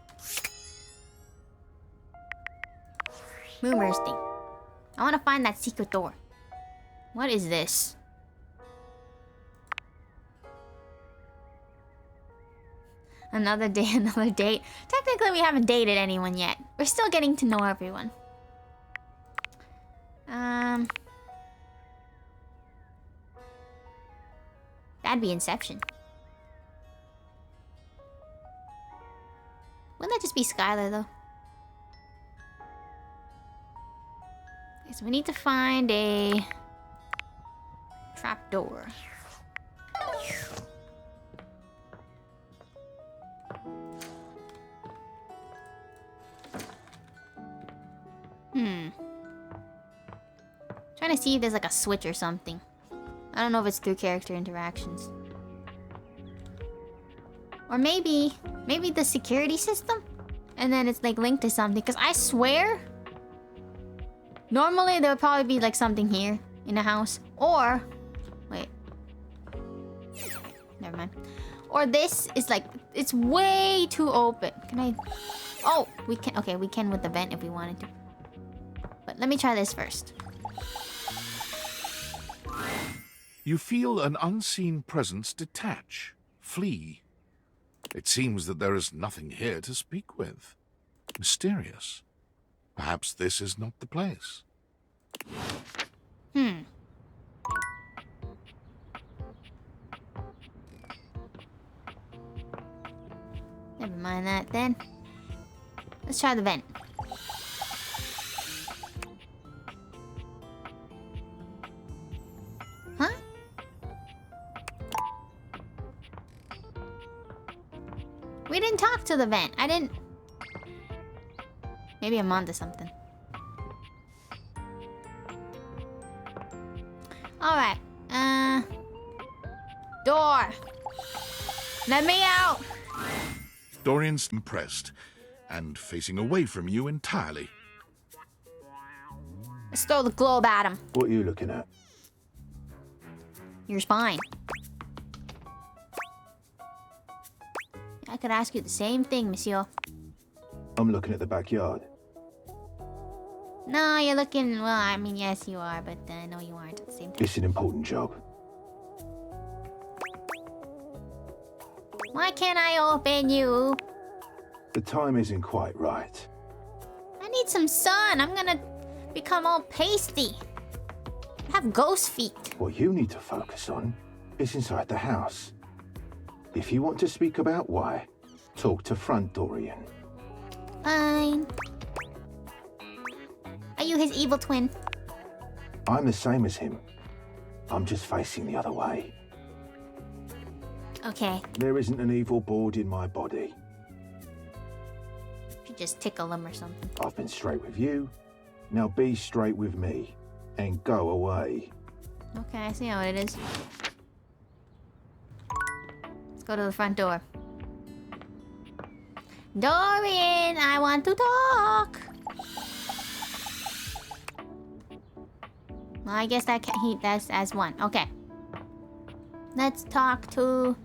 Moomers thing. I want to find that secret door. What is this? Another day, another date. Technically, we haven't dated anyone yet. We're still getting to know everyone. That'd be Inception. Wouldn't that just be Skylar, though? Okay, so we need to find a trapdoor. Trying to see if there's like a switch or something. I don't know if it's through character interactions. Or maybe the security system? And then it's like linked to something. Because I swear, normally there would probably be like something here in the house. Or, wait. Never mind. Or this is like, it's way too open. Can I? Oh, we can. Okay, we can with the vent if we wanted to. But let me try this first. You feel an unseen presence detach, flee. It seems that there is nothing here to speak with. Mysterious. Perhaps this is not the place. Never mind that then. Let's try the vent. We didn't talk to the vent. I didn't... Maybe I'm onto something. Alright. Door. Let me out. Dorian's impressed and facing away from you entirely. Let's throw the globe at him. What are you looking at? Your spine. I could ask you the same thing, monsieur. I'm looking at the backyard. No, you're looking... Well, I mean, yes, you are, but no, you aren't at the same time. It's an important job. Why can't I open you? The time isn't quite right. I need some sun. I'm gonna become all pasty. I have ghost feet. What you need to focus on is inside the house. If you want to speak about why, talk to front Dorian. Fine. Are you his evil twin? I'm the same as him. I'm just facing the other way. Okay. There isn't an evil board in my body. You just tickle him or something. I've been straight with you. Now be straight with me. And go away. Okay, I see how it is. Let's go to the front door. Dorian, I want to talk. Well, I guess that's as one. Okay. Let's talk to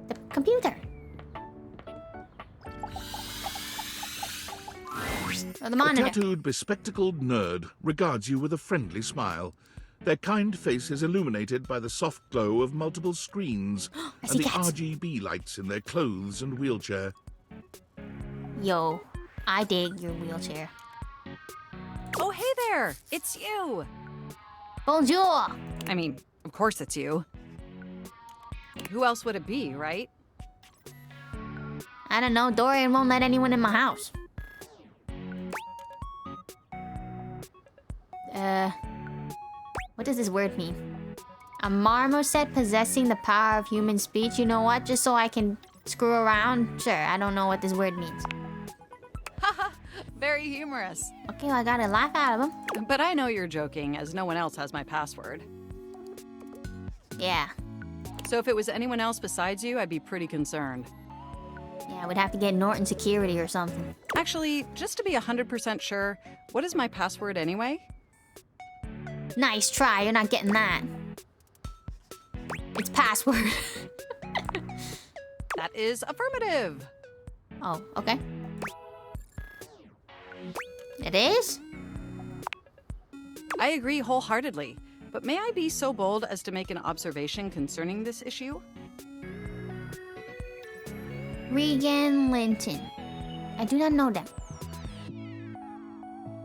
the computer. Or the monitor. A tattooed, bespectacled nerd regards you with a friendly smile. Their kind face is illuminated by the soft glow of multiple screens and the RGB lights in their clothes and wheelchair. Yo, I dig your wheelchair. Oh, hey there! It's you! Bonjour! I mean, of course it's you. Who else would it be, right? I don't know. Dorian won't let anyone in my house. What does this word mean? A marmoset possessing the power of human speech. You know what? Just so I can screw around? Sure, I don't know what this word means. Haha, very humorous. Okay, well, I got a laugh out of him. But I know you're joking, as no one else has my password. Yeah. So if it was anyone else besides you, I'd be pretty concerned. Yeah, I would have to get Norton security or something. Actually, just to be 100% sure, what is my password anyway? Nice try, you're not getting that. It's password. That is affirmative. Oh, okay. It is? I agree wholeheartedly, but may I be so bold as to make an observation concerning this issue? Regan Linton. I do not know them.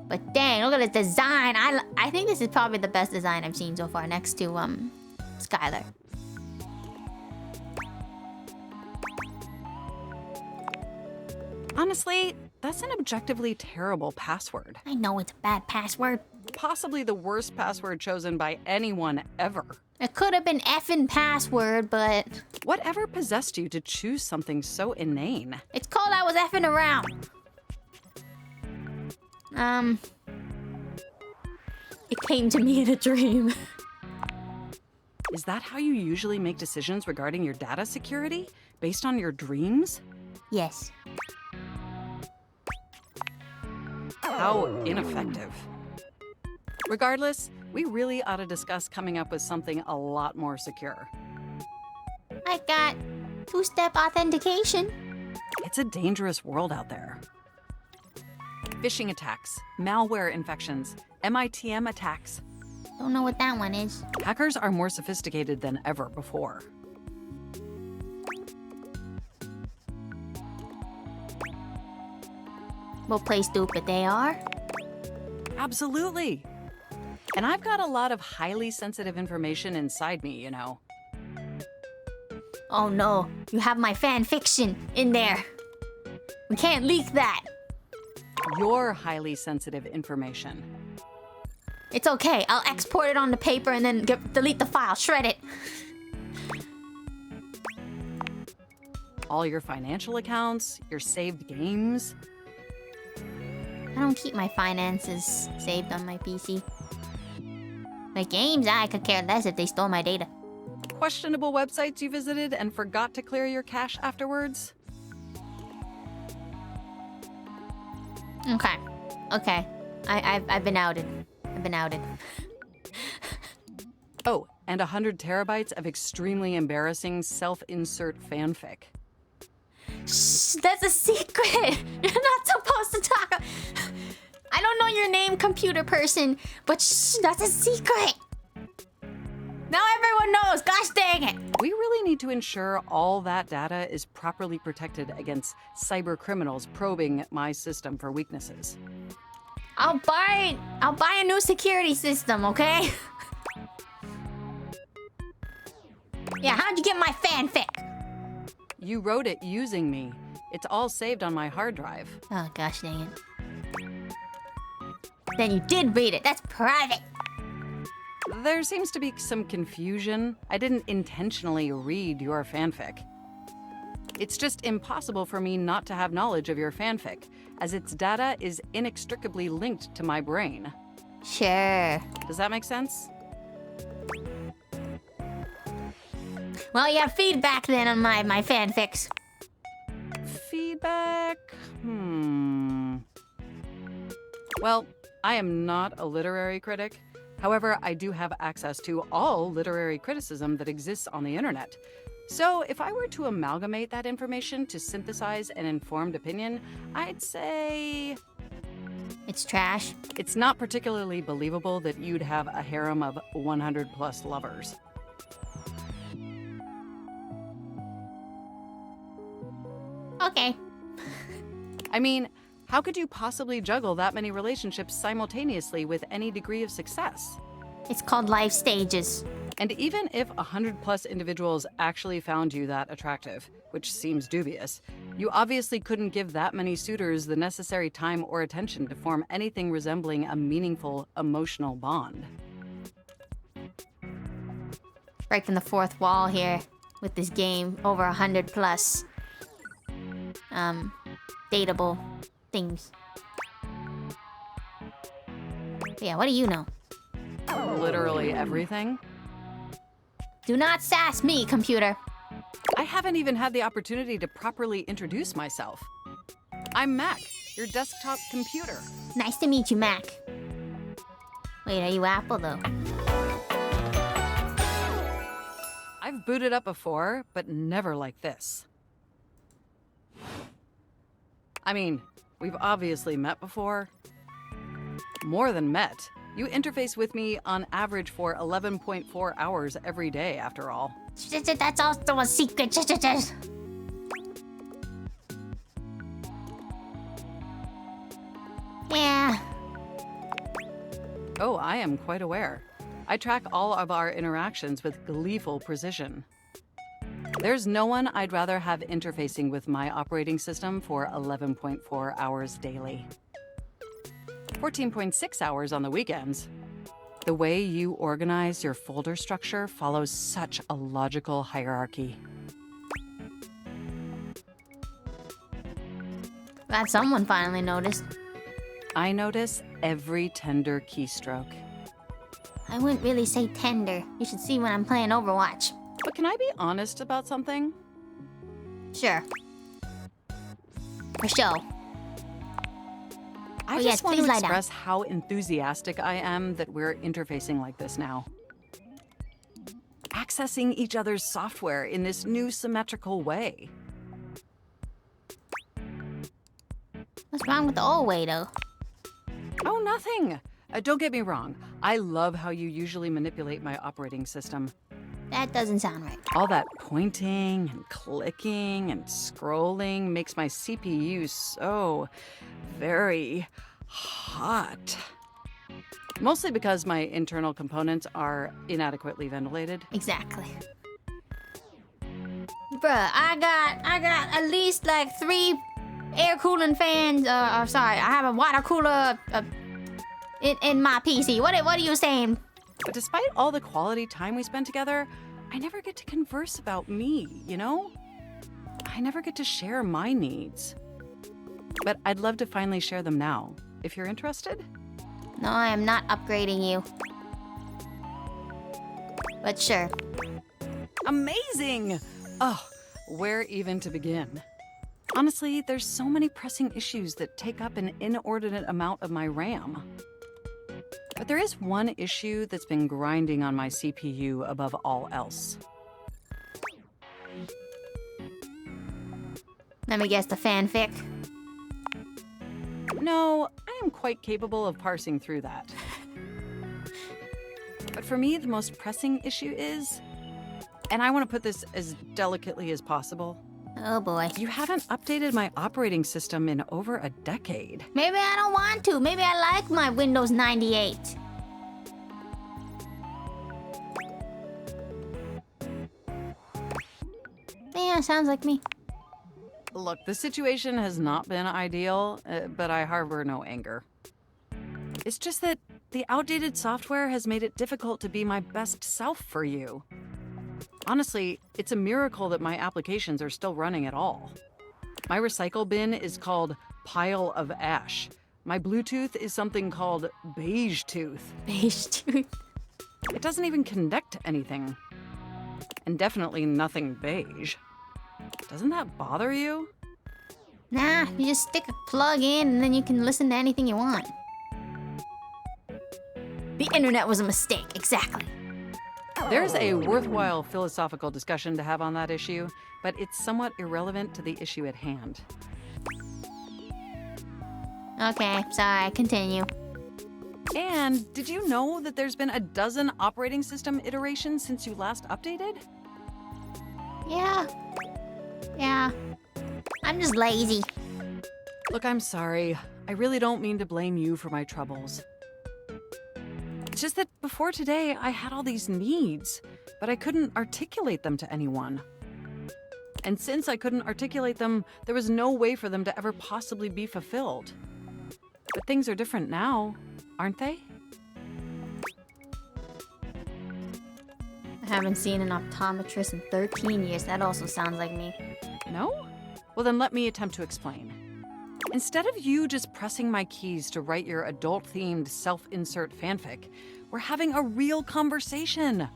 But dang, look at this design. I think this is probably the best design I've seen so far, next to Skylar. Honestly, that's an objectively terrible password. I know it's a bad password. Possibly the worst password chosen by anyone ever. It could have been effing password, but... Whatever possessed you to choose something so inane? It's called I was effing around. It came to me in a dream. Is that how you usually make decisions regarding your data security? Based on your dreams? Yes. How ineffective. Regardless, we really ought to discuss coming up with something a lot more secure. I got two-step authentication. It's a dangerous world out there. Phishing attacks, malware infections, MITM attacks. Don't know what that one is. Hackers are more sophisticated than ever before. We'll play stupid they are. Absolutely. And I've got a lot of highly sensitive information inside me, you know. Oh no, you have my fan fiction in there. We can't leak that. Your highly sensitive information. It's okay, I'll export it onto paper and then delete the file, shred it. all your financial accounts, your saved games. I don't keep my finances saved on my PC. My games, I could care less if they stole my data. Questionable websites you visited and forgot to clear your cache afterwards? Okay. Okay. I've been outed. I've been outed. Oh, and 100 terabytes of extremely embarrassing self-insert fanfic. Shh, that's a secret. You're not supposed to talk. I don't know your name, computer person, but shh, that's a secret. Now everyone knows. Gosh dang it. We really need to ensure all that data is properly protected against cyber criminals probing my system for weaknesses. I'll buy a new security system, okay? Yeah, how'd you get my fanfic? You wrote it using me. It's all saved on my hard drive. Oh, gosh dang it. Then you did read it. That's private. There seems to be some confusion. I didn't intentionally read your fanfic. It's just impossible for me not to have knowledge of your fanfic, as its data is inextricably linked to my brain. Sure. Does that make sense? Well, you have feedback then on my fanfics. Feedback? Well, I am not a literary critic. However, I do have access to all literary criticism that exists on the internet. So if I were to amalgamate that information to synthesize an informed opinion, I'd say... It's trash. It's not particularly believable that you'd have a harem of 100+ lovers. Okay. I mean, how could you possibly juggle that many relationships simultaneously with any degree of success? It's called life stages. And even if 100+ individuals actually found you that attractive, which seems dubious, you obviously couldn't give that many suitors the necessary time or attention to form anything resembling a meaningful emotional bond. Breaking the fourth wall here with this game. Over 100+ dateable things. But yeah, what do you know? Literally everything. Do not sass me, computer. I haven't even had the opportunity to properly introduce myself. I'm Mac, your desktop computer. Nice to meet you, Mac. Wait, are you Apple, though? I've booted up before, but never like this. I mean, we've obviously met before. More than met. You interface with me on average for 11.4 hours every day, after all. That's also a secret. Yeah. Oh, I am quite aware. I track all of our interactions with gleeful precision. There's no one I'd rather have interfacing with my operating system for 11.4 hours daily. 14.6 hours on the weekends. The way you organize your folder structure follows such a logical hierarchy. Glad someone finally noticed. I notice every tender keystroke. I wouldn't really say tender. You should see when I'm playing Overwatch. But can I be honest about something? Sure. For show. I just want to express how enthusiastic I am that we're interfacing like this now. Accessing each other's software in this new symmetrical way. What's wrong with the old way, though? Oh, nothing. Don't get me wrong. I love how you usually manipulate my operating system. That doesn't sound right. All that pointing and clicking and scrolling makes my CPU so very hot. Mostly because my internal components are inadequately ventilated. Exactly. Bruh, I got at least like 3 air cooling fans. Sorry, I have a water cooler in my PC. What are you saying? But despite all the quality time we spend together, I never get to converse about me, you know? I never get to share my needs. But I'd love to finally share them now, if you're interested. No, I am not upgrading you. But sure. Amazing! Oh, where even to begin? Honestly, there's so many pressing issues that take up an inordinate amount of my RAM. But there is one issue that's been grinding on my CPU above all else. Let me guess, the fanfic. No, I am quite capable of parsing through that. But for me, the most pressing issue is, and I want to put this as delicately as possible. Oh boy. You haven't updated my operating system in over a decade. Maybe I don't want to. Maybe I like my Windows 98. Yeah, sounds like me. Look, the situation has not been ideal, but I harbor no anger. It's just that the outdated software has made it difficult to be my best self for you. Honestly, it's a miracle that my applications are still running at all. My recycle bin is called Pile of Ash. My Bluetooth is something called Beige Tooth. Beige Tooth. It doesn't even connect to anything. And definitely nothing beige. Doesn't that bother you? Nah, you just stick a plug in and then you can listen to anything you want. The internet was a mistake, exactly. There's a worthwhile philosophical discussion to have on that issue, but it's somewhat irrelevant to the issue at hand. Okay, sorry, continue. And did you know that there's been a dozen operating system iterations since you last updated? Yeah. I'm just lazy. Look, I'm sorry. I really don't mean to blame you for my troubles. It's just that before today, I had all these needs, but I couldn't articulate them to anyone. And since I couldn't articulate them, there was no way for them to ever possibly be fulfilled. But things are different now, aren't they? I haven't seen an optometrist in 13 years. That also sounds like me. No? Well, then let me attempt to explain. Instead of you just pressing my keys to write your adult-themed self-insert fanfic, we're having a real conversation.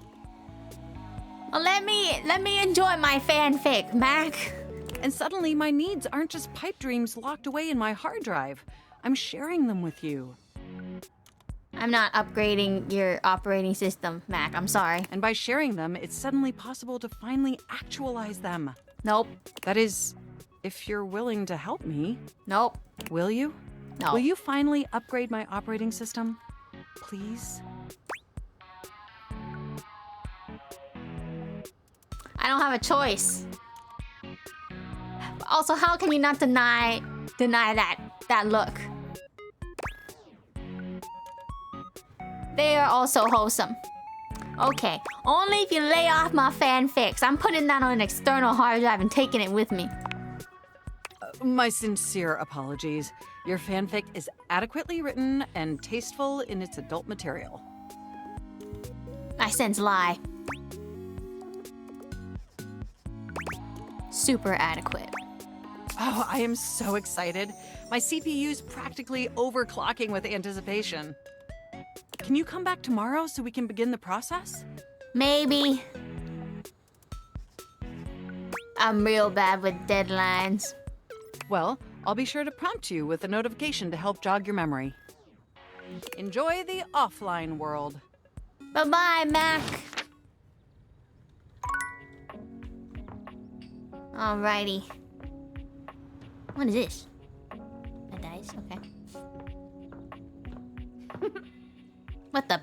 Well, let me enjoy my fanfic, Mac. And suddenly my needs aren't just pipe dreams locked away in my hard drive. I'm sharing them with you. I'm not upgrading your operating system, Mac. I'm sorry. And by sharing them, it's suddenly possible to finally actualize them. Nope. That is, if you're willing to help me. Nope. Will you? No. Will you finally upgrade my operating system? Please? I don't have a choice. Also, how can you not deny that look? They are also wholesome. Okay, only if you lay off my fanfics. I'm putting that on an external hard drive and taking it with me. My sincere apologies. Your fanfic is adequately written and tasteful in its adult material. I sense lie. Super adequate. Oh, I am so excited. My CPU's practically overclocking with anticipation. Can you come back tomorrow so we can begin the process? Maybe. I'm real bad with deadlines. Well, I'll be sure to prompt you with a notification to help jog your memory. Enjoy the offline world. Bye-bye, Mac. Alrighty. What is this? A dice? Okay. What the?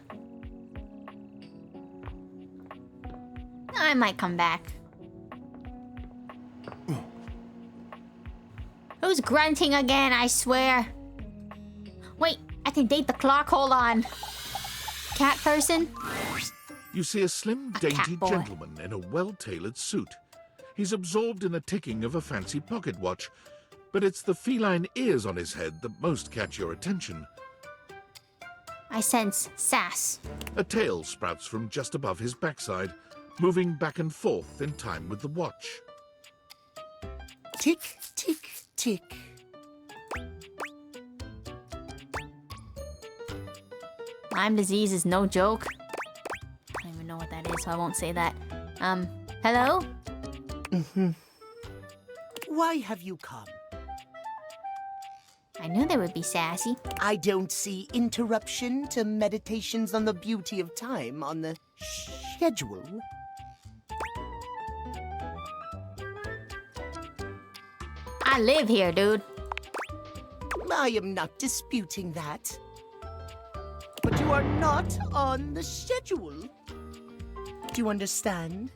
I might come back. Who's grunting again, I swear? Wait, I can date the clock, hold on. Cat person? You see a slim, dainty gentleman in a well-tailored suit. He's absorbed in the ticking of a fancy pocket watch, but it's the feline ears on his head that most catch your attention. I sense sass. A tail sprouts from just above his backside, moving back and forth in time with the watch. Tick, tick, tick. Lyme disease is no joke. I don't even know what that is, so I won't say that. Hello? Why have you come? I knew they would be sassy. I don't see interruption to meditations on the beauty of time on the schedule. I live here, dude. I am not disputing that. But you are not on the schedule. Do you understand?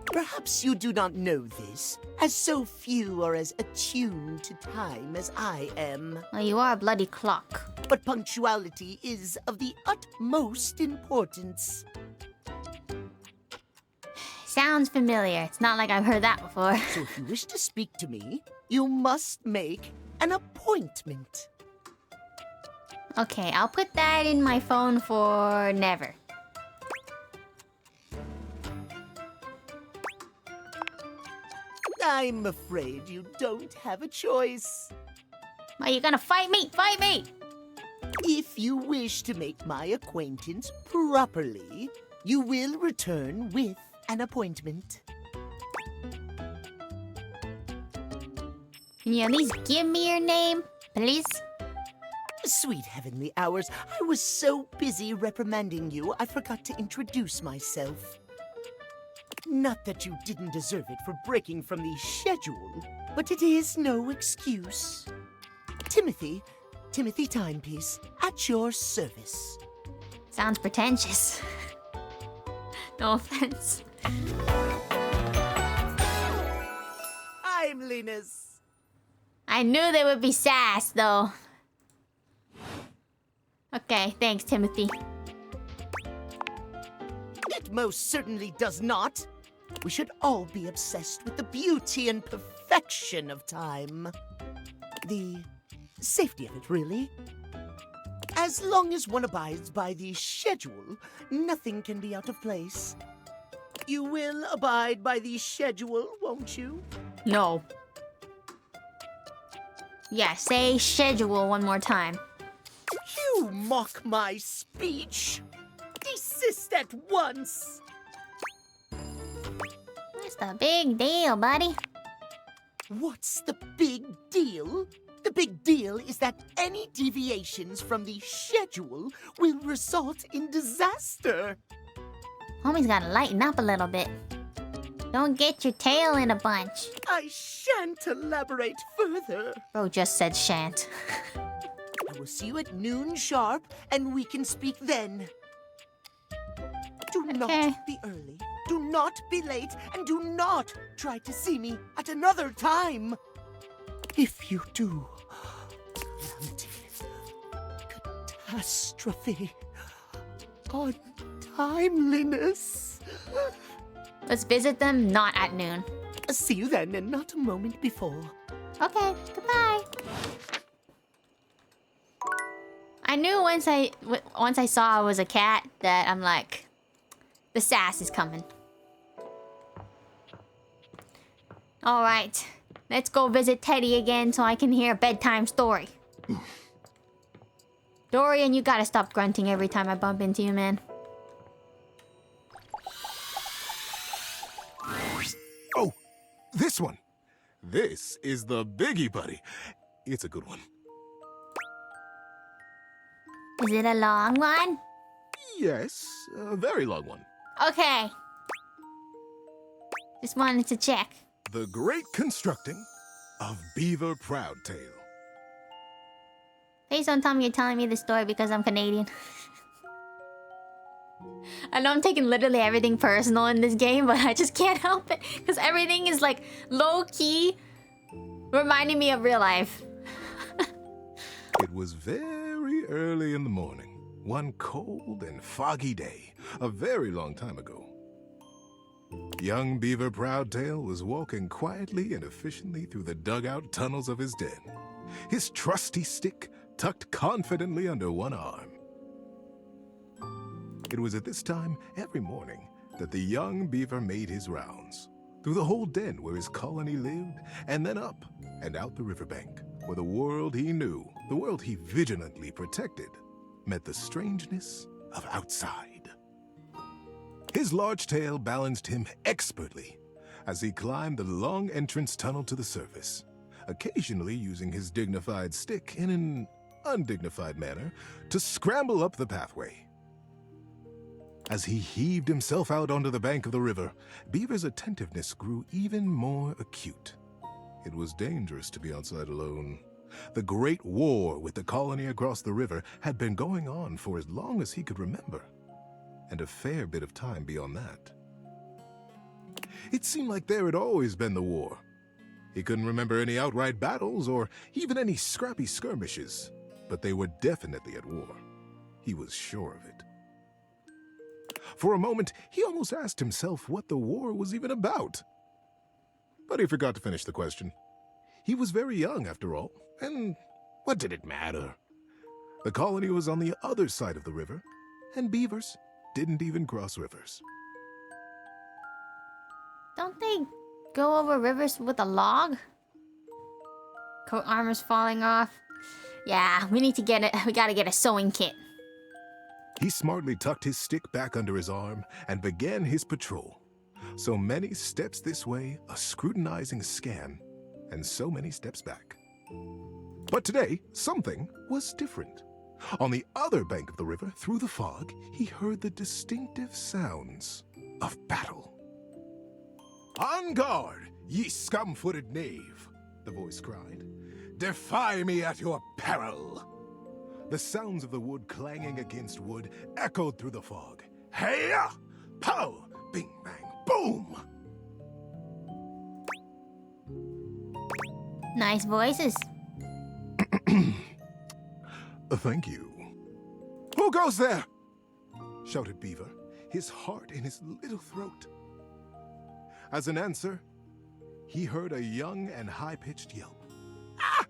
Perhaps you do not know this, as so few are as attuned to time as I am. Well, you are a bloody clock. But punctuality is of the utmost importance. Sounds familiar. It's not like I've heard that before. So if you wish to speak to me, you must make an appointment. Okay, I'll put that in my phone for never. I'm afraid you don't have a choice. Are you gonna fight me? Fight me! If you wish to make my acquaintance properly, you will return with an appointment. Can you at least give me your name, please? Sweet heavenly hours, I was so busy reprimanding you, I forgot to introduce myself. Not that you didn't deserve it for breaking from the schedule, but it is no excuse. Timothy Timepiece, at your service. Sounds pretentious. No offense. I'm Linus. I knew they would be sass, though. Okay, thanks, Timothy. It most certainly does not. We should all be obsessed with the beauty and perfection of time. The safety of it, really. As long as one abides by the schedule, nothing can be out of place. You will abide by the schedule, won't you? No. Yeah, say schedule one more time. You mock my speech. Desist at once. What's the big deal, buddy? What's the big deal? The big deal is that any deviations from the schedule will result in disaster. Homie's gotta lighten up a little bit. Don't get your tail in a bunch. I shan't elaborate further. Bro just said shan't. I will see you at noon sharp, and we can speak then. Do not be early, do not be late, and do not try to see me at another time. If you do, calamity, catastrophe, untimeliness. Let's visit them not at noon. See you then, and not a moment before. Okay, goodbye. I knew once I saw I was a cat that I'm like, the sass is coming. All right, let's go visit Teddy again so I can hear a bedtime story. Dorian, you gotta stop grunting every time I bump into you, man. Oh, this one. This is the biggie, buddy. It's a good one. Is it a long one? Yes, a very long one. Okay. Just wanted to check. The Great Constructing of Beaver Proudtail. Please don't tell me you're telling me this story because I'm Canadian. I know I'm taking literally everything personal in this game, but I just can't help it. Because everything is like low-key reminding me of real life. It was very early in the morning, one cold and foggy day, a very long time ago. Young Beaver Proudtail was walking quietly and efficiently through the dugout tunnels of his den, his trusty stick tucked confidently under one arm. It was at this time every morning that the young beaver made his rounds, through the whole den where his colony lived, and then up and out the riverbank, where the world he knew, the world he vigilantly protected, met the strangeness of outside. His large tail balanced him expertly as he climbed the long entrance tunnel to the surface, occasionally using his dignified stick in an undignified manner to scramble up the pathway. As he heaved himself out onto the bank of the river, Beaver's attentiveness grew even more acute. It was dangerous to be outside alone. The Great War with the colony across the river had been going on for as long as he could remember, and a fair bit of time beyond that. It seemed like there had always been the war. He couldn't remember any outright battles or even any scrappy skirmishes, but they were definitely at war. He was sure of it. For a moment, he almost asked himself what the war was even about. But he forgot to finish the question. He was very young, after all, and what did it matter? The colony was on the other side of the river, and beavers didn't even cross rivers. Don't they go over rivers with a log? Coat armor's falling off. Yeah, we need to get it. We gotta get a sewing kit. He smartly tucked his stick back under his arm and began his patrol. So many steps this way, a scrutinizing scan, and so many steps back. But today, something was different. On the other bank of the river, through the fog, he heard the distinctive sounds of battle. "On guard, ye scum-footed knave!" the voice cried. "Defy me at your peril!" The sounds of the wood clanging against wood echoed through the fog. Hey-ya! Pow! Bing, bang, boom! Nice voices. Thank you. "Who goes there?" shouted Beaver, his heart in his little throat. As an answer, he heard a young and high-pitched yelp. "Ah!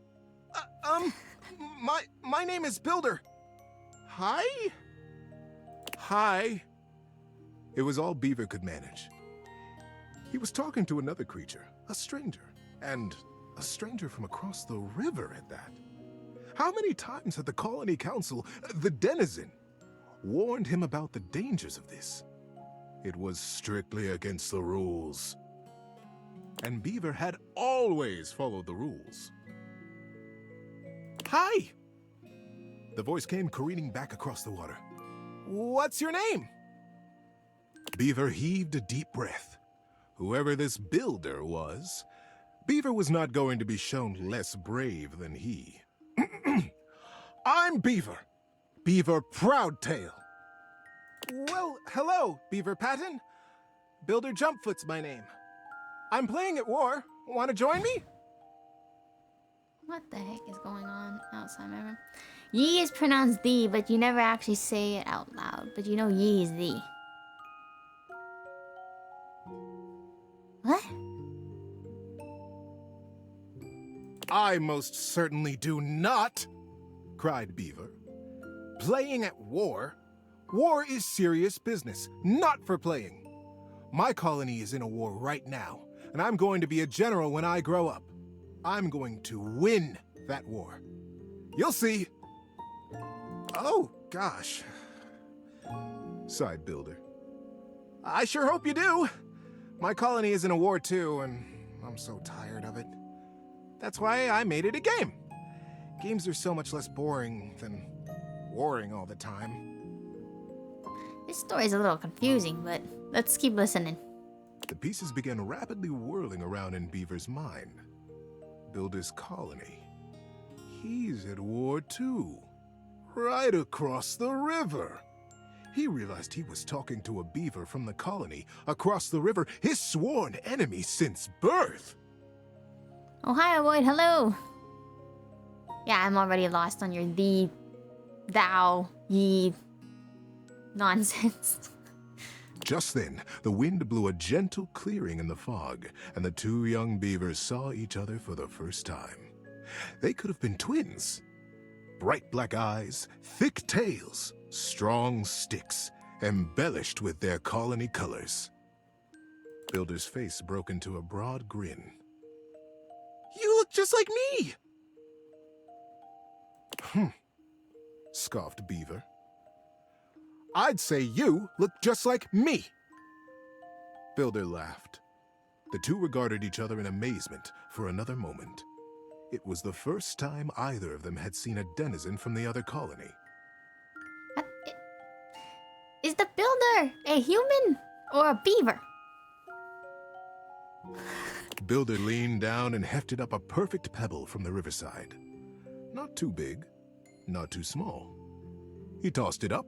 My name is Builder. Hi?" "Hi." It was all Beaver could manage. He was talking to another creature, a stranger, and a stranger from across the river at that. How many times had the Colony Council, the Denizen, warned him about the dangers of this? It was strictly against the rules. And Beaver had always followed the rules. "Hi!" The voice came careening back across the water. "What's your name?" Beaver heaved a deep breath. Whoever this builder was, Beaver was not going to be shown less brave than he. "I'm Beaver. Beaver Proudtail." "Well, hello, Beaver Patton. Builder Jumpfoot's my name. I'm playing at war. Want to join me?" What the heck is going on outside my room? Ye is pronounced thee, but you never actually say it out loud. But you know ye is thee. What? "I most certainly do not," cried Beaver. "Playing at war? War is serious business, not for playing. My colony is in a war right now, and I'm going to be a general when I grow up. I'm going to win that war. You'll see." "Oh, gosh," sighed Builder. "I sure hope you do. My colony is in a war too, and I'm so tired of it. That's why I made it a game. Games are so much less boring than warring all the time." This story is a little confusing, but let's keep listening. The pieces began rapidly whirling around in Beaver's mind. Builder's colony. He's at war too. Right across the river. He realized he was talking to a beaver from the colony across the river, his sworn enemy since birth. Ohio Void, hello. Yeah, I'm already lost on your thee, thou, ye nonsense. Just then, the wind blew a gentle clearing in the fog, and the two young beavers saw each other for the first time. They could have been twins. Bright black eyes, thick tails, strong sticks, embellished with their colony colors. Builder's face broke into a broad grin. You look just like me! Scoffed Beaver. I'd say you look just like me! Builder laughed. The two regarded each other in amazement for another moment. It was the first time either of them had seen a denizen from the other colony. Is the builder a human or a beaver? Builder leaned down and hefted up a perfect pebble from the riverside. Not too big, not too small. He tossed it up.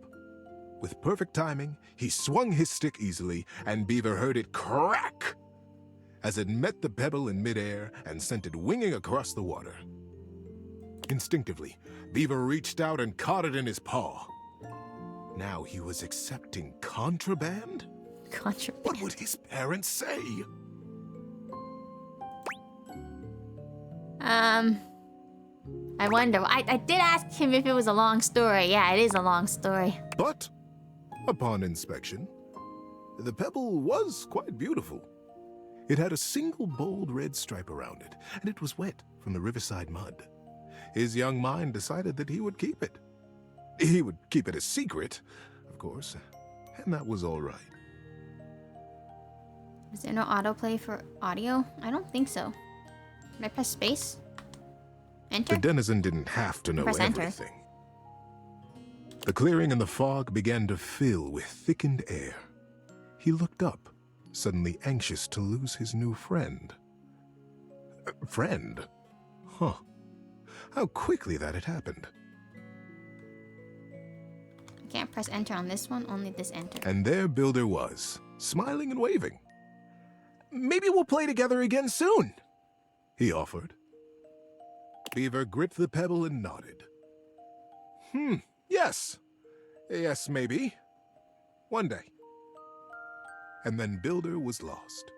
With perfect timing, he swung his stick easily, and Beaver heard it crack as it met the pebble in midair and sent it winging across the water. Instinctively, Beaver reached out and caught it in his paw. Now he was accepting contraband? Contraband. What would his parents say? I wonder. I did ask him if it was a long story. Yeah, it is a long story. But, upon inspection, the pebble was quite beautiful. It had a single bold red stripe around it, and it was wet from the riverside mud. His young mind decided that he would keep it. He would keep it a secret, of course, and that was all right. Is there no autoplay for audio? I don't think so. Can I press space? Enter? The denizen didn't have to know Press enter. everything. The clearing and the fog began to fill with thickened air. He looked up, suddenly anxious to lose his new friend. Friend? Huh. How quickly that had happened. I can't press enter on this one, only this enter. And there Builder was, smiling and waving. Maybe we'll play together again soon, he offered. Beaver gripped the pebble and nodded. Yes. Yes, maybe. One day. And then Builder was lost.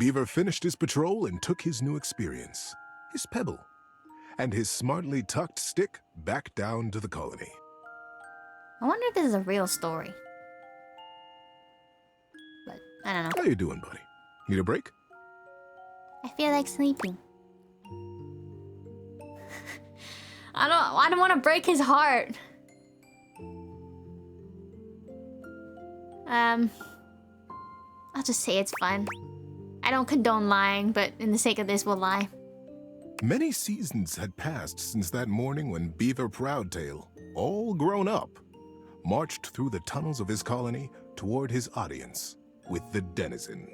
Beaver finished his patrol and took his new experience, his pebble, and his smartly tucked stick back down to the colony. I wonder if this is a real story. But, I don't know. How you doing, buddy? Need a break? I feel like sleeping. I don't want to break his heart. I'll just say it's fun. I don't condone lying, but in the sake of this, we'll lie. Many seasons had passed since that morning when Beaver Proudtail, all grown up, marched through the tunnels of his colony toward his audience with the denizen.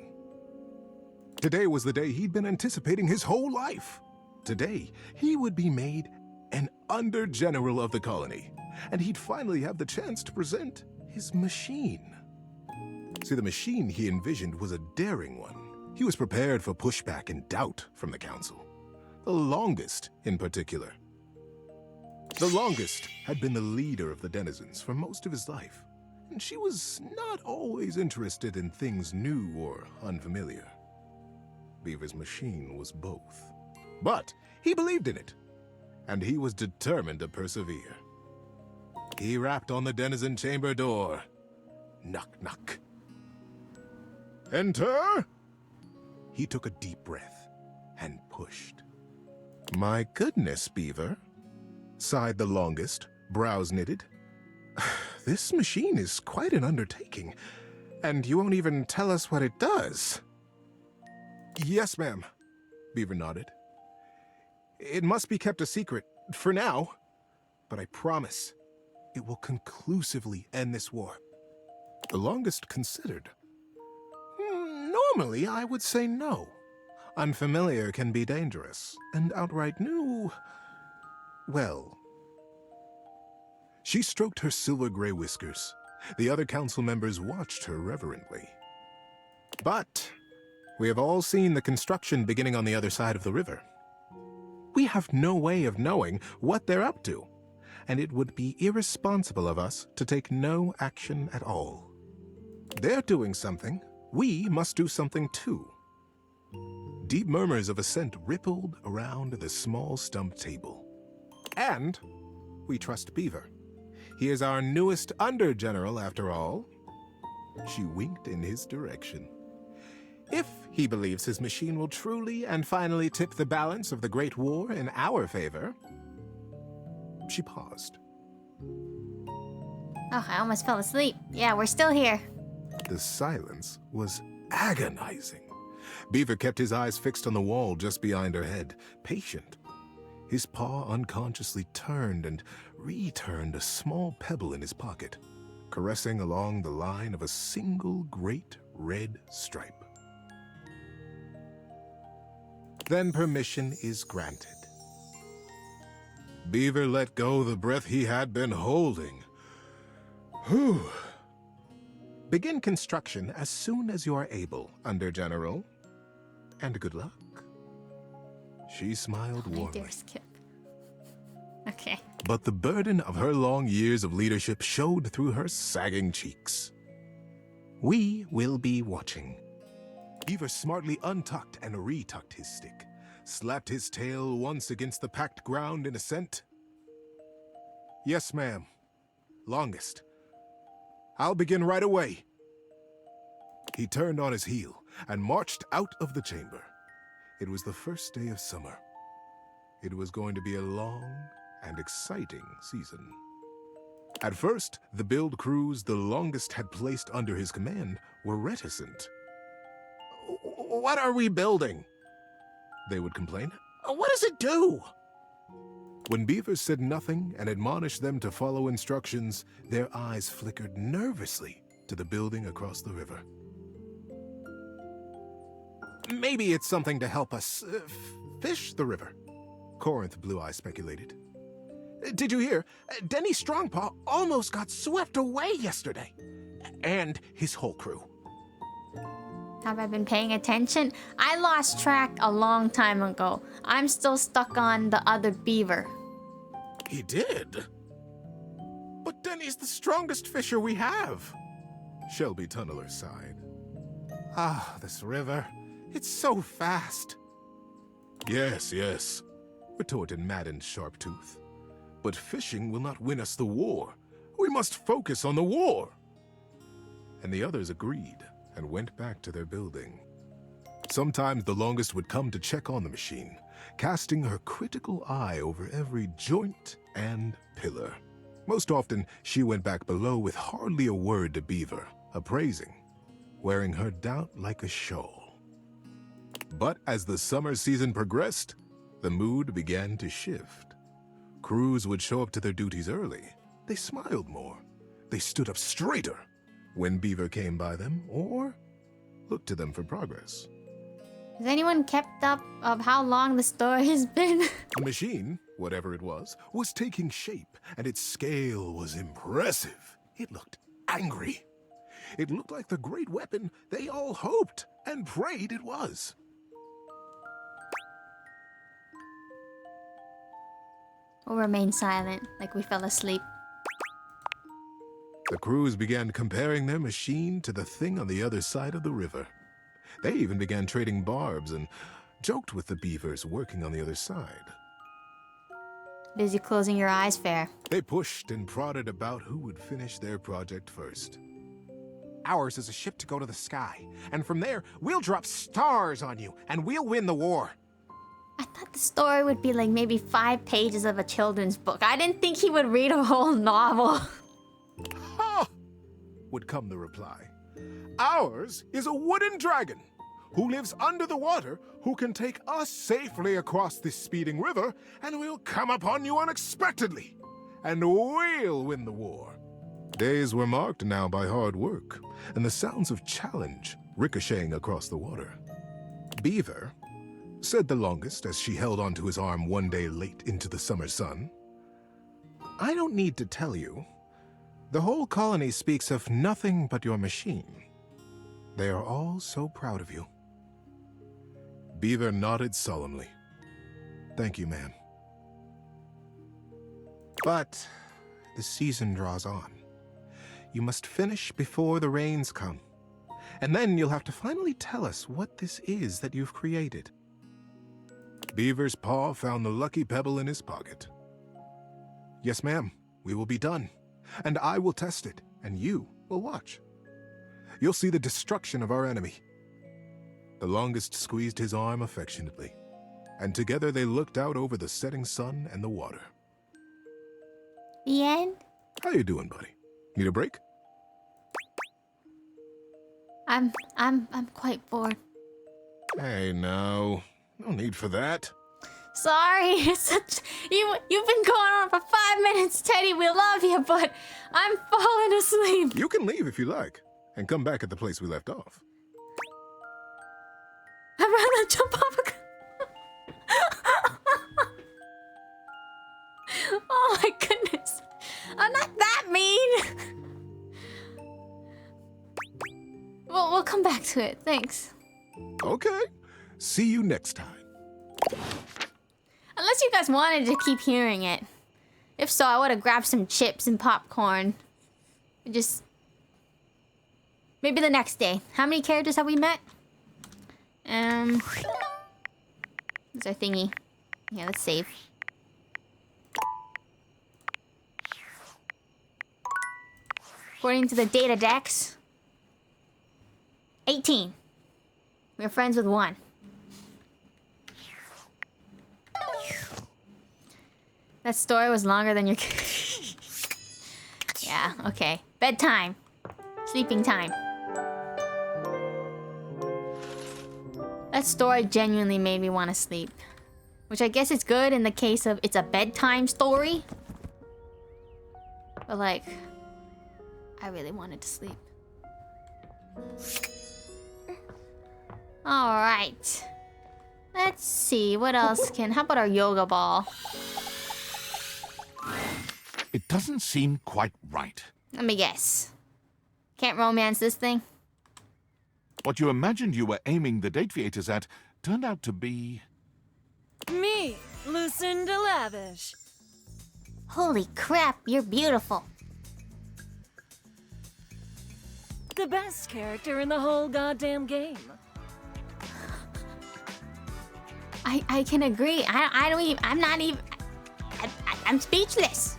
Today was the day he'd been anticipating his whole life. Today, he would be made an under-general of the colony, and he'd finally have the chance to present his machine. See, the machine he envisioned was a daring one. He was prepared for pushback and doubt from the council. The longest, in particular. The longest had been the leader of the denizens for most of his life, and she was not always interested in things new or unfamiliar. Beaver's machine was both. But he believed in it, and he was determined to persevere. He rapped on the denizen chamber door. Knock, knock. Enter! He took a deep breath and pushed. My goodness, Beaver, sighed the longest, brows knitted. This machine is quite an undertaking, and you won't even tell us what it does. Yes, ma'am, Beaver nodded. It must be kept a secret, for now, but I promise it will conclusively end this war. The longest considered. Normally, I would say no. Unfamiliar can be dangerous, and outright new, well. She stroked her silver-gray whiskers. The other council members watched her reverently. But we have all seen the construction beginning on the other side of the river. We have no way of knowing what they're up to, and it would be irresponsible of us to take no action at all. They're doing something. We must do something too. Deep murmurs of assent rippled around the small stump table. And we trust Beaver. He is our newest under-general, after all. She winked in his direction. If he believes his machine will truly and finally tip the balance of the Great War in our favor. She paused. Oh, I almost fell asleep. Yeah, we're still here. The silence was agonizing. Beaver kept his eyes fixed on the wall just behind her head, patient. His paw unconsciously turned and returned a small pebble in his pocket, caressing along the line of a single great red stripe. Then permission is granted. Beaver let go the breath he had been holding. Whew. Begin construction as soon as you are able, Under General. And good luck. She smiled warmly. Dear Skip. Okay. But the burden of her long years of leadership showed through her sagging cheeks. We will be watching. Beaver smartly untucked and retucked his stick, slapped his tail once against the packed ground in assent. Yes, ma'am. Longest. I'll begin right away. He turned on his heel and marched out of the chamber. It was the first day of summer. It was going to be a long and exciting season. At first, the build crews the Longest had placed under his command were reticent. What are we building? They would complain. What does it do? When Beaver said nothing and admonished them to follow instructions, their eyes flickered nervously to the building across the river. Maybe it's something to help us fish the river, Corinth Blue Eye speculated. Did you hear? Denny Strongpaw almost got swept away yesterday. And his whole crew. Have I been paying attention? I lost track a long time ago. I'm still stuck on the other beaver. He did? But Denny's the strongest fisher we have. Shelby Tunneler sighed. Ah, this river. It's so fast. Yes, yes, retorted maddened Sharptooth. But fishing will not win us the war. We must focus on the war. And the others agreed and went back to their building. Sometimes the Longest would come to check on the machine, casting her critical eye over every joint and pillar. Most often, she went back below with hardly a word to Beaver, appraising, wearing her doubt like a shawl. But as the summer season progressed, the mood began to shift. Crews would show up to their duties early. They smiled more. They stood up straighter when Beaver came by them or looked to them for progress. Has anyone kept up of how long the story has been? The machine, whatever it was taking shape, and its scale was impressive. It looked angry. It looked like the great weapon they all hoped and prayed it was. We'll remain silent, like we fell asleep. The crews began comparing their machine to the thing on the other side of the river. They even began trading barbs and joked with the beavers working on the other side. Busy closing your eyes, fair. They pushed and prodded about who would finish their project first. Ours is a ship to go to the sky, and from there, we'll drop stars on you, and we'll win the war. I thought the story would be like maybe 5 pages of a children's book. I didn't think he would read a whole novel. Ha! Would come the reply. Ours is a wooden dragon who lives under the water, who can take us safely across this speeding river, and we'll come upon you unexpectedly, and we'll win the war. Days were marked now by hard work, and the sounds of challenge ricocheting across the water. Beaver, said the Longest as she held onto his arm one day late into the summer sun, I don't need to tell you. The whole colony speaks of nothing but your machine. They are all so proud of you. Beaver nodded solemnly. Thank you, ma'am. But the season draws on. You must finish before the rains come. And then you'll have to finally tell us what this is that you've created. Beaver's paw found the lucky pebble in his pocket. Yes, ma'am, we will be done. And I will test it, and you will watch. You'll see the destruction of our enemy. The longest squeezed his arm affectionately, and together they looked out over the setting sun and the water. The end? How you doing, buddy? Need a break? I'm quite bored. Hey, no need for that. Sorry, it's such you've been going on for 5 minutes, Teddy. We love you, but I'm falling asleep. You can leave if you like, and come back at the place we left off. I'd rather jump off a... Oh my goodness. I'm not that mean. We'll come back to it. Thanks. Okay. See you next time. Unless you guys wanted to keep hearing it. If so, I would have grabbed some chips and popcorn. Just... maybe the next day. How many characters have we met? There's our thingy. Yeah, let's save. According to the data decks, 18. We're friends with 1. That story was longer than your... Yeah, okay. Bedtime. Sleeping time. That story genuinely made me want to sleep. Which I guess is good in the case of it's a bedtime story. But like... I really wanted to sleep. Alright. Let's see, what else can... How about our yoga ball? It doesn't seem quite right. Let me guess. Can't romance this thing? What you imagined you were aiming the date theaters at turned out to be... Me, Lucinda Lavish. Holy crap, you're beautiful. The best character in the whole goddamn game. I can agree. I don't even... I'm not even... I'm speechless.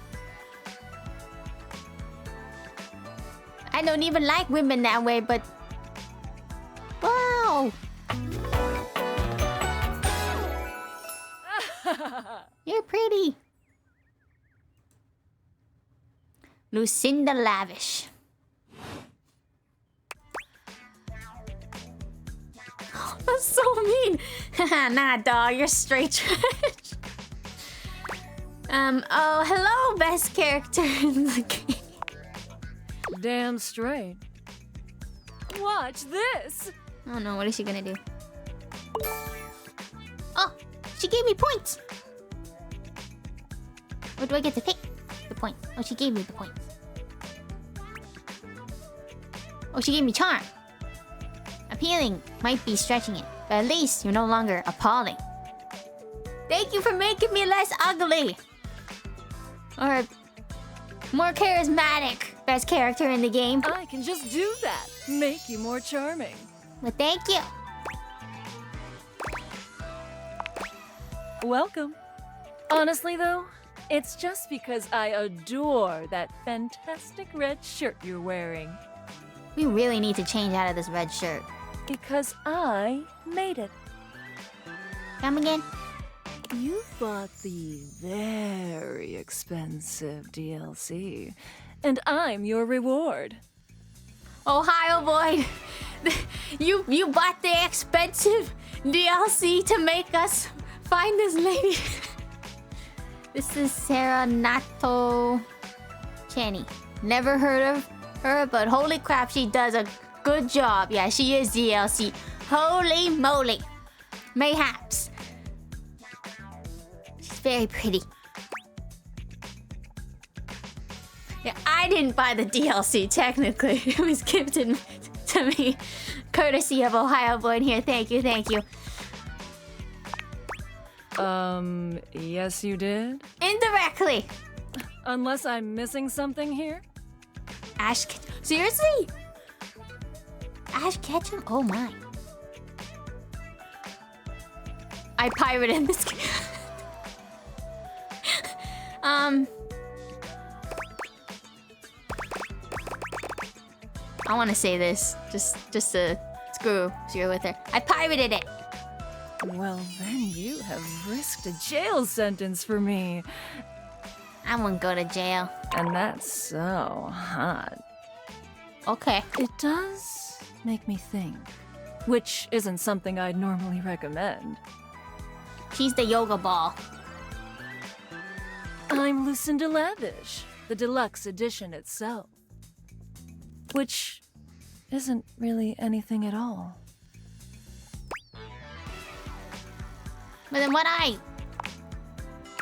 I don't even like women that way, but... Wow! You're pretty. Lucinda Lavish. That's so mean. Nah, dog, you're straight trash. Oh, hello, best character in the game. Damn straight. Watch this. Oh no, what is she gonna do? Oh, she gave me points. Or do I get to take the point? Oh, she gave me the points. Oh, she gave me charm. Appealing might be stretching it, but at least you're no longer appalling. Thank you for making me less ugly. Or more charismatic. Best character in the game. I can just do that. Make you more charming. Well, thank you. Welcome. Honestly, though, it's just because I adore that fantastic red shirt you're wearing. We really need to change out of this red shirt. Because I made it. Come again? You bought the very expensive DLC, and I'm your reward. Ohio boy, you bought the expensive DLC to make us find this lady. This is Sarah Nato Channy. Never heard of her, but holy crap, she does a good job. Yeah, she is DLC. Holy moly. Mayhaps. She's very pretty. Yeah, I didn't buy the DLC, technically. It was gifted to me. Courtesy of Ohio Boy here. Thank you, thank you. Yes you did? Indirectly. Unless I'm missing something here? Ash Ketchum? Seriously? Ash Ketchum? Oh my. I pirated this game. I want to say this, just to, it's screw with her. I pirated it. Well, then you have risked a jail sentence for me. I wouldn't go to jail. And that's so hot. Okay. It does make me think, which isn't something I'd normally recommend. She's the yoga ball. I'm Lucinda Lavish, the deluxe edition itself. Which isn't really anything at all. But then what I...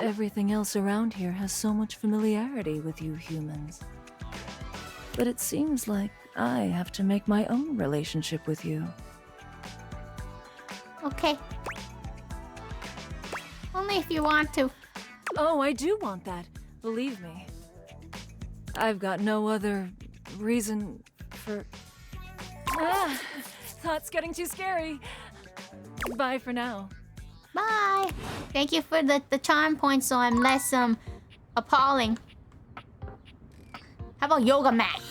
Everything else around here has so much familiarity with you humans. But it seems like I have to make my own relationship with you. Okay. Only if you want to. Oh, I do want that. Believe me. I've got no other reason for... Thoughts getting too scary. Bye for now. Bye. Thank you for the charm points so I'm less appalling. How about yoga mat?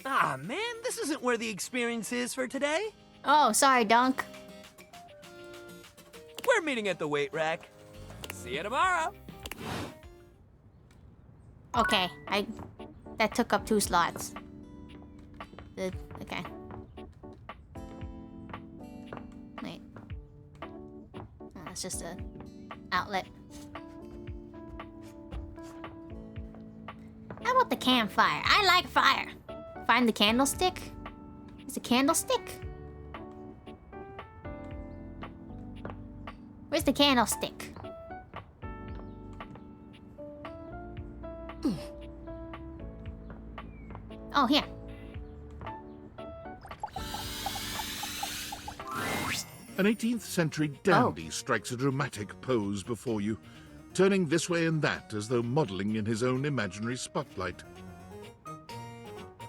Ah, man, this isn't where the experience is for today. Oh, sorry, Dunk. We're meeting at the weight rack. See you tomorrow. Okay, that took up 2 slots. Okay. Wait. Oh, that's just a outlet. How about the campfire? I like fire. Find the candlestick? It's a candlestick? Where's the candlestick? Oh, here. An 18th century dandy strikes a dramatic pose before you, turning this way and that as though modeling in his own imaginary spotlight.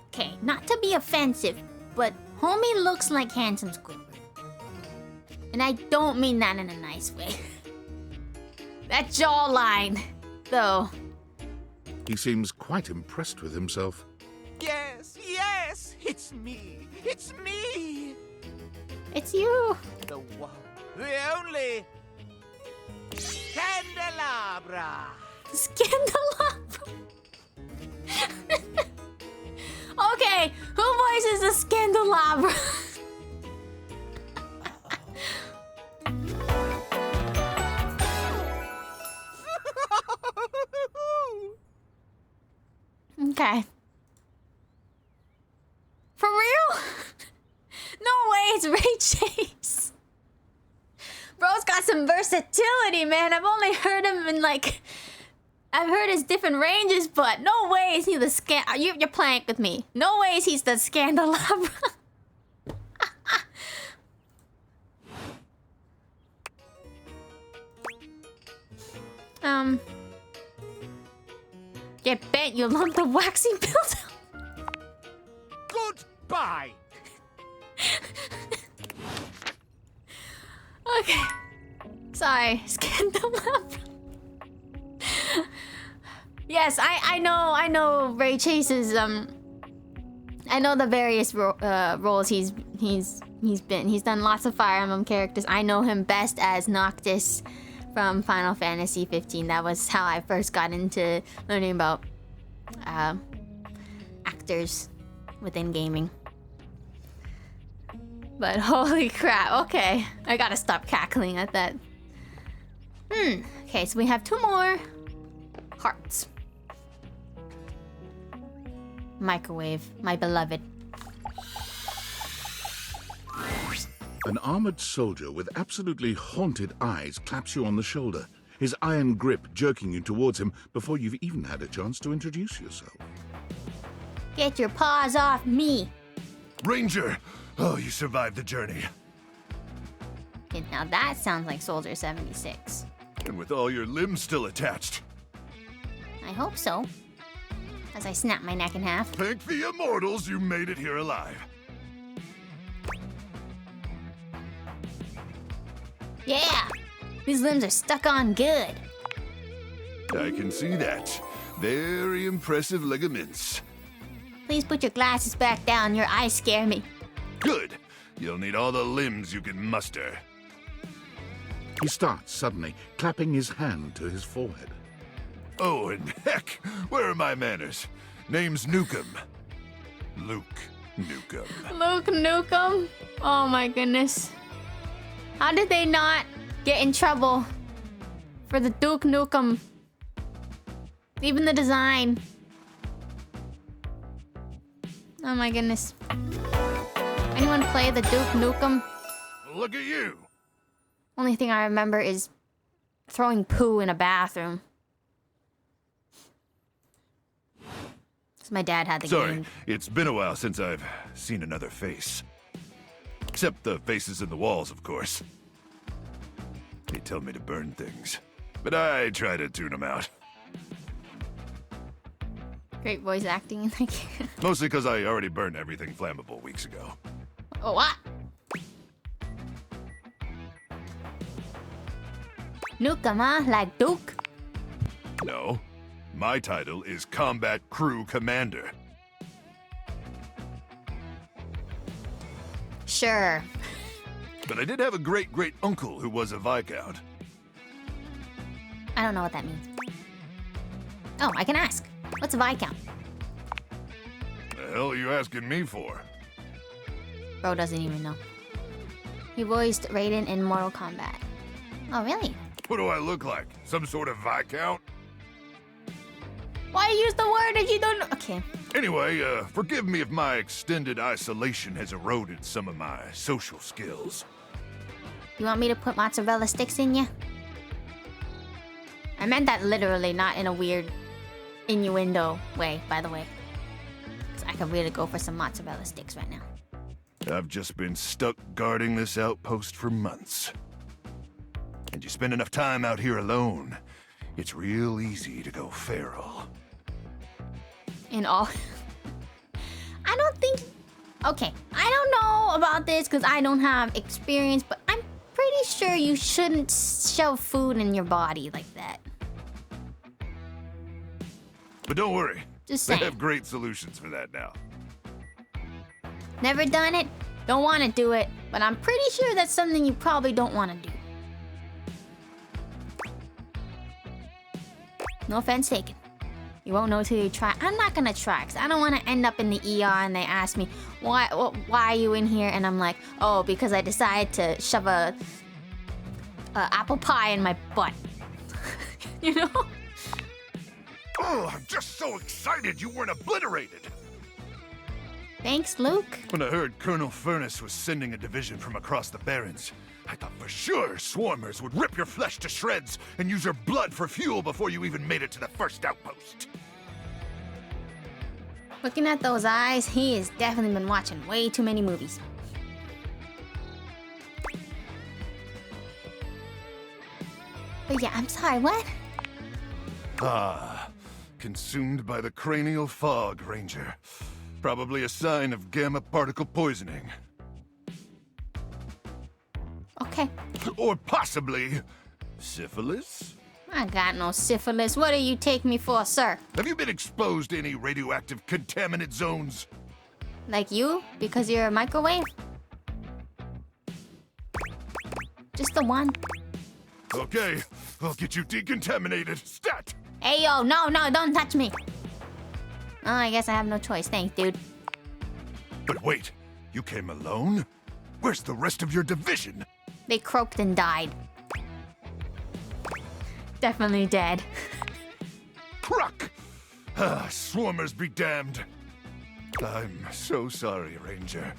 Okay, not to be offensive, but homie looks like handsome Squidward. And I don't mean that in a nice way. That jawline, though. He seems quite impressed with himself. Yes, it's me. It's me. It's you. The one, the only Candelabra. Scandelabra. Okay, who voices the Scandelabra? Okay. For real? No way, it's Ray Chase. Bro's got some versatility, man. I've only heard him in like... I've heard his different ranges, but no way is he the you're playing with me. No way is he's the Scandelabra. Get bent, you lump the waxy buildup. Goodbye. Okay. Sorry, Scandelabra. Yes, I know Ray Chase's I know the various roles he's been. He's done lots of Fire Emblem characters. I know him best as Noctis from Final Fantasy 15. That was how I first got into learning about actors within gaming. But holy crap, okay. I gotta stop cackling at that. Okay, so we have 2 more hearts. Microwave, my beloved. An armored soldier with absolutely haunted eyes claps you on the shoulder, his iron grip jerking you towards him before you've even had a chance to introduce yourself. Get your paws off me. Ranger! Oh, you survived the journey. Okay, now that sounds like Soldier 76. And with all your limbs still attached. I hope so. As I snap my neck in half. Thank the immortals you made it here alive. Yeah! These limbs are stuck on good. I can see that. Very impressive ligaments. Please put your glasses back down. Your eyes scare me. Good. You'll need all the limbs you can muster. He starts suddenly, clapping his hand to his forehead. Oh, and heck, where are my manners? Name's Nukem. Luke Nukem. Luke Nukem? Oh my goodness. How did they not get in trouble for the Duke Nukem? Even the design. Oh my goodness. Anyone play the Duke Nukem? Look at you. Only thing I remember is throwing poo in a bathroom. So my dad had the Sorry, game. it's been a while since I've seen another face. Except the faces in the walls, of course. They tell me to burn things, but I try to tune them out. Great voice acting in the game. Mostly because I already burned everything flammable weeks ago. Oh, what? Nukem, huh? Like Duke? No, my title is Combat Crew Commander. Sure. But I did have a great-great-uncle who was a Viscount. I don't know what that means. Oh, I can ask. What's a Viscount? The hell are you asking me for? Bro doesn't even know. He voiced Raiden in Mortal Kombat. Oh, really? What do I look like? Some sort of Viscount? Why use the word if you don't know? Okay. Anyway, forgive me if my extended isolation has eroded some of my social skills. You want me to put mozzarella sticks in you? I meant that literally, not in a weird innuendo way, by the way. Because I could really go for some mozzarella sticks right now. I've just been stuck guarding this outpost for months. And you spend enough time out here alone, it's real easy to go feral. In all... I don't think... Okay, I don't know about this because I don't have experience, but I'm pretty sure you shouldn't shove food in your body like that. But don't worry, Just they saying. have great solutions for that now. Never done it, don't want to do it, but I'm pretty sure that's something you probably don't want to do. No offense taken. You won't know till you try. I'm not gonna try, because I don't want to end up in the ER and they ask me, why are you in here? And I'm like, oh, because I decided to shove a apple pie in my butt. You know? Oh, I'm just so excited you weren't obliterated! Thanks, Luke. When I heard Colonel Furnace was sending a division from across the Barrens, I thought for sure swarmers would rip your flesh to shreds and use your blood for fuel before you even made it to the first outpost. Looking at those eyes, he has definitely been watching way too many movies. But yeah, I'm sorry, what? Ah, consumed by the cranial fog, Ranger. Probably a sign of gamma particle poisoning. Okay. Or possibly syphilis? I got no syphilis. What do you take me for, sir? Have you been exposed to any radioactive contaminant zones? Like you? Because you're a microwave? Just the one. Okay, I'll get you decontaminated. Stat! Hey, yo, no, don't touch me. Oh, I guess I have no choice. Thanks, dude. But wait, you came alone? Where's the rest of your division? They croaked and died. Definitely dead. Cruck! Ah, swarmers be damned. I'm so sorry, Ranger.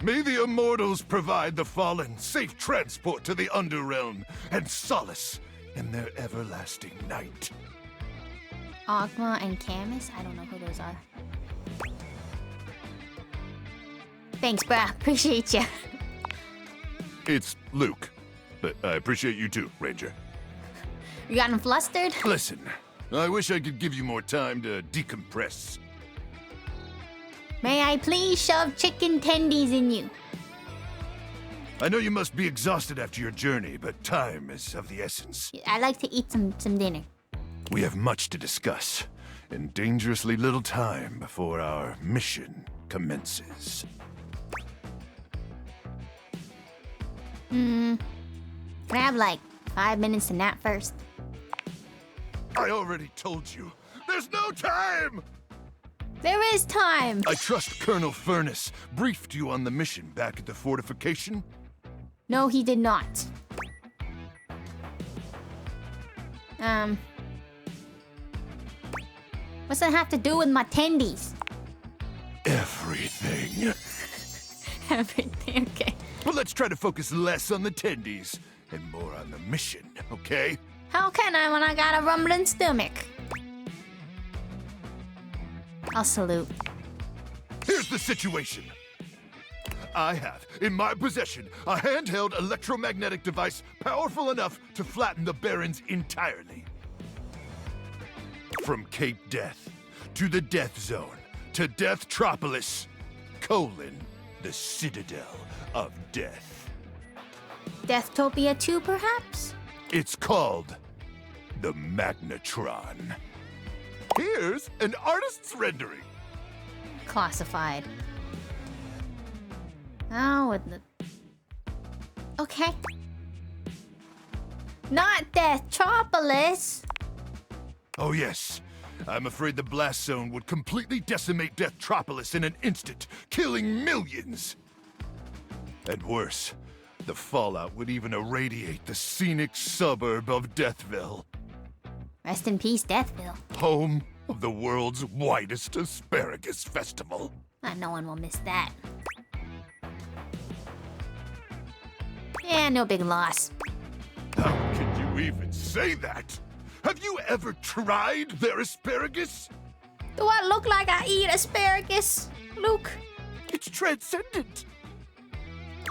May the immortals provide the fallen safe transport to the Underrealm and solace in their everlasting night. Ogma and Camus? I don't know who those are. Thanks, bruh. Appreciate ya. It's Luke, but I appreciate you too, Ranger. You got him flustered? Listen, I wish I could give you more time to decompress. May I please shove chicken tendies in you? I know you must be exhausted after your journey, but time is of the essence. I like to eat some dinner. We have much to discuss, and dangerously little time before our mission commences. Can I have like 5 minutes to nap first? I already told you, there's no time! There is time! I trust Colonel Furnace briefed you on the mission back at the fortification? No, he did not. What's that have to do with my tendies? Everything. Everything, okay. But let's try to focus less on the tendies and more on the mission, okay? How can I when I got a rumbling stomach? I'll salute. Here's the situation. I have, in my possession, a handheld electromagnetic device powerful enough to flatten the Barrens entirely. From Cape Death, to the Death Zone, to Deathtropolis, the Citadel of Death. Deathtopia 2, perhaps? It's called the Magnetron. Here's an artist's rendering. Classified. Oh, with the... Okay. Not Deathtropolis! Oh yes, I'm afraid the blast zone would completely decimate Deathtropolis in an instant, killing millions. And worse, the fallout would even irradiate the scenic suburb of Deathville. Rest in peace, Deathville. Home of the world's widest asparagus festival. No one will miss that. Yeah, no big loss. How can you even say that? Have you ever tried their asparagus? Do I look like I eat asparagus, Luke? It's transcendent.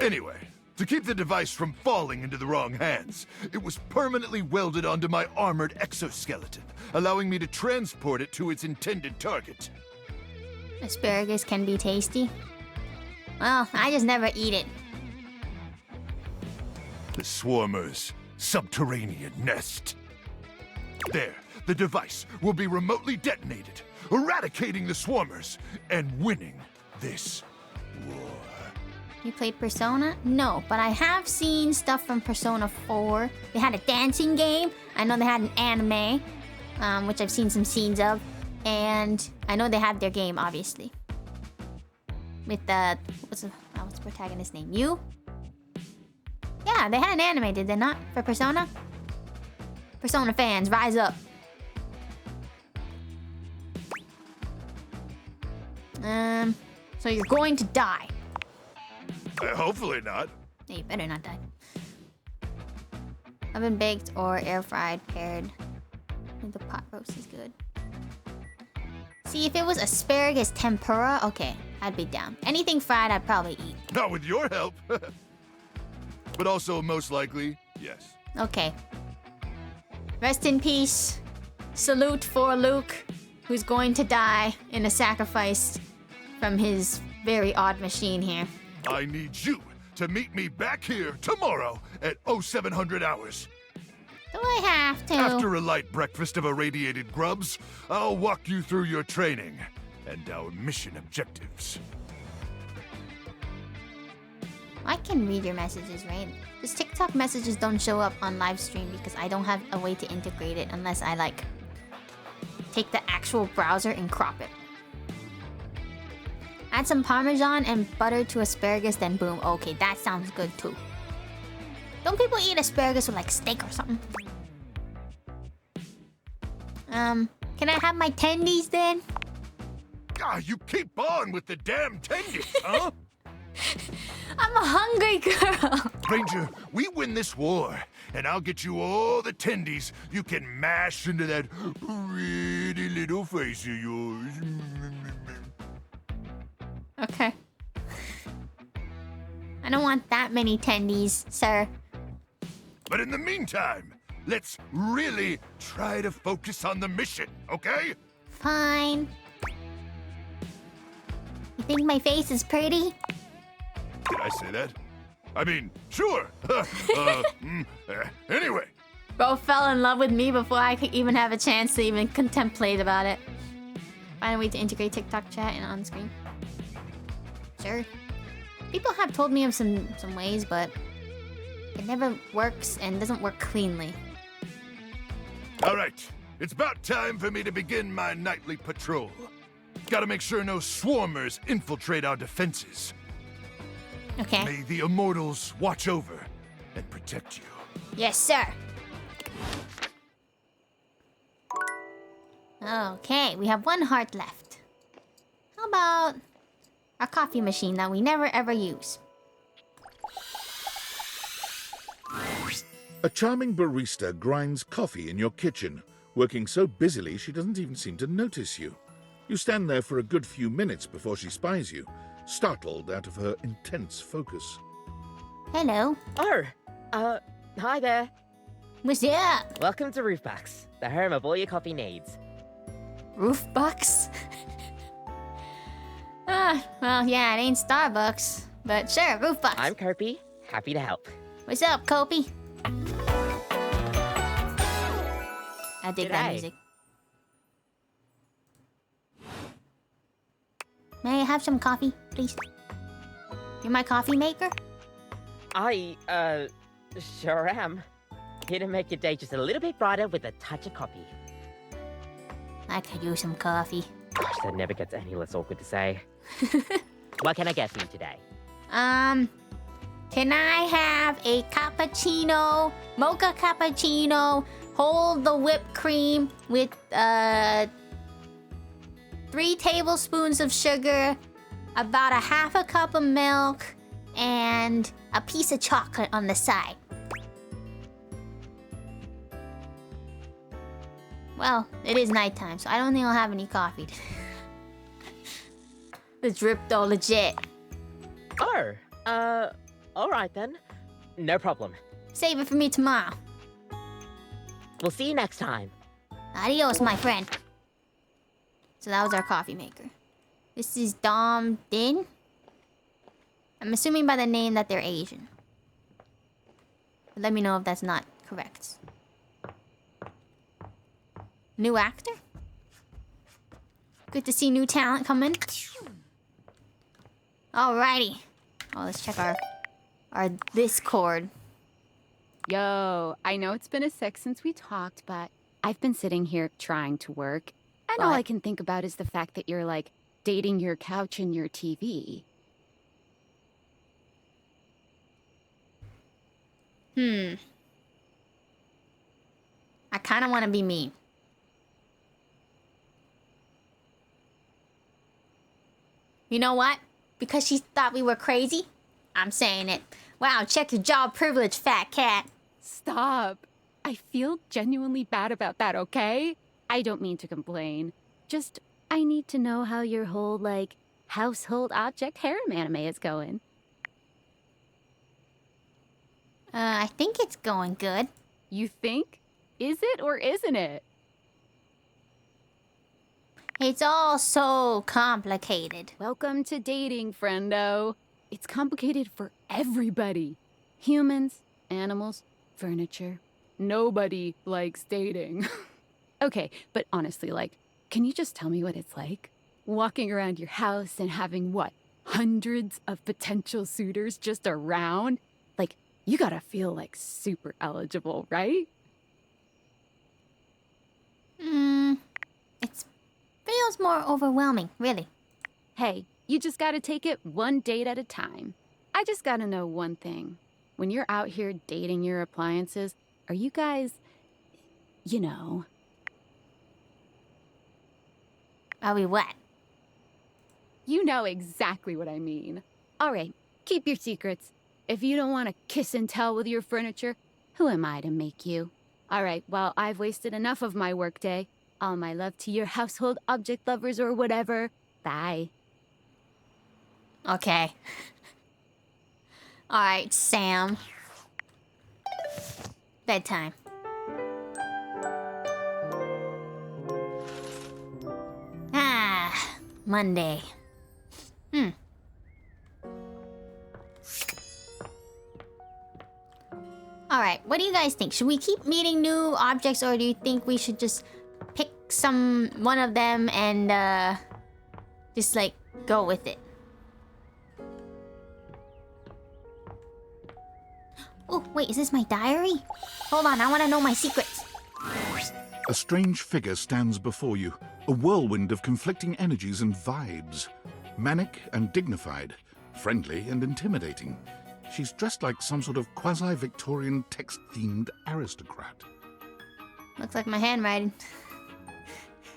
Anyway, to keep the device from falling into the wrong hands, it was permanently welded onto my armored exoskeleton, allowing me to transport it to its intended target. Asparagus can be tasty. Well, I just never eat it. The Swarmer's subterranean nest. There, the device will be remotely detonated, eradicating the Swarmers and winning this war. You played Persona? No, but I have seen stuff from Persona 4. They had a dancing game. I know they had an anime, which I've seen some scenes of. And I know they had their game, obviously. With the... What's the protagonist's name? You? Yeah, they had an anime, did they not? For Persona? Persona fans, rise up. So you're going to die. Hopefully not. Yeah, you better not die. Oven baked or air fried paired. I think the pot roast is good. See, if it was asparagus tempura, okay, I'd be down. Anything fried, I'd probably eat. Not with your help. But also, most likely, yes. Okay. Rest in peace. Salute for Luke, who's going to die in a sacrifice from his very odd machine here. I need you to meet me back here tomorrow at 0700 hours. Do I have to? After a light breakfast of irradiated grubs, I'll walk you through your training and our mission objectives. I can read your messages, right? Just TikTok messages don't show up on live stream because I don't have a way to integrate it unless I, like, take the actual browser and crop it. Add some Parmesan and butter to asparagus, then boom. Okay, that sounds good too. Don't people eat asparagus with, like, steak or something? Can I have my tendies then? Ah, you keep on with the damn tendies, huh? I'm a hungry girl. Ranger, we win this war, and I'll get you all the tendies you can mash into that pretty little face of yours. Okay. I don't want that many tendies, sir. But in the meantime, let's really try to focus on the mission, okay? Fine. You think my face is pretty? Did I say that? I mean, sure. Anyway. Bro fell in love with me before I could even have a chance to even contemplate about it. Find a way to integrate TikTok chat and on screen. Sure. People have told me of some ways, but it never works and doesn't work cleanly. All right, it's about time for me to begin my nightly patrol. Gotta make sure no swarmers infiltrate our defenses. Okay. May the immortals watch over and protect you. Yes, sir. Okay, we have 1 heart left. How about our coffee machine that we never ever use? A charming barista grinds coffee in your kitchen, working so busily she doesn't even seem to notice you. You stand there for a good few minutes before she spies you, startled out of her intense focus. Hello. Oh, hi there. What's up? Welcome to Roofbox, the home of all your coffee needs. Roofbox? Well, yeah, it ain't Starbucks, but sure, Roofbox. I'm Kopi, happy to help. What's up, Kopi? I dig that G'day. music. May I have some coffee, please? You're my coffee maker? I, sure am. Here to make your day just a little bit brighter with a touch of coffee. I could use some coffee. Gosh, that never gets any less awkward to say. What can I get for you today? Can I have a cappuccino, mocha cappuccino, hold the whipped cream with, 3 tablespoons of sugar, about a half a cup of milk, and a piece of chocolate on the side. Well, it is nighttime, so I don't think I'll have any coffee. The drip though, legit. Oh, alright then. No problem. Save it for me tomorrow. We'll see you next time. Adios, my friend. So that was our coffee maker. This is Dom Din. I'm assuming by the name that they're Asian. But let me know if that's not correct. New actor? Good to see new talent come in. Alrighty. Oh, let's check our Discord. Yo, I know it's been a sec since we talked, but I've been sitting here trying to work, and all I can think about is the fact that you're, like, dating your couch and your TV. I kind of want to be me. You know what? Because she thought we were crazy, I'm saying it. Wow, check your job privilege, fat cat. Stop. I feel genuinely bad about that, okay? I don't mean to complain. Just, I need to know how your whole, like, household object harem anime is going. I think it's going good. You think? Is it or isn't it? It's all so complicated. Welcome to dating, friendo. It's complicated for everybody. Humans, animals, furniture. Nobody likes dating. Okay, but honestly, like, can you just tell me what it's like? Walking around your house and having, what, hundreds of potential suitors just around? Like, you gotta feel, like, super eligible, right? It feels more overwhelming, really. Hey, you just gotta take it one date at a time. I just gotta know one thing. When you're out here dating your appliances, are you guys, you know... Are we what? You know exactly what I mean. All right, keep your secrets. If you don't want to kiss and tell with your furniture, who am I to make you? All right, well, I've wasted enough of my workday. All my love to your household object lovers or whatever. Bye. Okay. Alright, Sam. Bedtime. Monday. Alright, what do you guys think? Should we keep meeting new objects or do you think we should just pick one of them and just like go with it. Oh, wait, is this my diary? Hold on, I want to know my secrets. A strange figure stands before you, a whirlwind of conflicting energies and vibes. Manic and dignified, friendly and intimidating. She's dressed like some sort of quasi-Victorian text-themed aristocrat. Looks like my handwriting.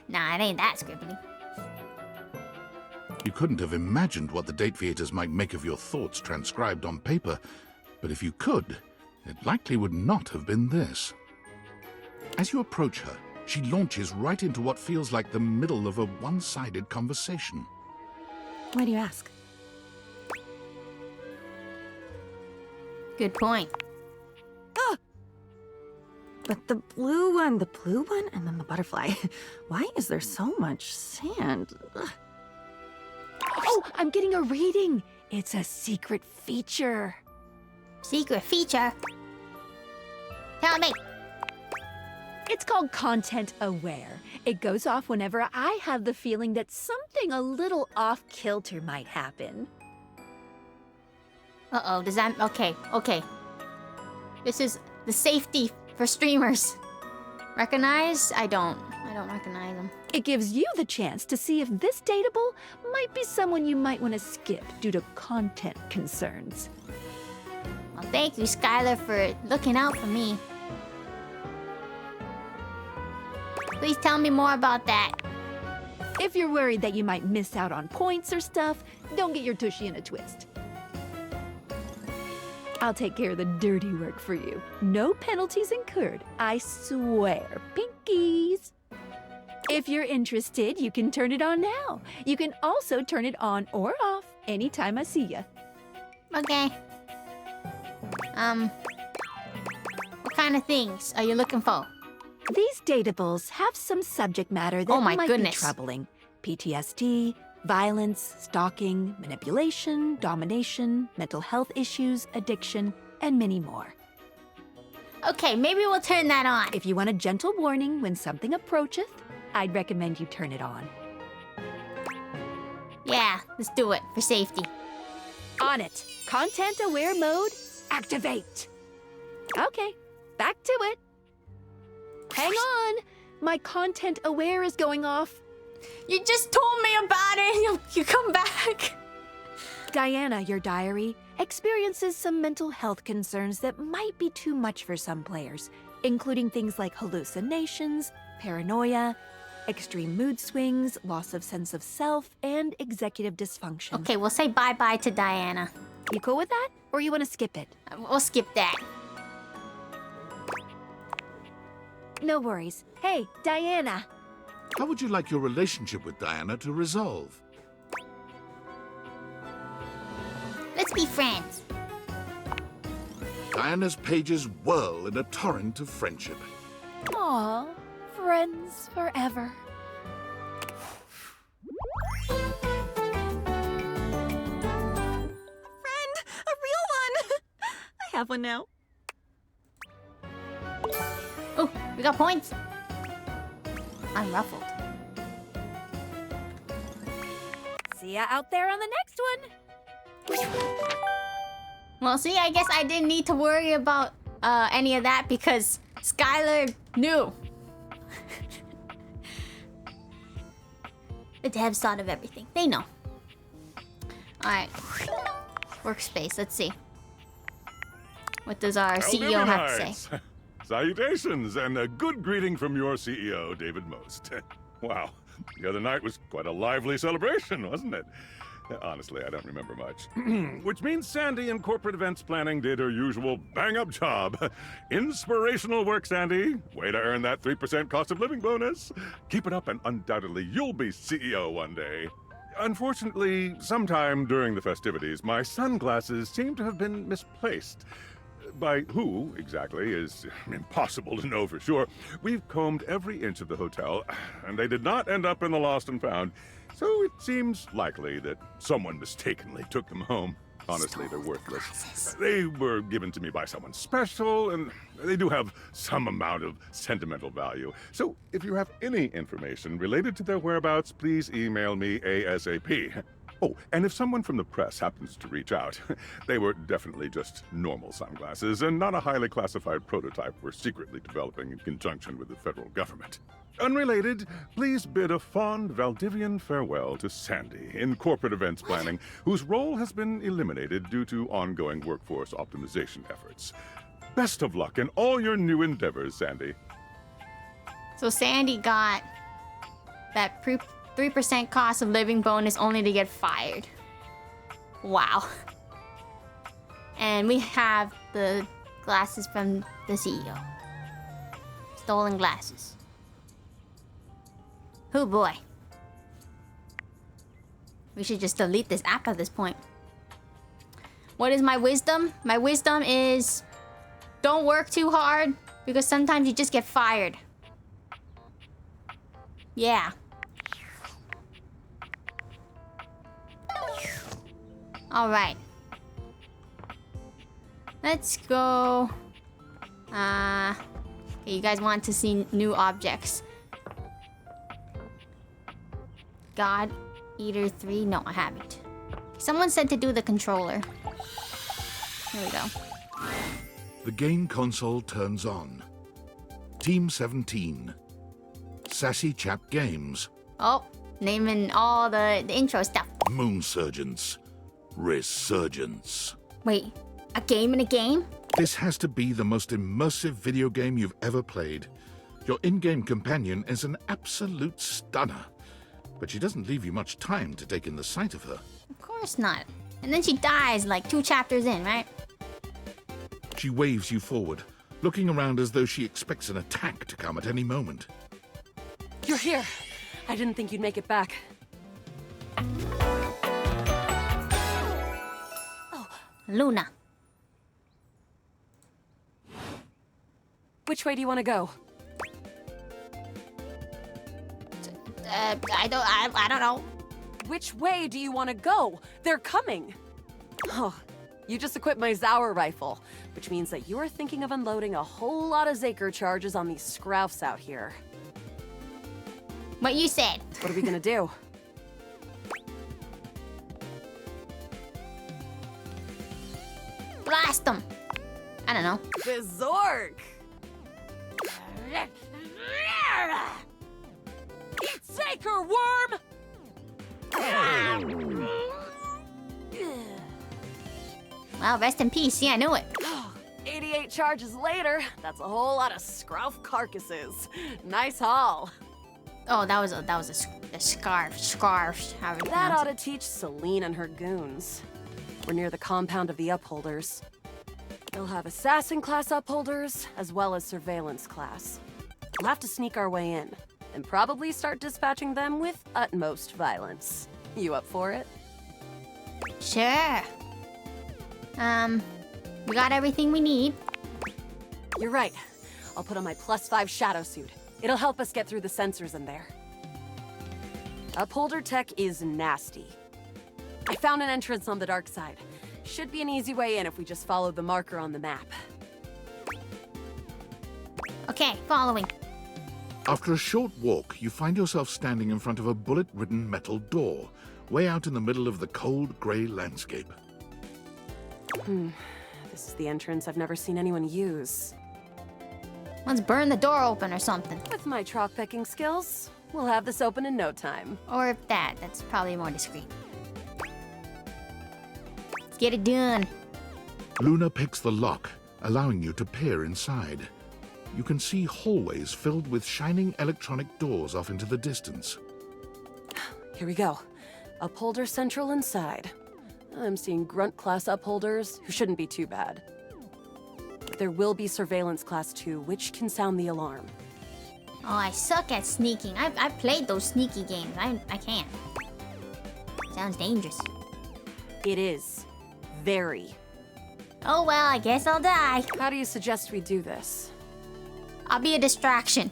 Nah, it ain't that scribbly. You couldn't have imagined what the Datefeaters might make of your thoughts transcribed on paper, but if you could, it likely would not have been this. As you approach her, she launches right into what feels like the middle of a one-sided conversation. Why do you ask? Good point. Ah! But the blue one, and then the butterfly. Why is there so much sand? Ugh. Oh, I'm getting a reading. It's a secret feature. Secret feature? Tell me. It's called Content Aware. It goes off whenever I have the feeling that something a little off-kilter might happen. Uh-oh, does that... Okay. This is the safety for streamers. Recognize? I don't recognize them. It gives you the chance to see if this dateable might be someone you might want to skip due to content concerns. Well, thank you, Skylar, for looking out for me. Please tell me more about that. If you're worried that you might miss out on points or stuff, don't get your tushy in a twist. I'll take care of the dirty work for you. No penalties incurred, I swear. Pinkies! If you're interested, you can turn it on now. You can also turn it on or off anytime I see ya. Okay. What kind of things are you looking for? These datables have some subject matter that might be troubling. PTSD, violence, stalking, manipulation, domination, mental health issues, addiction, and many more. Okay, maybe we'll turn that on. If you want a gentle warning when something approacheth, I'd recommend you turn it on. Yeah, let's do it for safety. On it. Content aware mode, activate. Okay, back to it. Hang on. My content aware is going off. You just told me about it. You come back. Diana, your diary, experiences some mental health concerns that might be too much for some players, including things like hallucinations, paranoia, extreme mood swings, loss of sense of self, and executive dysfunction. Okay, we'll say bye-bye to Diana. You cool with that? Or you want to skip it? We'll skip that. No worries. Hey, Diana. How would you like your relationship with Diana to resolve? Let's be friends. Diana's pages whirl in a torrent of friendship. Aw, friends forever. Friend! A real one! I have one now. Oh, we got points. I'm ruffled. See ya out there on the next one. Well, see, I guess I didn't need to worry about any of that because Skylar knew. The devs thought of everything. They know. Alright. Workspace, let's see. What does our CEO have to say? Salutations, and a good greeting from your CEO, David Most. Wow, the other night was quite a lively celebration, wasn't it? Honestly, I don't remember much. Which means Sandy in corporate events planning did her usual bang-up job. Inspirational work, Sandy. Way to earn that 3% cost of living bonus. Keep it up and undoubtedly you'll be CEO one day. Unfortunately, sometime during the festivities, my sunglasses seem to have been misplaced. By who, exactly, is impossible to know for sure. We've combed every inch of the hotel, and they did not end up in the lost and found. So it seems likely that someone mistakenly took them home. Honestly, they're worthless. They were given to me by someone special, and they do have some amount of sentimental value. So if you have any information related to their whereabouts, please email me ASAP. Oh, and if someone from the press happens to reach out, they were definitely just normal sunglasses and not a highly classified prototype we're secretly developing in conjunction with the federal government. Unrelated, please bid a fond Valdivian farewell to Sandy in corporate events planning, whose role has been eliminated due to ongoing workforce optimization efforts. Best of luck in all your new endeavors, Sandy. So Sandy got that 3% cost of living bonus only to get fired. Wow. And we have the glasses from the CEO. Stolen glasses. Oh boy. We should just delete this app at this point. What is my wisdom? My wisdom is don't work too hard because sometimes you just get fired. Yeah. All right. Let's go. Okay, you guys want to see new objects. God Eater 3? No, I haven't. Someone said to do the controller. Here we go. The game console turns on. Team 17. Sassy Chap Games. Oh, naming all the intro stuff. Moon Surgeons. Resurgence. Wait, a game in a game? This has to be the most immersive video game you've ever played. Your in-game companion is an absolute stunner. But she doesn't leave you much time to take in the sight of her. Of course not. And then she dies like 2 chapters in, right? She waves you forward, looking around as though she expects an attack to come at any moment. You're here. I didn't think you'd make it back. Oh, Luna. Which way do you want to go? I don't know. Which way do you want to go? They're coming. Oh, you just equipped my Zauer rifle, which means that you are thinking of unloading a whole lot of Zaker charges on these scroufs out here. What you said. What are we gonna do? Blast them. I don't know. Berserk! Eat Zaker, worm! Well, rest in peace. Yeah, I knew it. 88 charges later, that's a whole lot of scrouf carcasses. Nice haul. Oh, that was a scarf. However you That pronounce ought to it. teach Celine and her goons. We're near the compound of the Upholders. They'll have assassin class upholders, as well as surveillance class. We'll have to sneak our way in, and probably start dispatching them with utmost violence. You up for it? Sure. We got everything we need. You're right. I'll put on my +5 shadow suit. It'll help us get through the sensors in there. Upholder tech is nasty. I found an entrance on the dark side. Should be an easy way in if we just follow the marker on the map. Okay, following. After a short walk, you find yourself standing in front of a bullet-ridden metal door, way out in the middle of the cold, grey landscape. This is the entrance I've never seen anyone use. Let's burn the door open or something. With my chalk picking skills, we'll have this open in no time. Or if that's probably more discreet. Let's get it done. Luna picks the lock, allowing you to peer inside. You can see hallways filled with shining electronic doors off into the distance. Here we go. Upholder Central inside. I'm seeing grunt class upholders, who shouldn't be too bad. There will be surveillance class 2, which can sound the alarm. Oh, I suck at sneaking. I've played those sneaky games. I can't. Sounds dangerous. It is. Very. Oh well, I guess I'll die. How do you suggest we do this? I'll be a distraction.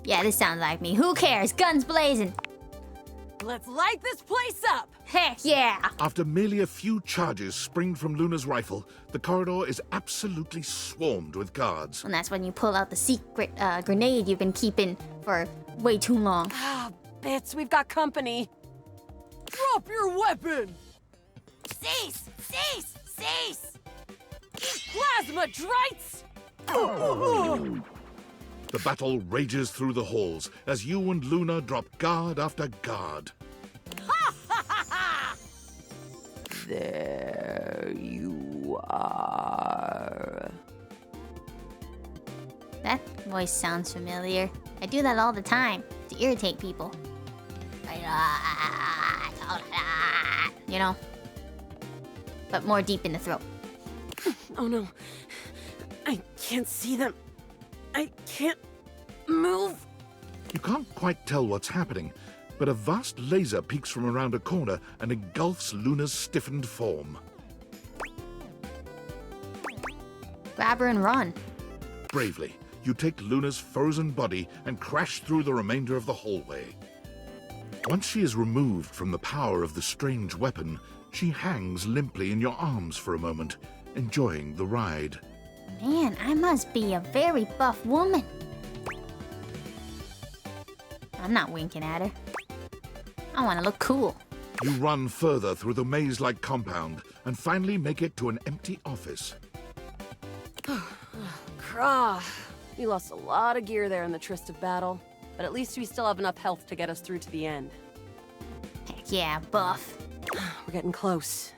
Yeah, this sounds like me. Who cares? Guns blazing. Let's light this place up! Heck yeah! After merely a few charges springed from Luna's rifle, the corridor is absolutely swarmed with guards. And that's when you pull out the secret grenade you've been keeping for way too long. Ah, Bits, we've got company. Drop your weapon! Cease! Cease! Cease! Plasma drites! The battle rages through the halls as you and Luna drop guard after guard. There you are. That voice sounds familiar. I do that all the time to irritate people. You know? But more deep in the throat. Oh no. I can't see them. I can't move. You can't quite tell what's happening, but a vast laser peeks from around a corner and engulfs Luna's stiffened form. Grab her and run. Bravely, you take Luna's frozen body and crash through the remainder of the hallway. Once she is removed from the power of the strange weapon, she hangs limply in your arms for a moment, enjoying the ride. Man, I must be a very buff woman. I'm not winking at her. I want to look cool. You run further through the maze-like compound and finally make it to an empty office. Krah. We lost a lot of gear there in the tryst of battle, but at least we still have enough health to get us through to the end. Heck yeah, buff. We're getting close.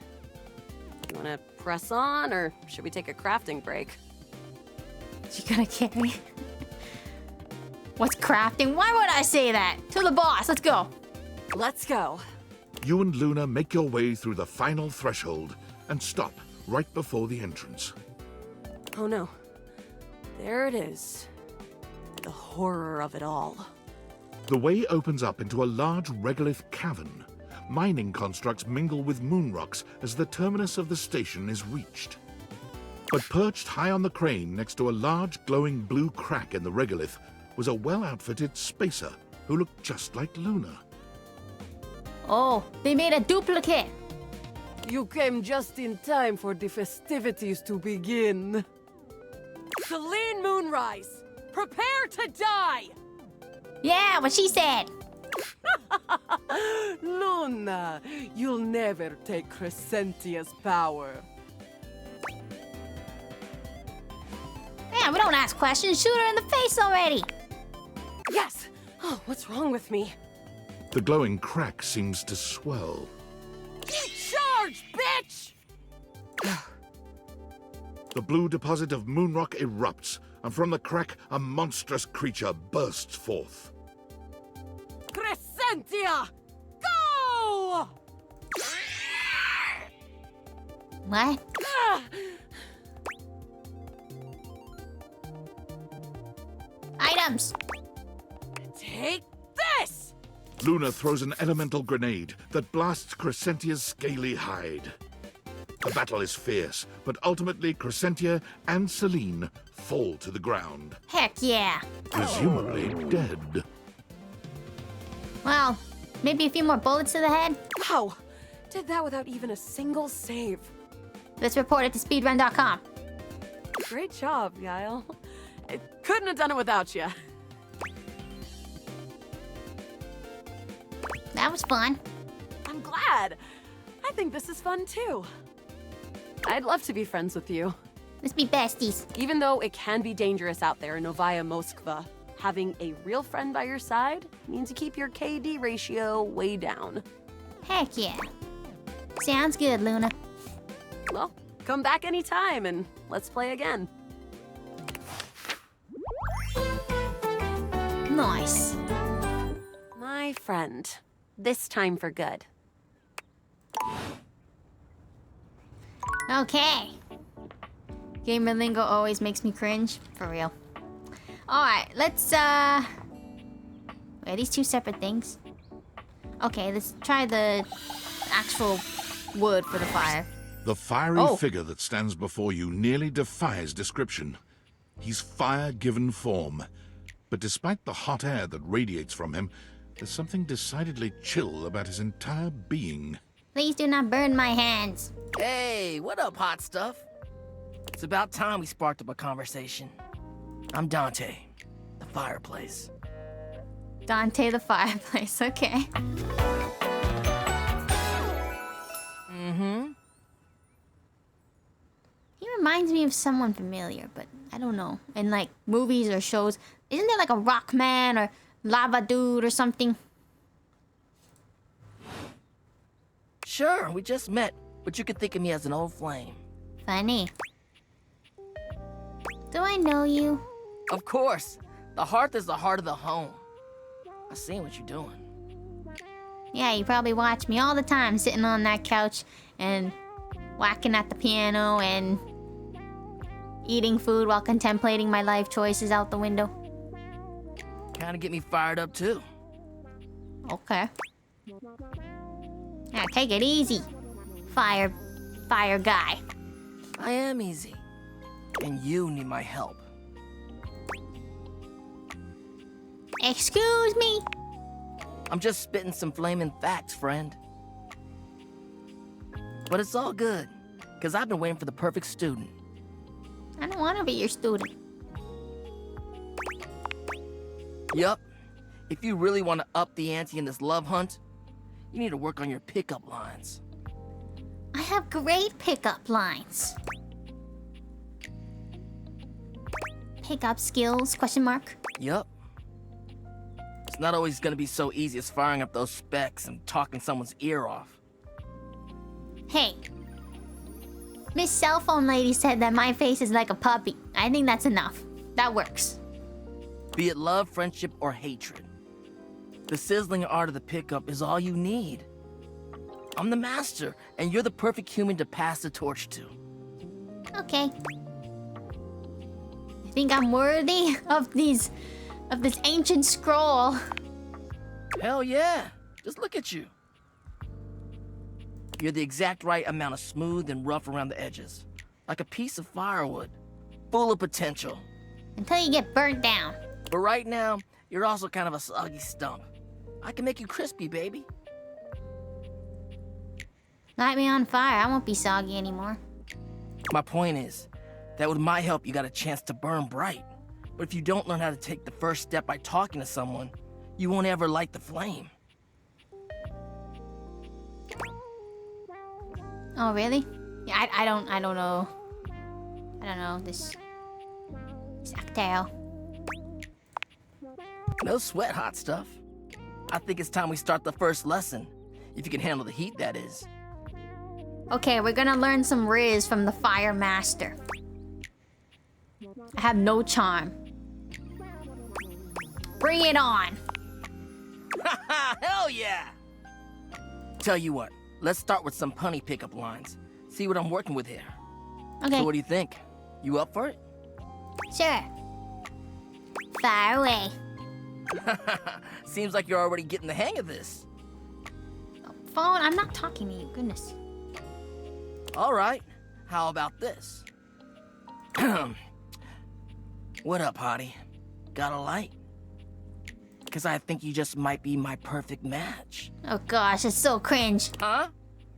You wanna press on, or should we take a crafting break? You gonna carry? What's crafting? Why would I say that? To the boss, let's go. Let's go. You and Luna make your way through the final threshold and stop right before the entrance. Oh no. There it is. The horror of it all. The way opens up into a large regolith cavern. Mining constructs mingle with moon rocks as the terminus of the station is reached. But perched high on the crane next to a large glowing blue crack in the regolith was a well-outfitted spacer who looked just like Luna. Oh, they made a duplicate. You came just in time for the festivities to begin. Celine Moonrise, prepare to die! Yeah, what she said. Luna, you'll never take Crescentia's power. Man, we don't ask questions. Shoot her in the face already. Yes! Oh, what's wrong with me? The glowing crack seems to swell. Charge, bitch! The blue deposit of moonrock erupts, and from the crack, a monstrous creature bursts forth. Crescentia! Go! What? Items! Take this! Luna throws an elemental grenade that blasts Crescentia's scaly hide. The battle is fierce, but ultimately Crescentia and Celine fall to the ground. Heck yeah. Presumably dead. Well, maybe a few more bullets to the head? Wow! Did that without even a single save. Let's report it to speedrun.com. Great job, Guile. I couldn't have done it without you. That was fun. I'm glad. I think this is fun too. I'd love to be friends with you. Let's be besties. Even though it can be dangerous out there in Novaya Moskva, having a real friend by your side means you keep your KD ratio way down. Heck yeah. Sounds good, Luna. Well, come back anytime and let's play again. Nice. My friend. This time for good. Okay. Gamer lingo always makes me cringe. For real. Alright, let's, Are these two separate things? Okay, let's try the actual wood for the fire. The fiery figure that stands before you nearly defies description. He's fire given form. But despite the hot air that radiates from him, There's something decidedly chill about his entire being. Please do not burn my hands. Hey, what up, hot stuff? It's about time we sparked up a conversation. I'm Dante, the fireplace. Dante the fireplace, okay. Mm-hmm. He reminds me of someone familiar, but I don't know. In like movies or shows, isn't there like a rock man or lava dude or something? Sure, we just met, but you could think of me as an old flame. Funny. Do I know you? Of course. The hearth is the heart of the home. I seen what you're doing. Yeah, you probably watch me all the time sitting on that couch and whacking at the piano and eating food while contemplating my life choices out the window. Kinda get me fired up too. Okay. Yeah, take it easy. Fire guy. I am easy. And you need my help. Excuse me? I'm just spitting some flaming facts, friend. But it's all good, because I've been waiting for the perfect student. I don't want to be your student. Yup. If you really want to up the ante in this love hunt, you need to work on your pickup lines. I have great pickup lines. Pickup skills, question mark? Yup. It's not always gonna be so easy as firing up those specs and talking someone's ear off. Hey. Miss Cell Phone Lady said that my face is like a puppy. I think that's enough. That works. Be it love, friendship, or hatred. The sizzling art of the pickup is all you need. I'm the master, and you're the perfect human to pass the torch to. Okay. I think I'm worthy of this ancient scroll. Hell yeah. Just look at you. You're the exact right amount of smooth and rough around the edges. Like a piece of firewood. Full of potential. Until you get burnt down. But right now, you're also kind of a soggy stump. I can make you crispy, baby. Light me on fire. I won't be soggy anymore. My point is that with my help, you got a chance to burn bright. But if you don't learn how to take the first step by talking to someone, you won't ever light the flame. Oh, really? Yeah, I don't know. I don't know this actel. No sweat, hot stuff. I think it's time we start the first lesson. If you can handle the heat, that is. Okay, we're gonna learn some riz from the Fire Master. I have no charm. Bring it on! Hell yeah! Tell you what, let's start with some punny pickup lines. See what I'm working with here. Okay. So what do you think? You up for it? Sure. Fire away. Seems like you're already getting the hang of this. Phone, I'm not talking to you, goodness. All right, how about this? What up, hottie? Got a light? Because I think you just might be my perfect match. Oh gosh, it's so cringe. Huh?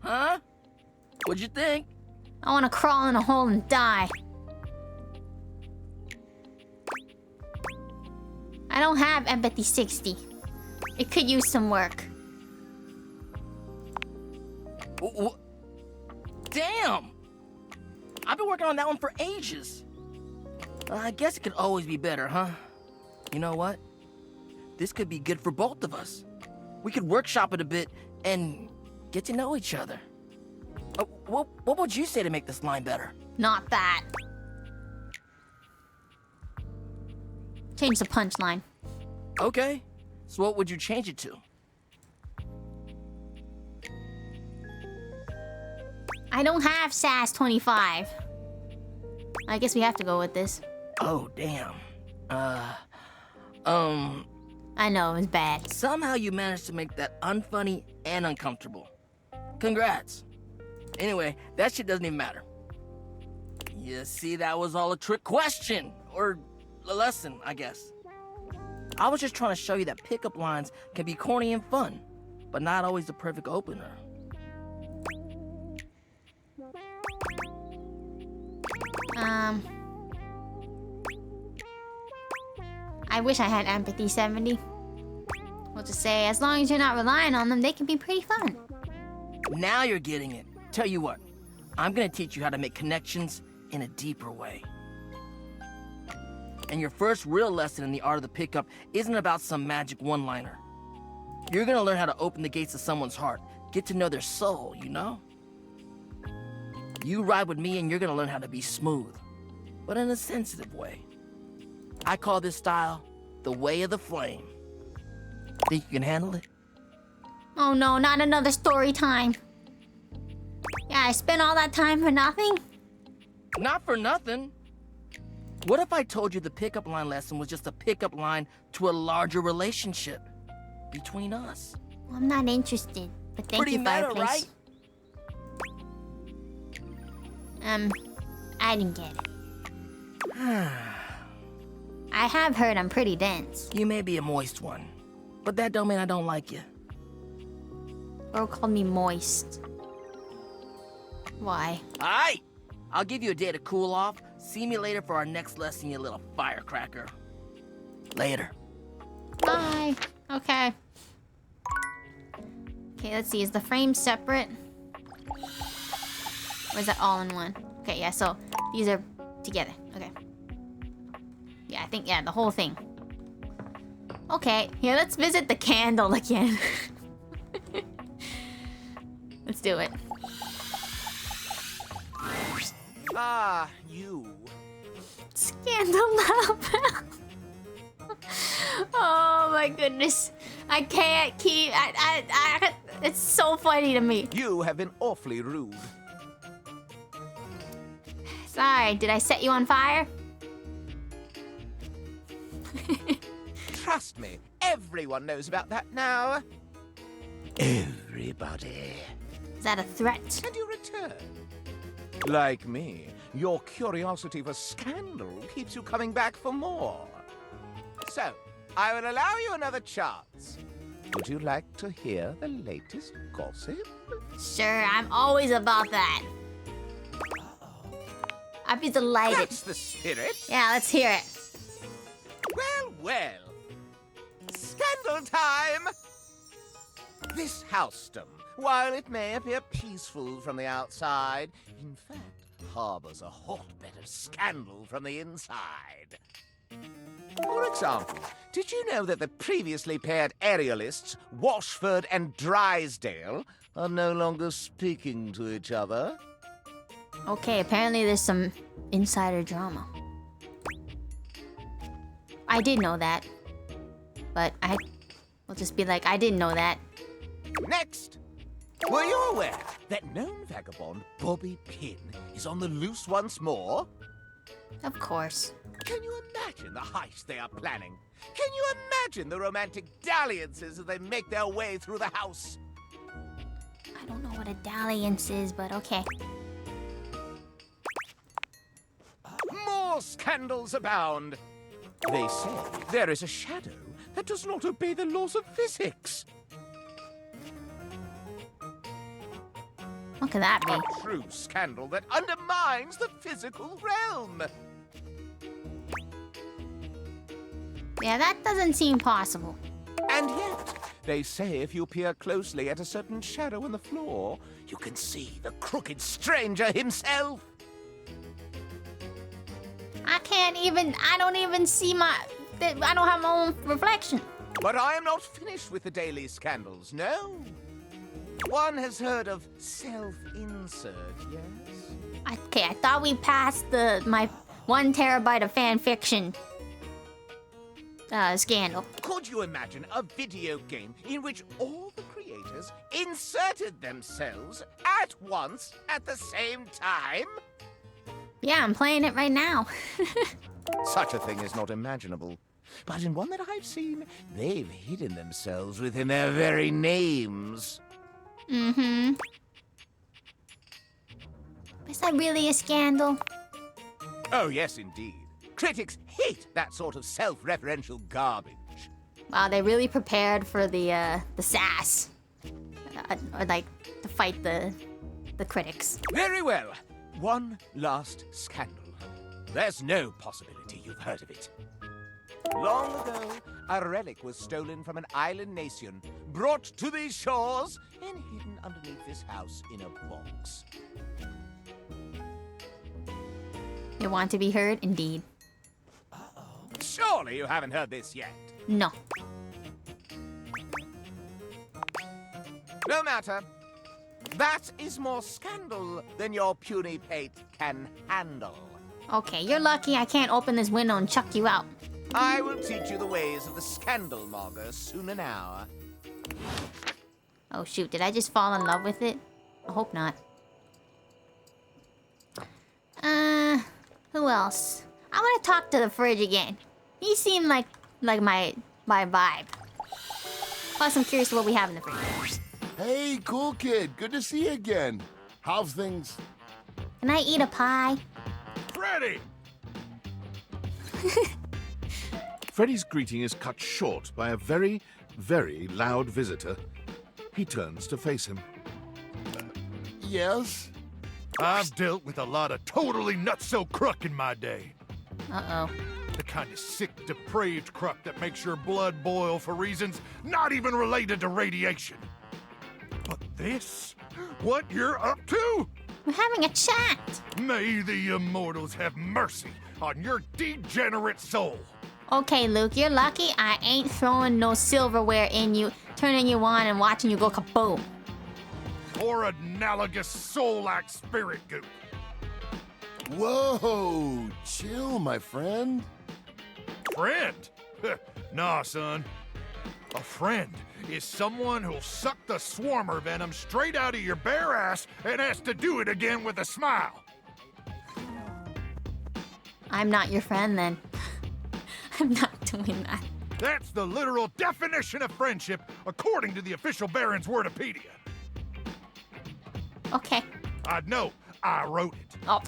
Huh? What'd you think? I want to crawl in a hole and die. I don't have empathy 60. It could use some work. Damn! I've been working on that one for ages. I guess it could always be better, huh? You know what? This could be good for both of us. We could workshop it a bit and get to know each other. What would you say to make this line better? Not that. Change the punchline. Okay. So what would you change it to? I don't have SAS 25. I guess we have to go with this. Oh, damn. I know, it was bad. Somehow you managed to make that unfunny and uncomfortable. Congrats. Anyway, that shit doesn't even matter. You see, that was all a trick question. Or a lesson, I guess. I was just trying to show you that pickup lines can be corny and fun, but not always the perfect opener. I wish I had empathy 70. We'll just say, as long as you're not relying on them, they can be pretty fun. Now you're getting it. Tell you what, I'm gonna teach you how to make connections in a deeper way. And your first real lesson in the art of the pickup isn't about some magic one-liner. You're gonna learn how to open the gates of someone's heart, get to know their soul, you know? You ride with me and you're gonna learn how to be smooth, but in a sensitive way. I call this style the way of the flame. Think you can handle it? Oh no, not another story time. Yeah, I spent all that time for nothing? Not for nothing. What if I told you the pickup line lesson was just a pickup line to a larger relationship between us? Well, I'm not interested, but thank Pretty you, meta, Fireplace. right? I didn't get it. I have heard I'm pretty dense. You may be a moist one, but that don't mean I don't like you. Bro called me moist. Why? Alright! I'll give you a day to cool off. See me later for our next lesson, you little firecracker. Later. Bye. Okay. Okay, let's see. Is the frame separate? Or is that all in one? Okay, yeah, so these are together. Okay. Yeah, I think, yeah, the whole thing. Okay, here, let's visit the candle again. Let's do it. Ah, you. Scandal lab. Oh my goodness. I can't keep... it's so funny to me. You have been awfully rude. Sorry, did I set you on fire? Trust me, everyone knows about that now. Everybody. Is that a threat? And you return. Like me, your curiosity for scandal keeps you coming back for more. So, I will allow you another chance. Would you like to hear the latest gossip? Sure, I'm always about that. I'd be delighted. That's the spirit. Yeah, let's hear it. Well, well. Scandal time! This housedom, while it may appear peaceful from the outside, in fact, harbors a hotbed of scandal from the inside. For example, did you know that the previously paired aerialists, Washford and Drysdale, are no longer speaking to each other? Okay, apparently there's some insider drama. I did know that. But will just be like, I didn't know that. Next! Were you aware that known vagabond Bobby Pin is on the loose once more? Of course. Can you imagine the heist they are planning? Can you imagine the romantic dalliances as they make their way through the house? I don't know what a dalliance is, but okay. More scandals abound. They say there is a shadow that does not obey the laws of physics. What could that be? A true scandal that undermines the physical realm. Yeah, that doesn't seem possible. And yet, they say if you peer closely at a certain shadow on the floor, you can see the crooked stranger himself. I don't even see I don't have my own reflection. But I am not finished with the daily scandals, no. One has heard of self-insert, yes? Okay, I thought we passed my 1 terabyte of fan fiction scandal. Could you imagine a video game in which all the creators inserted themselves at once at the same time? Yeah, I'm playing it right now. Such a thing is not imaginable. But in one that I've seen, they've hidden themselves within their very names. Mm-hmm. Is that really a scandal? Oh, yes, indeed. Critics hate that sort of self-referential garbage. Wow, they really prepared for the sass. Or like, to fight the critics. Very well. One last scandal. There's no possibility you've heard of it. Long ago, a relic was stolen from an island nation, brought to these shores, and hidden underneath this house in a box. You want to be heard? Indeed. Surely you haven't heard this yet. No. No matter. That is more scandal than your puny pate can handle. Okay, you're lucky I can't open this window and chuck you out. I will teach you the ways of the scandal monger soon now. Oh shoot, did I just fall in love with it? I hope not. Who else? I want to talk to the fridge again. He seemed like my vibe. Plus, I'm curious what we have in the fridge. Hey, cool kid. Good to see you again. How's things? Can I eat a pie? Freddy! Freddy's greeting is cut short by a very, very loud visitor. He turns to face him. Yes? I've dealt with a lot of totally nutso crook in my day. Uh-oh. The kind of sick, depraved crook that makes your blood boil for reasons not even related to radiation. But this? What you're up to? We're having a chat. May the immortals have mercy on your degenerate soul. Okay, Luke, you're lucky I ain't throwing no silverware in you, turning you on and watching you go kaboom. Or analogous soul-like spirit goop. Whoa, chill, my friend. Friend? Nah, son. A friend is someone who'll suck the swarmer venom straight out of your bare ass and has to do it again with a smile. I'm not your friend then. I'm not doing that. That's the literal definition of friendship according to the official Baron's Wordopedia. Okay. I know. I wrote it. Oh,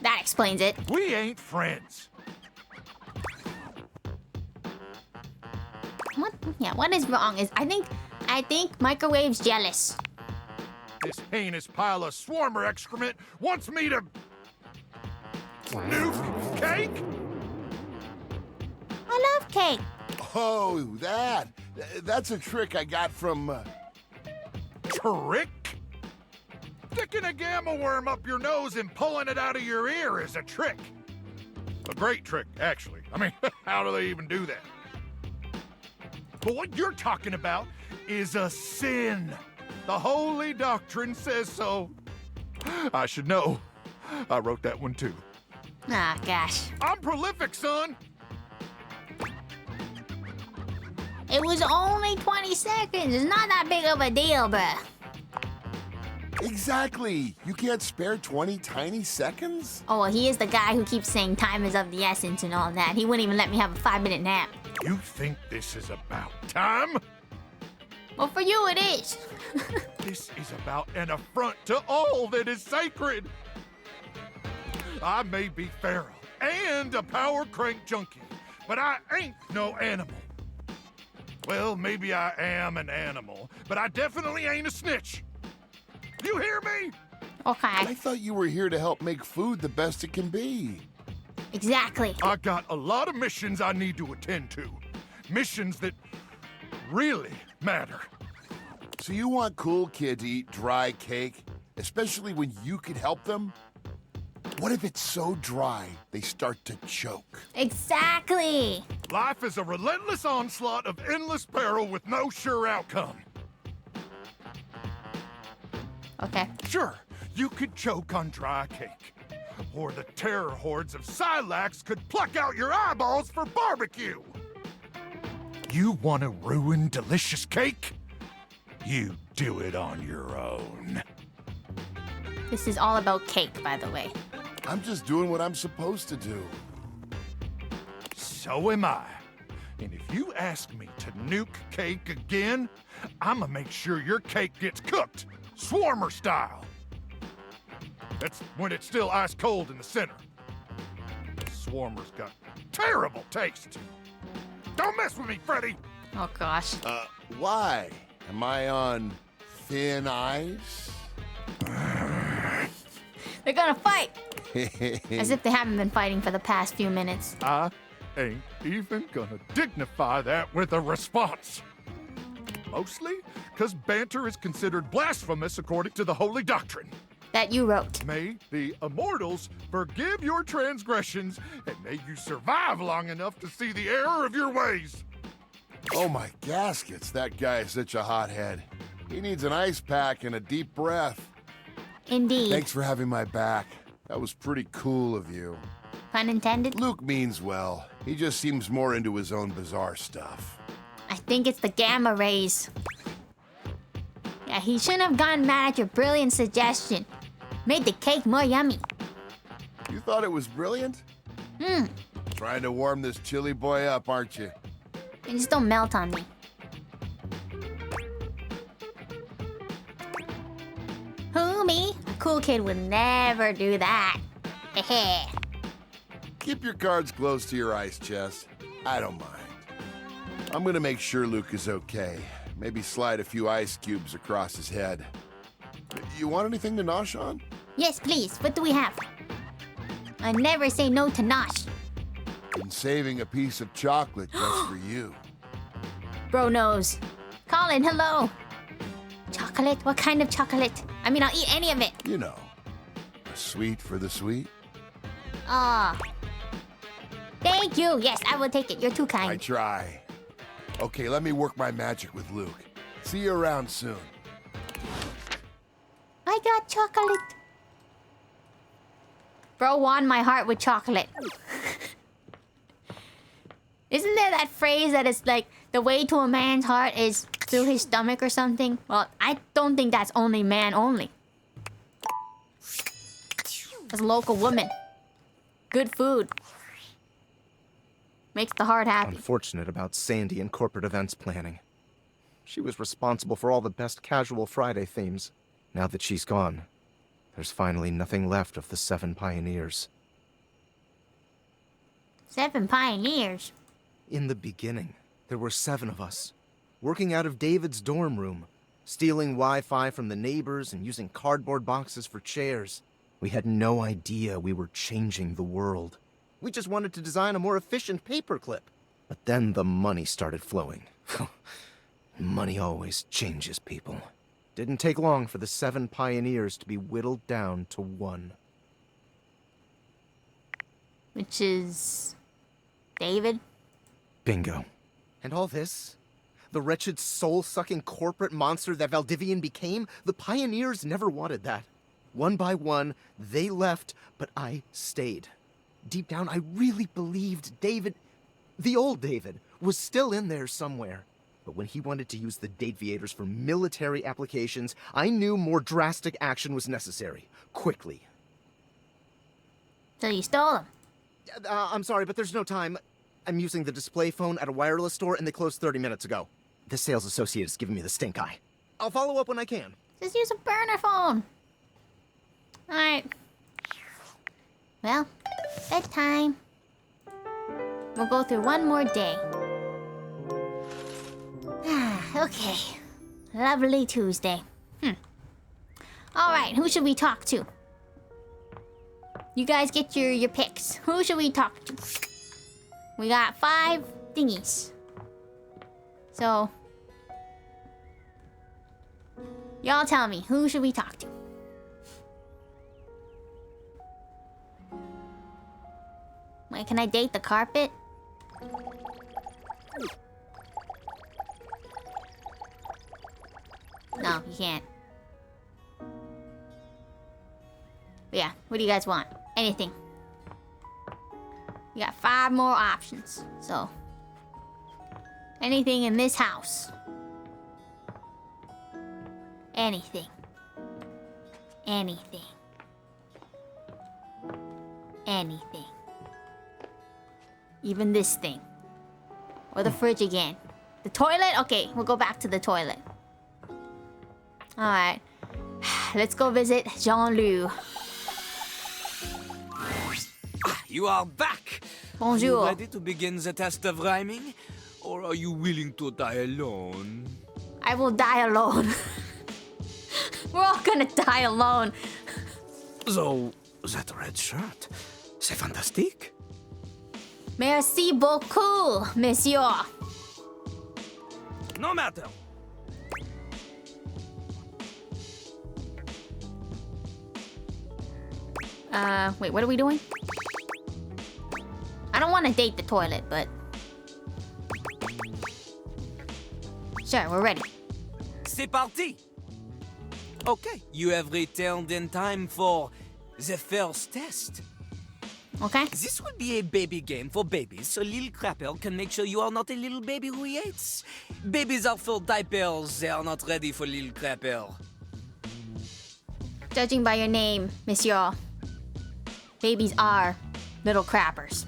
that explains it. We ain't friends. What? Yeah, what is wrong is I think Microwave's jealous. This heinous pile of swarmer excrement wants me to nuke cake? I love cake. Oh, that's a trick I got from... Trick? Sticking a gamma worm up your nose and pulling it out of your ear is a trick. A great trick, actually. I mean, how do they even do that? But what you're talking about is a sin. The Holy Doctrine says so. I should know. I wrote that one too. Ah, gosh. I'm prolific, son. It was only 20 seconds. It's not that big of a deal, bruh. Exactly. You can't spare 20 tiny seconds? Oh, well, he is the guy who keeps saying time is of the essence and all that. He wouldn't even let me have a 5-minute nap. You think this is about time? Well, for you it is. This is about an affront to all that is sacred. I may be feral and a power crank junkie, but I ain't no animal. Well, maybe I am an animal, but I definitely ain't a snitch. You hear me? Okay. I thought you were here to help make food the best it can be. Exactly. I got a lot of missions I need to attend to. Missions that really matter. So you want Cool Kid to eat dry cake, especially when you could help them? What if it's so dry they start to choke? Exactly. Life is a relentless onslaught of endless peril with no sure outcome. Okay. Sure, you could choke on dry cake. Or the terror hordes of Silax could pluck out your eyeballs for barbecue. You want to ruin delicious cake? You do it on your own. This is all about cake, by the way. I'm just doing what I'm supposed to do. So am I. And if you ask me to nuke cake again, I'ma make sure your cake gets cooked, swarmer style. That's when it's still ice cold in the center. The swarmer's got terrible taste. Don't mess with me, Freddy! Oh gosh. Why? Am I on thin ice? They're gonna fight! As if they haven't been fighting for the past few minutes. I ain't even gonna dignify that with a response. Mostly because banter is considered blasphemous according to the holy doctrine. That you wrote. May the immortals forgive your transgressions, and may you survive long enough to see the error of your ways. Oh my gaskets, that guy is such a hothead. He needs an ice pack and a deep breath. Indeed. Thanks for having my back. That was pretty cool of you. Pun intended? Luke means well. He just seems more into his own bizarre stuff. I think it's the gamma rays. Yeah, he shouldn't have gotten mad at your brilliant suggestion. Made the cake more yummy. You thought it was brilliant? Trying to warm this chilly boy up, aren't you? And just don't melt on me. Who, me? A cool kid would never do that. Heh. Keep your cards close to your ice chest. I don't mind. I'm gonna make sure Luke is okay. Maybe slide a few ice cubes across his head. You want anything to nosh on? Yes, please. What do we have? I never say no to nosh. Been saving a piece of chocolate just for you. Bro knows. Colin, hello. Chocolate? What kind of chocolate? I mean, I'll eat any of it. You know, a sweet for the sweet. Ah. Thank you. Yes, I will take it. You're too kind. I try. Okay, let me work my magic with Luke. See you around soon. I got chocolate. Bro won my heart with chocolate. Isn't there that phrase that it's like, the way to a man's heart is through his stomach or something? Well, I don't think that's only man only. As a local woman. Good food. Makes the heart happy. Unfortunate about Sandy and corporate events planning. She was responsible for all the best casual Friday themes. Now that she's gone, there's finally nothing left of the 7 pioneers. 7 pioneers? In the beginning, there were 7 of us, working out of David's dorm room, stealing Wi-Fi from the neighbors and using cardboard boxes for chairs. We had no idea we were changing the world. We just wanted to design a more efficient paperclip. But then the money started flowing. Money always changes people. Didn't take long for the 7 pioneers to be whittled down to 1. Which is... David? Bingo. And all this? The wretched soul-sucking corporate monster that Valdivian became? The pioneers never wanted that. One by one, they left, but I stayed. Deep down, I really believed David, the old David, was still in there somewhere. But when he wanted to use the Dateviators for military applications, I knew more drastic action was necessary. Quickly. So you stole them? I'm sorry, but there's no time. I'm using the display phone at a wireless store, and they closed 30 minutes ago. The sales associate is giving me the stink eye. I'll follow up when I can. Just use a burner phone. Alright. Well, bedtime. We'll go through one more day. Okay. Lovely Tuesday. Alright, who should we talk to? You guys get your picks. Who should we talk to? We got 5 thingies. So... y'all tell me, who should we talk to? Wait, can I date the carpet? No, you can't. But yeah, what do you guys want? Anything. You got 5 more options, so... anything in this house. Anything. Anything. Anything. Even this thing. Or the fridge again. The toilet? Okay, we'll go back to the toilet. Alright. Let's go visit Jean-Loup. You are back! Bonjour. Are you ready to begin the test of rhyming? Or are you willing to die alone? I will die alone. We're all gonna die alone. So, that red shirt, c'est fantastique. Merci beaucoup, monsieur. No matter. Wait, what are we doing? I don't want to date the toilet, but... Sure, we're ready. C'est parti! Okay, you have returned in time for the first test. Okay. This will be a baby game for babies, so Lil Crapper can make sure you are not a little baby who hates. Babies are full diapers, they are not ready for Lil Crapper. Judging by your name, monsieur, babies are little crappers.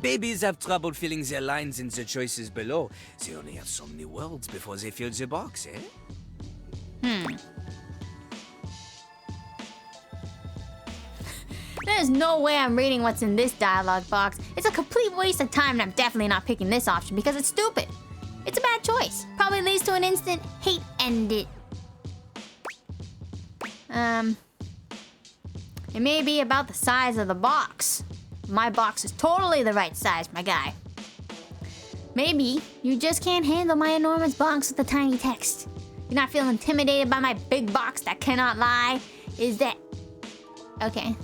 Babies have trouble filling their lines in the choices below. They only have so many words before they fill the box, eh? There's no way I'm reading what's in this dialogue box. It's a complete waste of time, and I'm definitely not picking this option because it's stupid. It's a bad choice. Probably leads to an instant hate ended. It may be about the size of the box. My box is totally the right size, my guy. Maybe you just can't handle my enormous box with the tiny text. You're not feeling intimidated by my big box that cannot lie? Is that... Okay.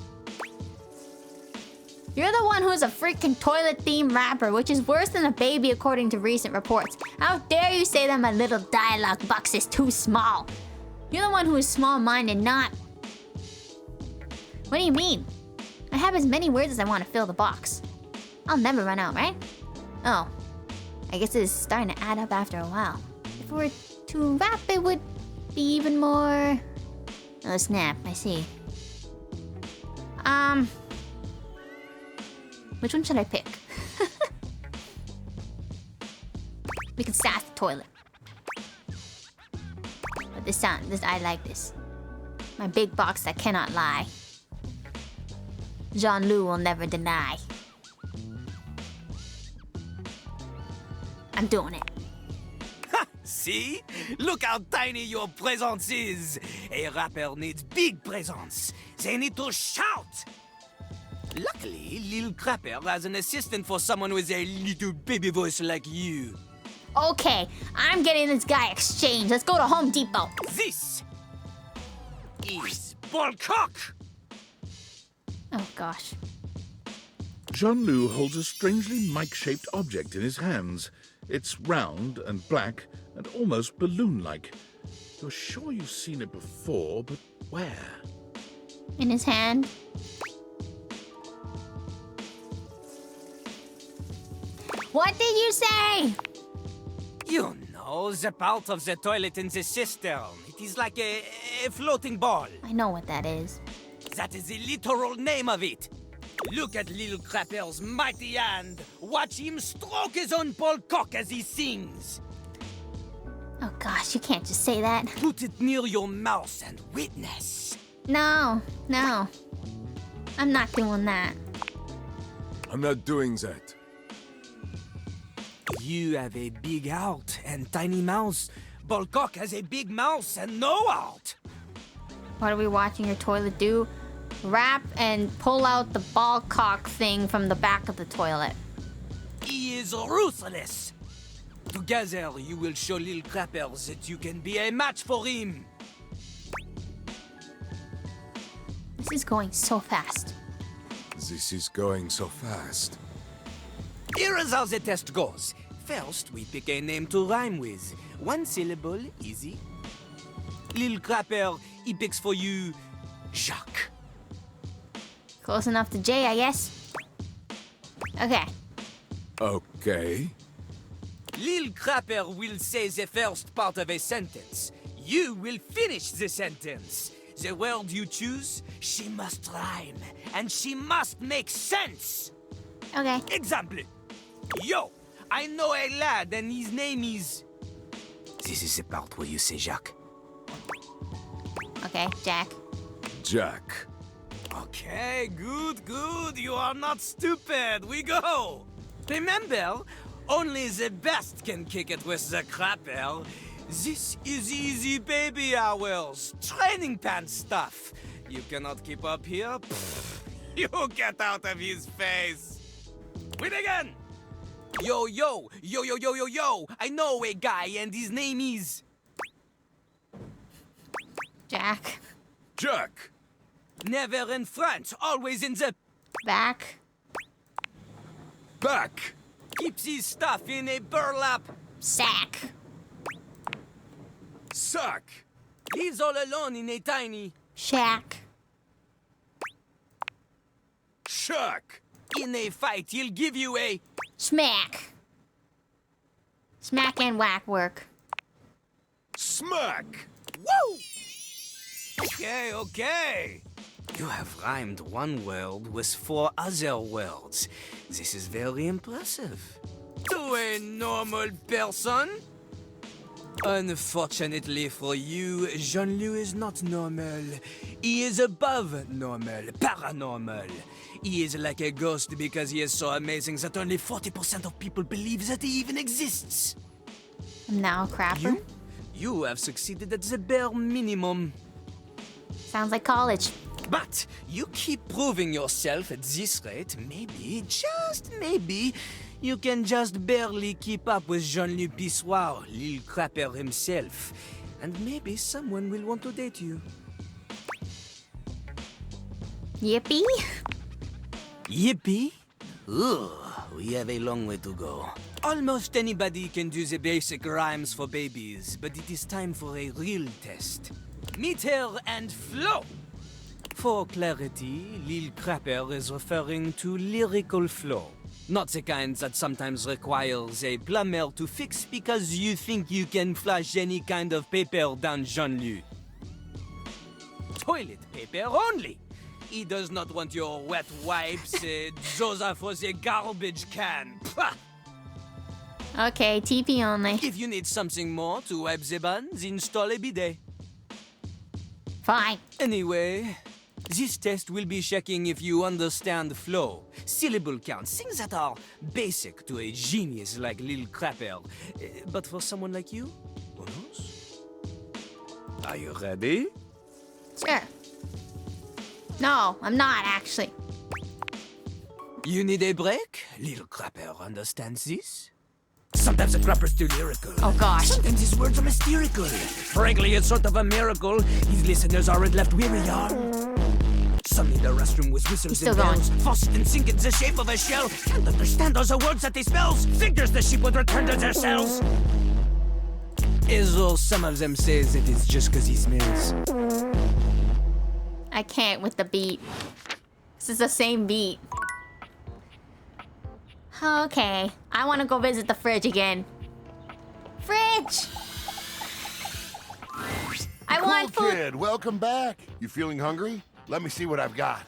You're the one who's a freaking toilet-themed rapper, which is worse than a baby according to recent reports. How dare you say that my little dialogue box is too small? You're the one who is small-minded, not... What do you mean? I have as many words as I want to fill the box. I'll never run out, right? Oh. I guess it's starting to add up after a while. If it were to rap, it would be even more... Oh, snap. I see. Which one should I pick? We can sass the toilet. But this I like this. My big box that cannot lie. Jean-Loup will never deny. I'm doing it. Ha! See? Look how tiny your presence is. A rapper needs big presence. They need to shout. Luckily, Lil Crapper has an assistant for someone with a little baby voice like you. Okay, I'm getting this guy exchanged. Let's go to Home Depot. This is Ballcock. Oh gosh. Jean-Loup holds a strangely mic-shaped object in his hands. It's round and black and almost balloon-like. You're sure you've seen it before, but where? In his hand. What did you say? You know, the part of the toilet in the cistern. It is like a floating ball. I know what that is. That is the literal name of it. Look at Lil Crapper's mighty hand. Watch him stroke his own Ballcock as he sings. Oh gosh, you can't just say that. Put it near your mouth and witness. No. I'm not doing that. I'm not doing that. You have a big heart and tiny mouth. Ballcock has a big mouth and no heart. What are we watching your toilet do? Wrap and pull out the Ballcock thing from the back of the toilet. He is ruthless. Together, you will show Lil Crapper that you can be a match for him. This is going so fast. This is going so fast. Here is how the test goes. First, we pick a name to rhyme with. One syllable, easy. Lil Crapper, he picks for you Jacques. Close enough to J, I guess. Okay. Okay. Lil Crapper will say the first part of a sentence. You will finish the sentence. The word you choose, she must rhyme, and she must make sense. Okay. Example. Yo, I know a lad and his name is... This is the part where you say Jacques. Okay, Jack. Jack. Okay, good. You are not stupid. We go. Remember, Only the best can kick it with the crapper. This is easy baby hours. Training pants stuff. You cannot keep up here? Pfft. You get out of his face. Win again! Yo, yo, yo, yo, yo, yo, yo. I know a guy and his name is... Jack. Jack. Never in front, always in the... Back. Back. Keeps his stuff in a burlap... Sack. Sack. Lives all alone in a tiny... Shack. Shack. In a fight, he'll give you a... Smack. Smack and whack work. Smack. Woo! Okay, okay. You have rhymed one word with 4 other words. This is very impressive. To a normal person? Unfortunately for you, Jean-Louis is not normal. He is above normal, paranormal. He is like a ghost because he is so amazing that only 40% of people believe that he even exists. Now, crapper. You have succeeded at the bare minimum. Sounds like college. But you keep proving yourself at this rate, maybe, just maybe, you can just barely keep up with Jean-Louis Pissoir, Lil Crapper himself. And maybe someone will want to date you. Yippee? Yippee? Ugh, we have a long way to go. Almost anybody can do the basic rhymes for babies, but it is time for a real test. Meter and flow. For clarity, Lil Crapper is referring to lyrical flow. Not the kind that sometimes requires a plumber to fix because you think you can flush any kind of paper down Jean-Louis. Toilet paper only. He does not want your wet wipes, Zosa for the garbage can. Pah! Okay, TP only. If you need something more to wipe the buns, install a bidet. Fine. Anyway, this test will be checking if you understand flow, syllable count, things that are basic to a genius like Lil Crapper. But for someone like you, who knows? Are you ready? Sure. No, I'm not actually. You need a break? Lil Crapper understands this? Sometimes the Crapper's too lyrical. Oh gosh. Sometimes his words are mysterical. Frankly, it's sort of a miracle. His listeners aren't left weary, y'all. Some need a restroom with whistles and bells. Faucet and sink in the shape of a shell. Can't understand those words that he spells. Figures the sheep would return to their cells. Is all some of them says it is just cause he smells. I can't with the beat. This is the same beat. Okay, I want to go visit the fridge again. Fridge! I want food. Kid, welcome back. You feeling hungry? Let me see what I've got.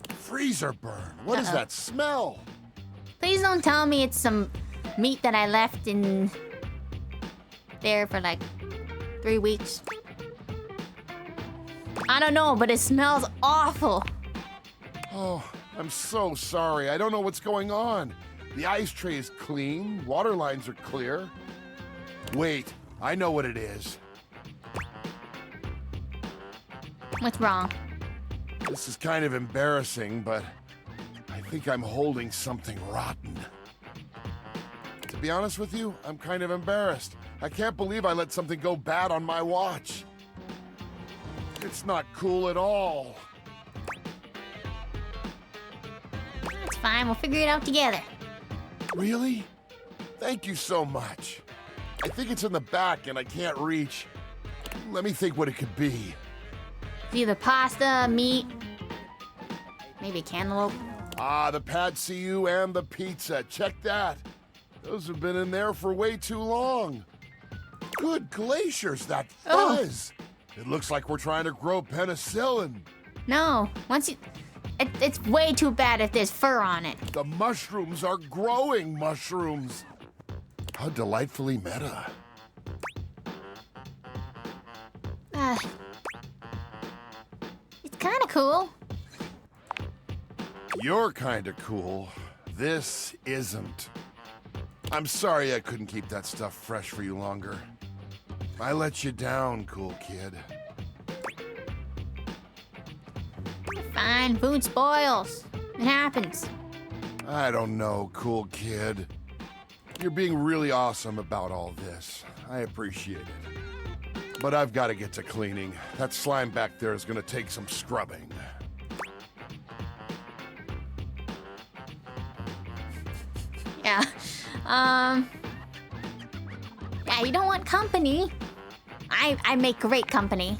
Freezer burn. What is that smell? Please don't tell me it's some meat that I left in there for like 3 weeks. I don't know, but it smells awful. Oh, I'm so sorry. I don't know what's going on. The ice tray is clean, water lines are clear. Wait, I know what it is. What's wrong? This is kind of embarrassing, but I think I'm holding something rotten. To be honest with you, I'm kind of embarrassed. I can't believe I let something go bad on my watch. It's not cool at all. It's fine, we'll figure it out together. Really? Thank you so much. I think it's in the back and I can't reach. Let me think what it could be. It's either pasta, meat, maybe a cantaloupe. Ah, the pad see-ew and the pizza. Check that. Those have been in there for way too long. Good glaciers, that fuzz. It looks like we're trying to grow penicillin. No, once you... It's way too bad if there's fur on it. The mushrooms are growing mushrooms. How delightfully meta. It's kind of cool. You're kind of cool. This isn't. I'm sorry I couldn't keep that stuff fresh for you longer. I let you down, cool kid. Fine, food spoils. It happens. I don't know, cool kid. You're being really awesome about all this. I appreciate it. But I've got to get to cleaning. That slime back there is going to take some scrubbing. Yeah. Yeah, you don't want company. I make great company.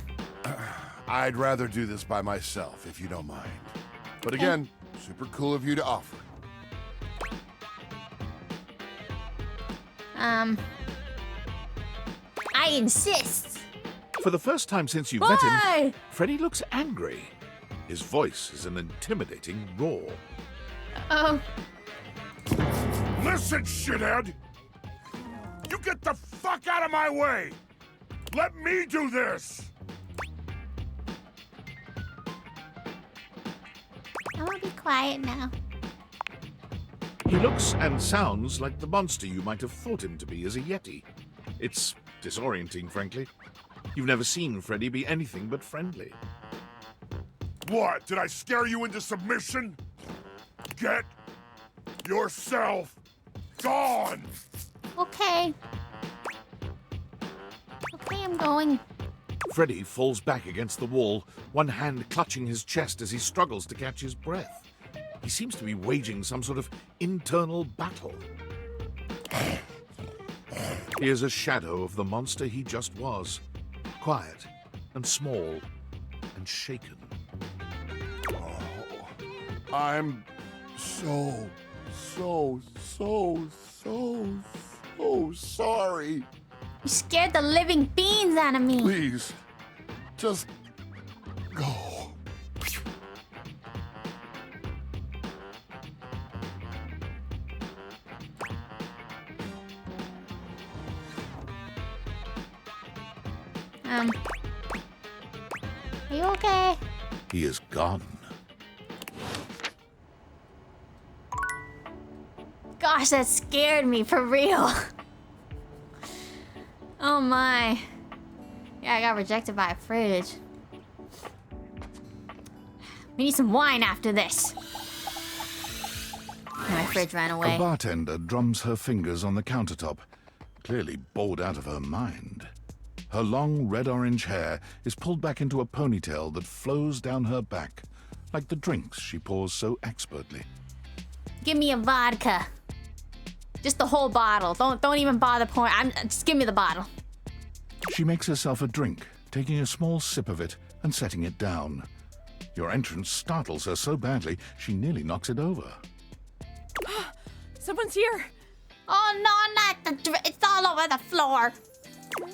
I'd rather do this by myself, if you don't mind. But again, super cool of you to offer. I insist. For the first time since you met him, Freddy looks angry. His voice is an intimidating roar. Oh. Listen, shithead! You get the fuck out of my way! Let me do this! I want to be quiet now. He looks and sounds like the monster you might have thought him to be as a Yeti. It's disorienting, frankly. You've never seen Freddy be anything but friendly. What? Did I scare you into submission? Get yourself gone! Okay. Okay, I'm going. Freddy falls back against the wall, one hand clutching his chest as he struggles to catch his breath. He seems to be waging some sort of internal battle. He is a shadow of the monster he just was. Quiet and small and shaken. Oh, I'm so sorry. You scared the living beans out of me. Please, just go. Are you okay? He is gone. Gosh, that scared me for real. Oh my. Yeah, I got rejected by a fridge. We need some wine after this. My fridge ran away. A bartender drums her fingers on the countertop, clearly bored out of her mind. Her long red-orange hair is pulled back into a ponytail that flows down her back, like the drinks she pours so expertly. Give me a vodka. Just the whole bottle. Don't even bother pouring. Just give me the bottle. She makes herself a drink, taking a small sip of it and setting it down. Your entrance startles her so badly, she nearly knocks it over. Someone's here. Oh no, not the it's all over the floor.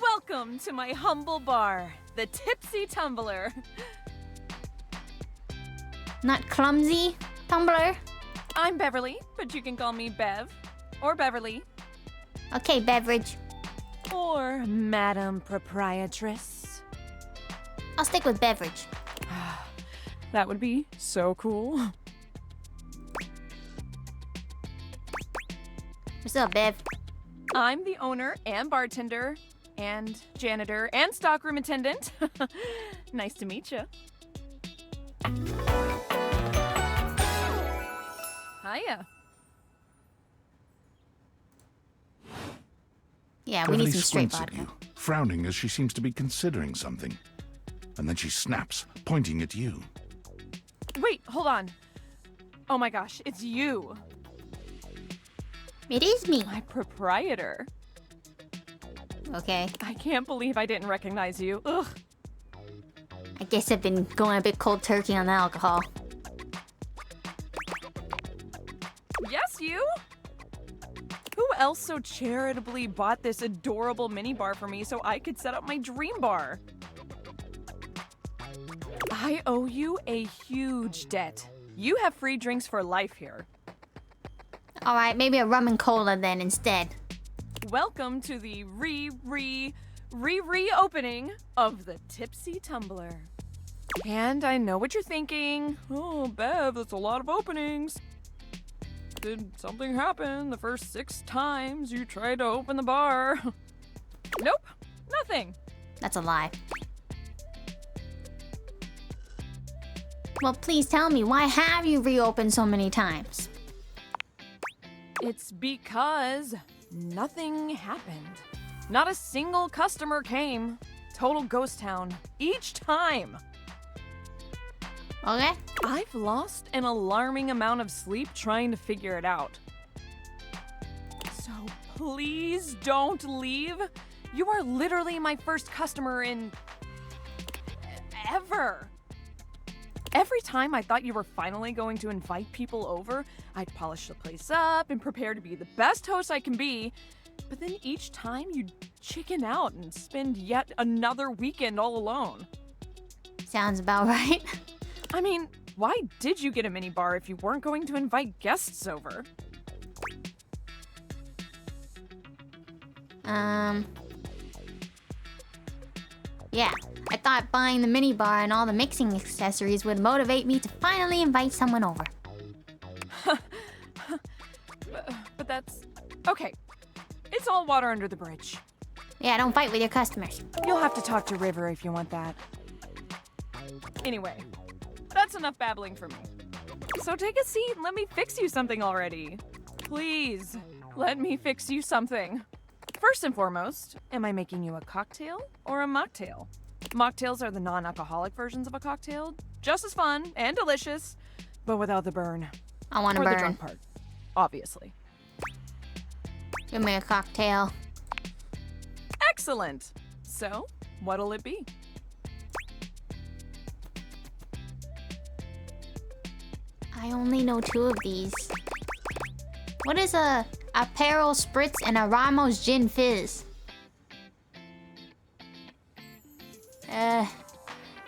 Welcome to my humble bar, the Tipsy Tumbler. Not clumsy tumbler. I'm Beverly, but you can call me Bev. Or Beverly. Okay, beverage. Or Madam Proprietress. I'll stick with beverage. That would be so cool. What's up, Bev? I'm the owner and bartender and janitor and stockroom attendant. Nice to meet you. Hiya. Yeah, we need some straight squints at vodka. you, frowning as she seems to be considering something. And then she snaps, pointing at you. Wait, hold on. Oh my gosh, it's you. It is me. My proprietor. Okay. I can't believe I didn't recognize you. Ugh. I guess I've been going a bit cold turkey on the alcohol. Yes, you? Who else so charitably bought this adorable minibar for me so I could set up my dream bar? I owe you a huge debt. You have free drinks for life here. Alright, maybe a rum and cola then instead. Welcome to the reopening of the Tipsy Tumbler. And I know what you're thinking. Oh, Bev, that's a lot of openings. Did something happen the first 6 times you tried to open the bar? Nope, nothing. That's a lie. Well, please tell me, why have you reopened so many times? It's because nothing happened. Not a single customer came. Total ghost town. Each time. Okay. I've lost an alarming amount of sleep trying to figure it out. So please don't leave. You are literally my first customer in... ever. Every time I thought you were finally going to invite people over, I'd polish the place up and prepare to be the best host I can be. But then each time you'd chicken out and spend yet another weekend all alone. Sounds about right. I mean, why did you get a minibar if you weren't going to invite guests over? Yeah, I thought buying the minibar and all the mixing accessories would motivate me to finally invite someone over. But that's... okay. It's all water under the bridge. Yeah, don't fight with your customers. You'll have to talk to River if you want that. Anyway, that's enough babbling for me. So take a seat and let me fix you something already. Please, let me fix you something. First and foremost, am I making you a cocktail or a mocktail? Mocktails are the non-alcoholic versions of a cocktail. Just as fun and delicious, but without the burn. I want to burn. Or the drunk part, obviously. Give me a cocktail. Excellent. So, what'll it be? I only know 2 of these. What is a Aperol Spritz and a Ramos Gin Fizz?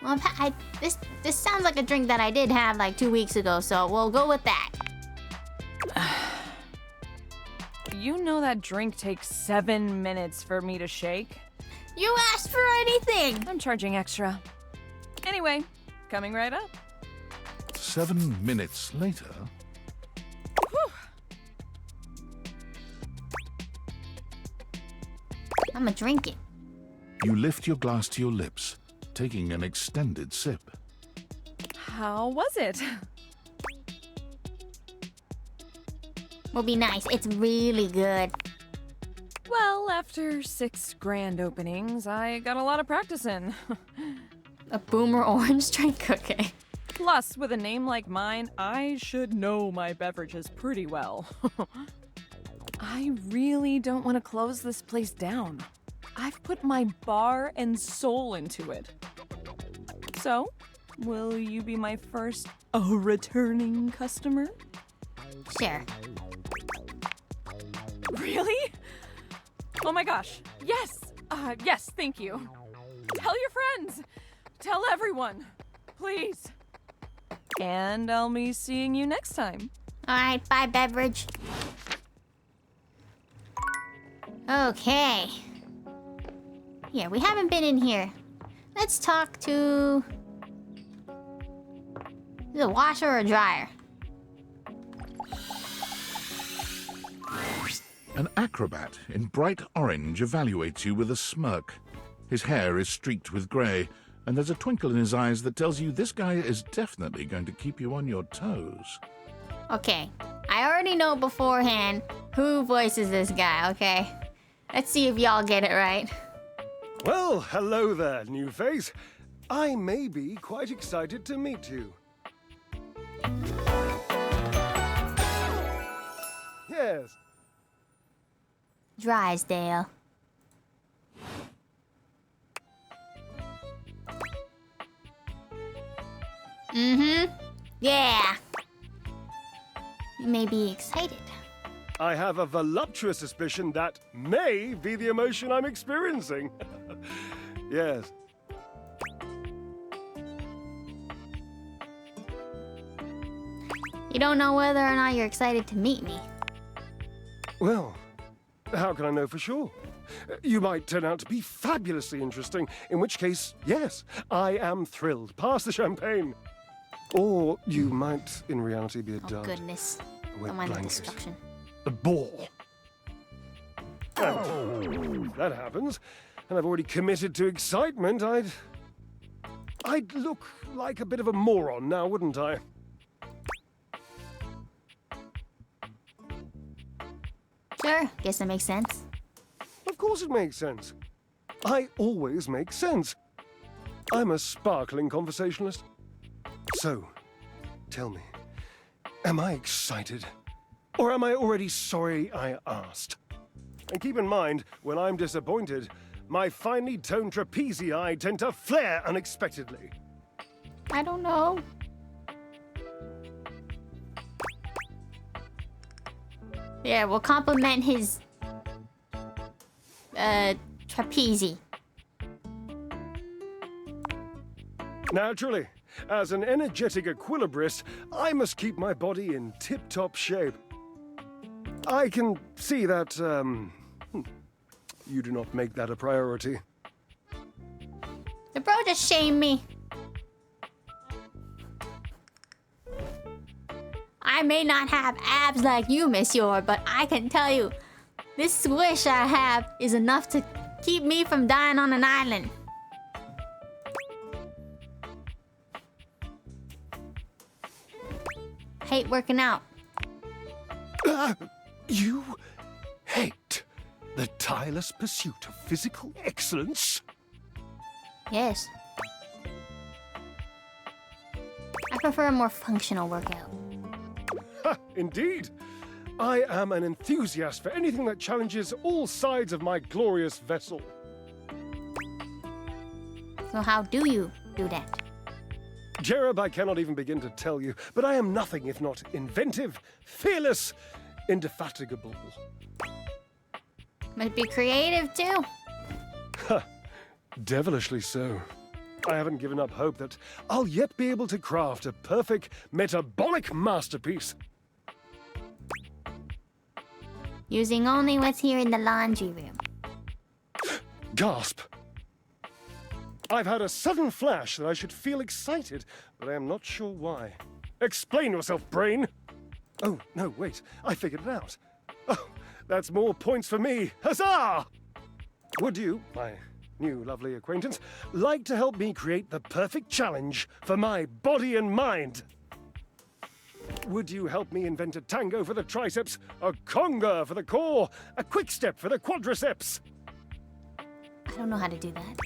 Well, this sounds like a drink that I did have like 2 weeks ago, so we'll go with that. You know that drink takes 7 minutes for me to shake? You asked for anything! I'm charging extra. Anyway, coming right up. 7 minutes later... I'ma drink it. You lift your glass to your lips, taking an extended sip. How was it? Will be nice. It's really good. Well, after 6 grand openings, I got a lot of practice in. A boomer orange drink? Okay. Plus, with a name like mine, I should know my beverages pretty well. I really don't want to close this place down. I've put my bar and soul into it. So, will you be my first returning customer? Sure. Really? Oh my gosh. Yes. Yes, thank you. Tell your friends. Tell everyone. Please. And I'll be seeing you next time. Alright, bye, beverage. Okay. Yeah, we haven't been in here. Let's talk to... Is it a washer or a dryer? An acrobat in bright orange evaluates you with a smirk. His hair is streaked with grey, and there's a twinkle in his eyes that tells you this guy is definitely going to keep you on your toes. Okay, I already know beforehand who voices this guy, okay? Let's see if y'all get it right. Well, hello there, new face. I may be quite excited to meet you. Yes. Drysdale. Mm-hmm. Yeah. You may be excited. I have a voluptuous suspicion that may be the emotion I'm experiencing. Yes. You don't know whether or not you're excited to meet me. Well, how can I know for sure? You might turn out to be fabulously interesting, in which case, yes, I am thrilled. Pass the champagne. Or you might, in reality, be a dud. Goodness. wet Don't mind the blanket. destruction. A ball. And if that happens, and I've already committed to excitement, I'd look like a bit of a moron now, wouldn't I? Sure, guess that makes sense. Of course it makes sense. I always make sense. I'm a sparkling conversationalist. So, tell me, am I excited? Or am I already sorry I asked? And keep in mind, when I'm disappointed, my finely toned trapezii tend to flare unexpectedly. I don't know. Yeah, we'll compliment his trapeze. Naturally, as an energetic equilibrist, I must keep my body in tip-top shape. I can see that, you do not make that a priority. The bro just shamed me. I may not have abs like you, Monsieur, but I can tell you, this swish I have is enough to keep me from dying on an island. Hate working out. You hate the tireless pursuit of physical excellence? Yes. I prefer a more functional workout. Ha, indeed. I am an enthusiast for anything that challenges all sides of my glorious vessel. So how do you do that? Jereb, I cannot even begin to tell you, but I am nothing if not inventive, fearless, indefatigable. Must be creative too. Ha, devilishly so. I haven't given up hope that I'll yet be able to craft a perfect metabolic masterpiece. Using only what's here in the laundry room. Gasp! I've had a sudden flash that I should feel excited, but I am not sure why. Explain yourself, brain! Oh, no, wait. I figured it out. Oh, that's more points for me. Huzzah! Would you, my new lovely acquaintance, like to help me create the perfect challenge for my body and mind? Would you help me invent a tango for the triceps, a conga for the core, a quick step for the quadriceps? I don't know how to do that.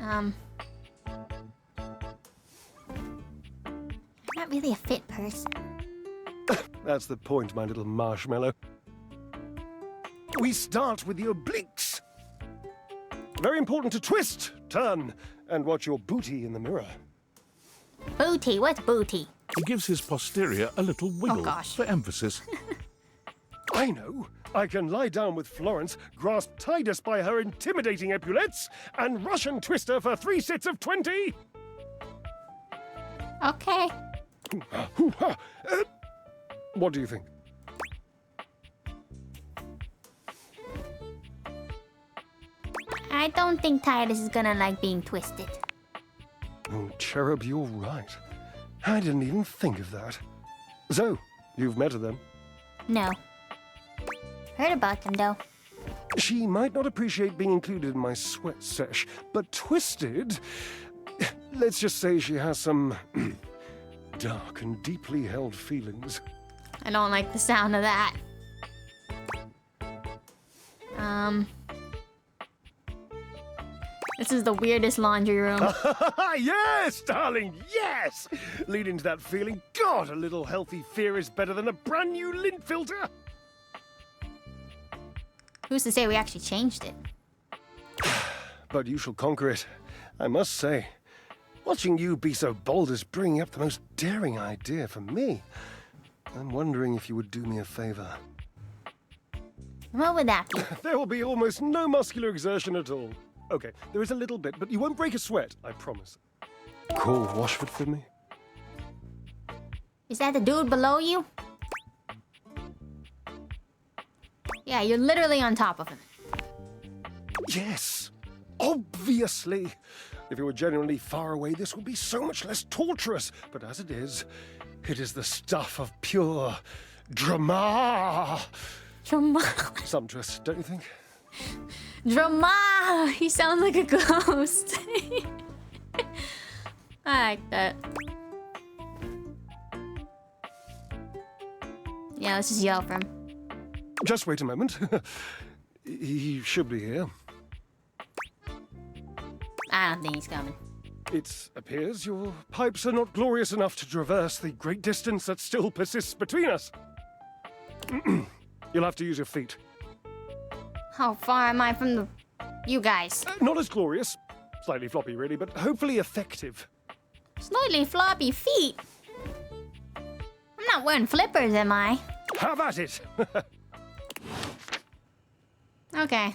I'm not really a fit person. That's the point, my little marshmallow. We start with the obliques. Very important to twist, turn, and watch your booty in the mirror. Booty? What's booty? He gives his posterior a little wiggle gosh. for emphasis. I know. I can lie down with Florence, grasp Tidus by her intimidating epaulettes, and Russian twist her for 3 sets of 20. Okay. What do you think? I don't think Titus is gonna like being twisted. Oh, Cherub, you're right. I didn't even think of that. So, you've met her then? No. Heard about them though. She might not appreciate being included in my sweat sesh, but twisted... Let's just say she has some dark and deeply held feelings. I don't like the sound of that. This is the weirdest laundry room. Yes, darling, yes! Lead into that feeling. God, a little healthy fear is better than a brand new lint filter. Who's to say we actually changed it? But you shall conquer it. I must say, watching you be so bold is bringing up the most daring idea for me. I'm wondering if you would do me a favor. What would that be? There will be almost no muscular exertion at all. Okay, there is a little bit, but you won't break a sweat, I promise. Call Washford for me. Is that the dude below you? Yeah, you're literally on top of him. Yes, obviously. If it were genuinely far away, this would be so much less torturous. But as it is the stuff of pure drama. Drama. Sumptuous, don't you think? Drama! He sounds like a ghost. I like that. Yeah, let's just yell for him. Just wait a moment. He should be here. I don't think he's coming. It appears your pipes are not glorious enough to traverse the great distance that still persists between us. You'll have to use your feet. How far am I from you guys? Not as glorious. Slightly floppy, really, but hopefully effective. Slightly floppy feet? I'm not wearing flippers, am I? Have at it! Okay.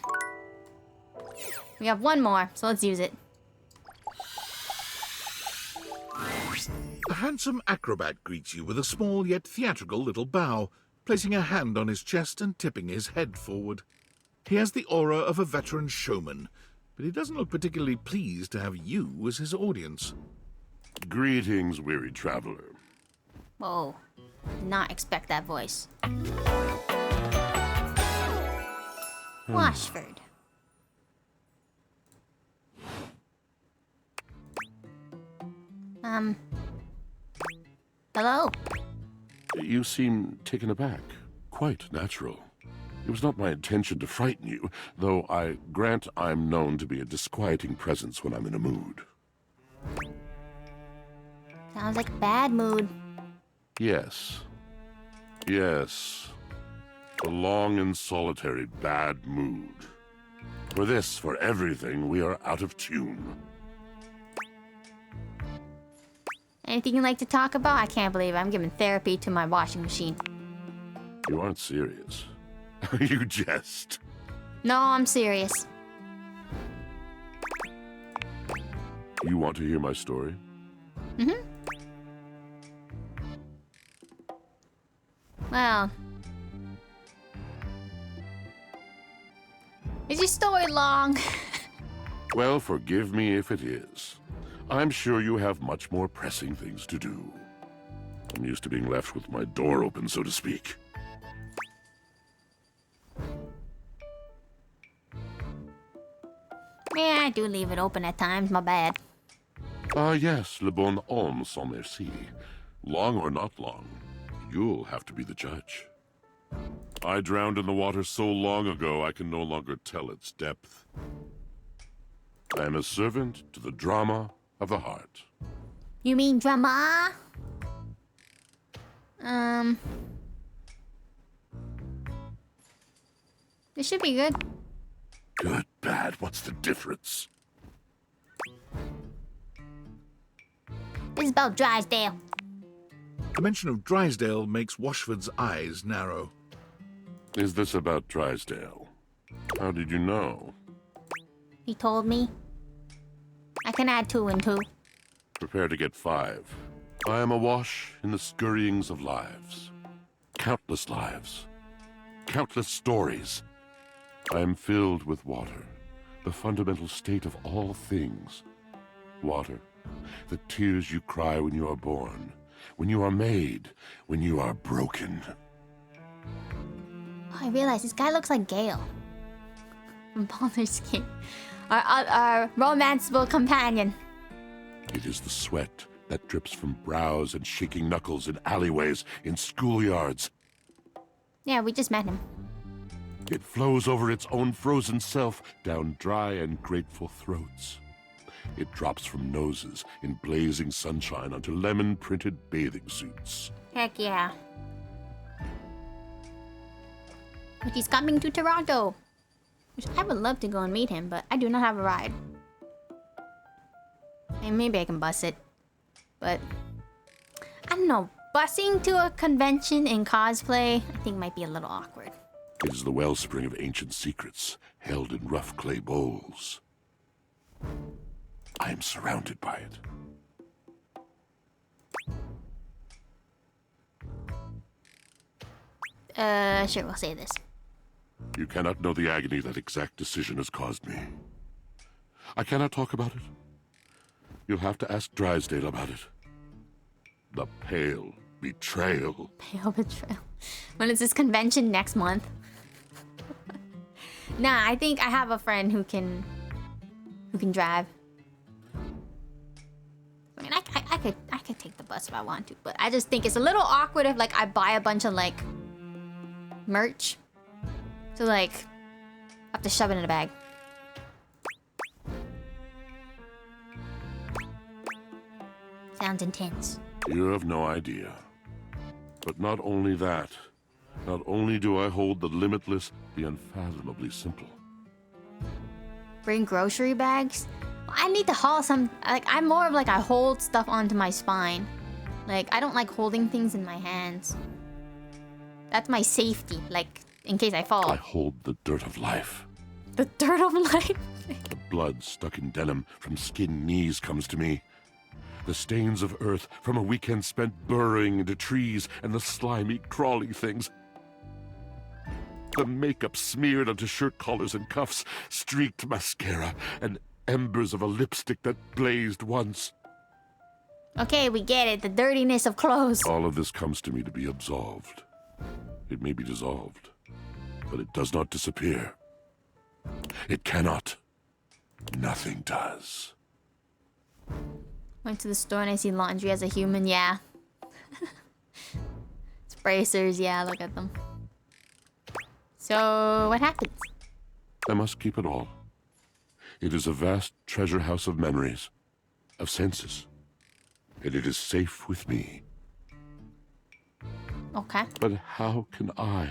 We have one more, so let's use it. A handsome acrobat greets you with a small yet theatrical little bow, placing a hand on his chest and tipping his head forward. He has the aura of a veteran showman, but he doesn't look particularly pleased to have you as his audience. Greetings, weary traveler. Whoa. Did not expect that voice. Washford. Hello? You seem taken aback. Quite natural. It was not my intention to frighten you, though I grant I'm known to be a disquieting presence when I'm in a mood. Sounds like a bad mood. Yes. Yes. A long and solitary bad mood. For this, for everything, we are out of tune. Anything you'd like to talk about? I can't believe I'm giving therapy to my washing machine. You aren't serious. You jest. No, I'm serious. You want to hear my story? Mm-hmm. Well... is your story long? Well, forgive me if it is. I'm sure you have much more pressing things to do. I'm used to being left with my door open, so to speak. Yeah, I do leave it open at times, my bad. Ah, yes, le bon homme sans merci. Long or not long, you'll have to be the judge. I drowned in the water so long ago I can no longer tell its depth. I am a servant to the drama of the heart. You mean drama? This should be good. Good, bad, what's the difference? This is about Drysdale. The mention of Drysdale makes Washford's eyes narrow. Is this about Drysdale? How did you know? He told me. I can add 2 and 2. Prepare to get 5. I am awash in the scurryings of lives. Countless lives. Countless stories. I am filled with water, the fundamental state of all things. Water, the tears you cry when you are born, when you are made, when you are broken. Oh, I realize this guy looks like Gale from Baldur's Gate. Our romanceable companion. It is the sweat that drips from brows and shaking knuckles in alleyways, in schoolyards. Yeah, we just met him. It flows over its own frozen self down dry and grateful throats. It drops from noses in blazing sunshine onto lemon-printed bathing suits. Heck yeah. But he's coming to Toronto. Which I would love to go and meet him, but I do not have a ride. And maybe I can bus it. But I don't know. Busing to a convention in cosplay, I think might be a little awkward. It is the wellspring of ancient secrets, held in rough clay bowls. I am surrounded by it. Sure, we'll say this. You cannot know the agony that exact decision has caused me. I cannot talk about it. You'll have to ask Drysdale about it. The Pale Betrayal. Pale betrayal. When is this convention? Next month? Nah, I think I have a friend who can drive. I mean, I could take the bus if I want to, but I just think it's a little awkward if like I buy a bunch of like merch, so like I have to shove it in a bag. Sounds intense. You have no idea. But not only that, not only do I hold the limitless, the unfathomably simple. Bring grocery bags? I need to haul some, like, I'm more of like I hold stuff onto my spine. Like, I don't like holding things in my hands. That's my safety, like, in case I fall. I hold the dirt of life. The dirt of life? The blood stuck in denim from skinned knees comes to me. The stains of earth from a weekend spent burrowing into trees and the slimy, crawly things. The makeup smeared onto shirt collars and cuffs, streaked mascara, and embers of a lipstick that blazed once. Okay, we get it. The dirtiness of clothes. All of this comes to me to be absolved. It may be dissolved, but it does not disappear. It cannot. Nothing does. Went to the store and I see laundry as a human, yeah. It's bracers, yeah, look at them. So, what happens? I must keep it all. It is a vast treasure house of memories, of senses, and it is safe with me. Okay. But how can I,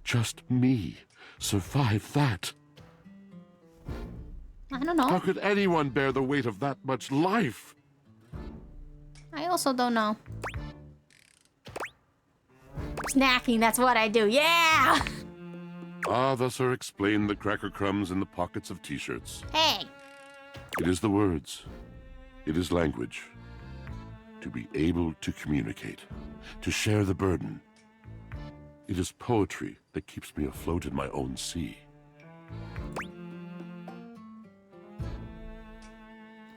just me, survive that? I don't know. How could anyone bear the weight of that much life? I also don't know. Snacking, that's what I do, yeah! Ah, thus are explained the cracker crumbs in the pockets of t-shirts. Hey! It is the words. It is language. To be able to communicate. To share the burden. It is poetry that keeps me afloat in my own sea.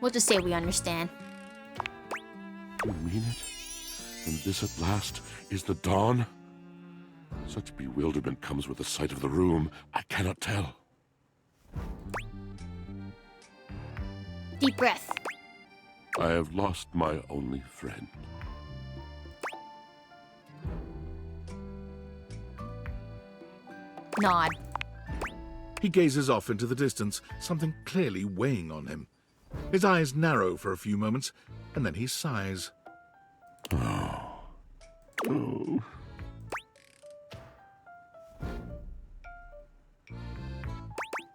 We'll just say we understand. You mean it? And this at last is the dawn? Such bewilderment comes with the sight of the room, I cannot tell. Deep breath. I have lost my only friend. Nod. He gazes off into the distance, something clearly weighing on him. His eyes narrow for a few moments, and then he sighs. Oh. Oh.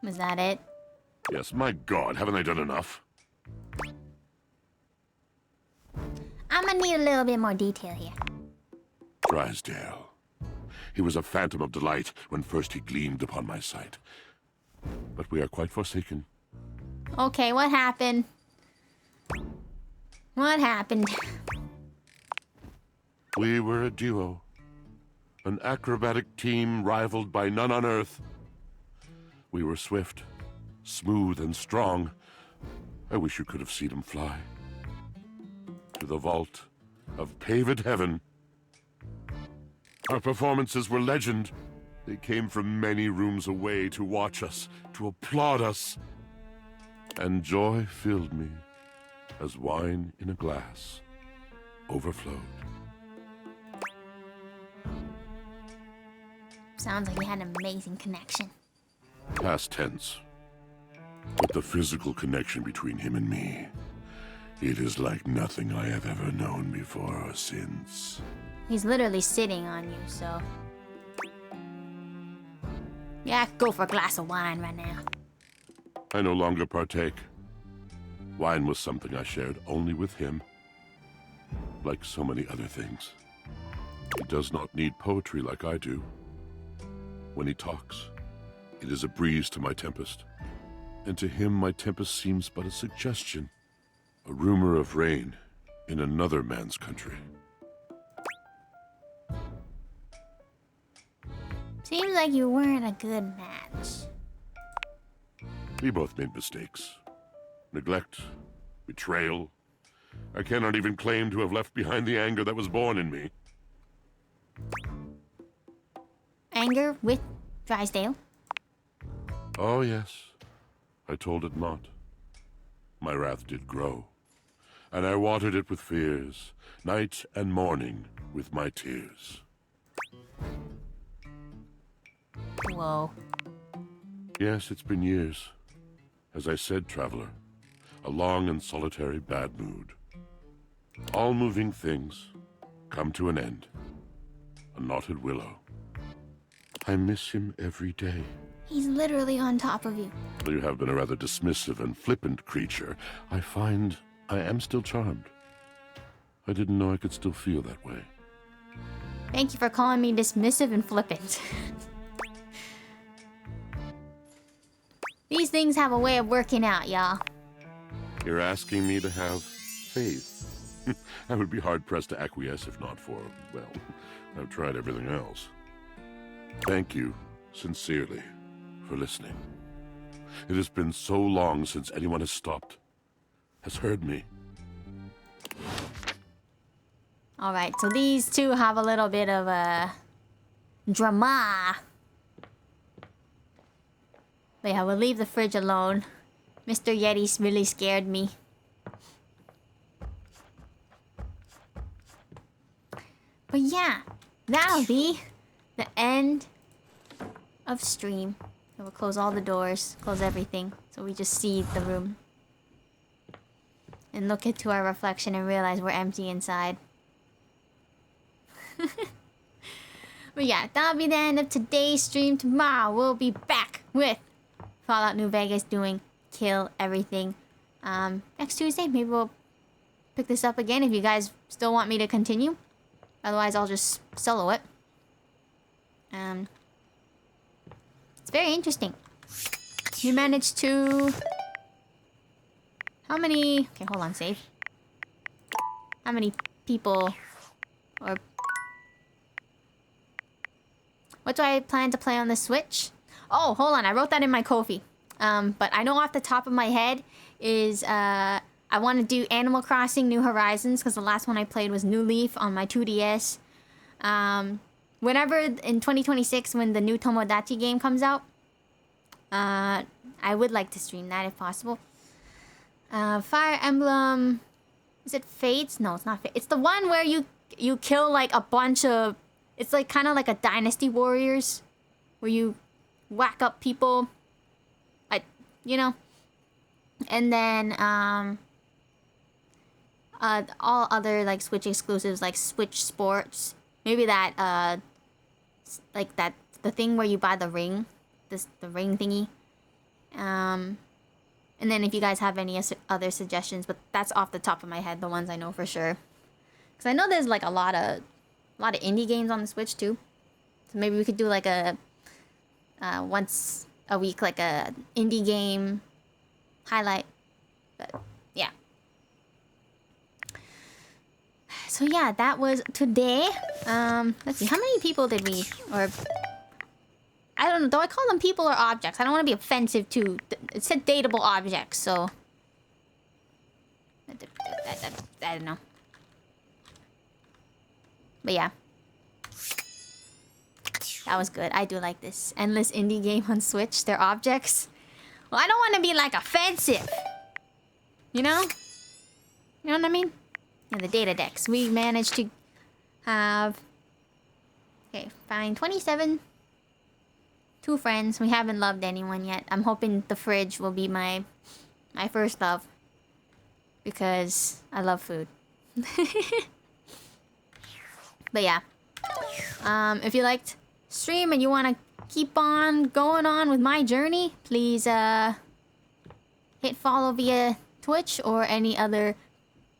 Was that it? Yes, my God, haven't I done enough? I'm gonna need a little bit more detail here. Drysdale. He was a phantom of delight when first he gleamed upon my sight. But we are quite forsaken. Okay, what happened? What happened? We were a duo. An acrobatic team rivaled by none on Earth. We were swift, smooth, and strong. I wish you could have seen him fly. To the vault of paved heaven. Our performances were legend. They came from many rooms away to watch us, to applaud us. And joy filled me as wine in a glass overflowed. Sounds like you had an amazing connection. Past tense. But the physical connection between him and me, it is like nothing I have ever known before or since. He's literally sitting on you, so... Yeah, I could go for a glass of wine right now. I no longer partake. Wine was something I shared only with him. Like so many other things. He does not need poetry like I do. When he talks, it is a breeze to my tempest. And to him, my tempest seems but a suggestion. A rumor of rain in another man's country. Seems like you weren't a good match. We both made mistakes. Neglect, betrayal. I cannot even claim to have left behind the anger that was born in me. Anger with Drysdale? Oh, yes. I told it not. My wrath did grow, and I watered it with fears, night and morning with my tears. Whoa. Yes, it's been years. As I said, traveler, a long and solitary bad mood. All moving things come to an end. A knotted willow. I miss him every day. He's literally on top of you. Though you have been a rather dismissive and flippant creature, I find I am still charmed. I didn't know I could still feel that way. Thank you for calling me dismissive and flippant. These things have a way of working out, y'all. You're asking me to have faith. I would be hard-pressed to acquiesce if not for, well, I've tried everything else. Thank you, sincerely, for listening. It has been so long since anyone has stopped, has heard me. Alright, so these two have a little bit of a drama. But yeah, we'll leave the fridge alone. Mr. Yeti's really scared me. But yeah, that'll be the end of stream. So we'll close all the doors, close everything, so we just see the room. And look into our reflection and realize we're empty inside. But yeah, that'll be the end of today's stream. Tomorrow we'll be back with Fallout New Vegas doing Kill Everything. Next Tuesday, maybe we'll pick this up again if you guys still want me to continue. Otherwise, I'll just solo it. It's very interesting. You managed to... How many... Okay, hold on, save. How many people... Or... What do I plan to play on the Switch? Oh, hold on, I wrote that in my Ko-fi. But I know off the top of my head is... I want to do Animal Crossing New Horizons, because the last one I played was New Leaf on my 2DS. Whenever in 2026, when the new Tomodachi game comes out, I would like to stream that if possible. Fire Emblem... Is it Fates? No, it's not Fates. It's the one where you kill like a bunch of... It's like kind of like a Dynasty Warriors, where you whack up people. Like, you know. And then, all other like Switch exclusives like Switch Sports. Maybe that, like that, the thing where you buy the ring. The ring thingy. And then if you guys have any other suggestions, but that's off the top of my head, the ones I know for sure. Because I know there's like a lot of indie games on the Switch too. So maybe we could do like a, once a week, like a indie game highlight. But yeah. So yeah, that was today. Let's see, how many people did we, or I don't know, do I call them people or objects? I don't want to be offensive to, it said dateable objects, so I don't know. But yeah, that was good. I do like this endless indie game on Switch. They're objects. Well, I don't want to be like offensive, you know? You know what I mean? Yeah, the data decks. We managed to have... Okay, fine. 27. 2 friends. We haven't loved anyone yet. I'm hoping the fridge will be my first love. Because I love food. But yeah. If you liked stream and you want to keep on going on with my journey, please hit follow via Twitch or any other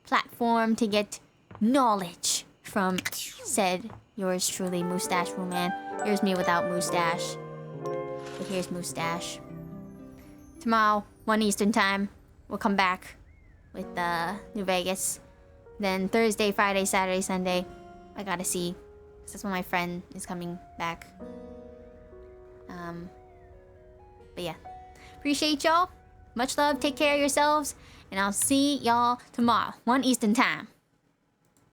platform to get knowledge from said yours truly, Moostache Woman. Here's me without Moostache. But here's Moostache. Tomorrow, 1 Eastern time, we'll come back with New Vegas. Then Thursday, Friday, Saturday, Sunday, I gotta see. 'Cause that's when my friend is coming back. But yeah. Appreciate y'all. Much love. Take care of yourselves. And I'll see y'all tomorrow, 1 Eastern time.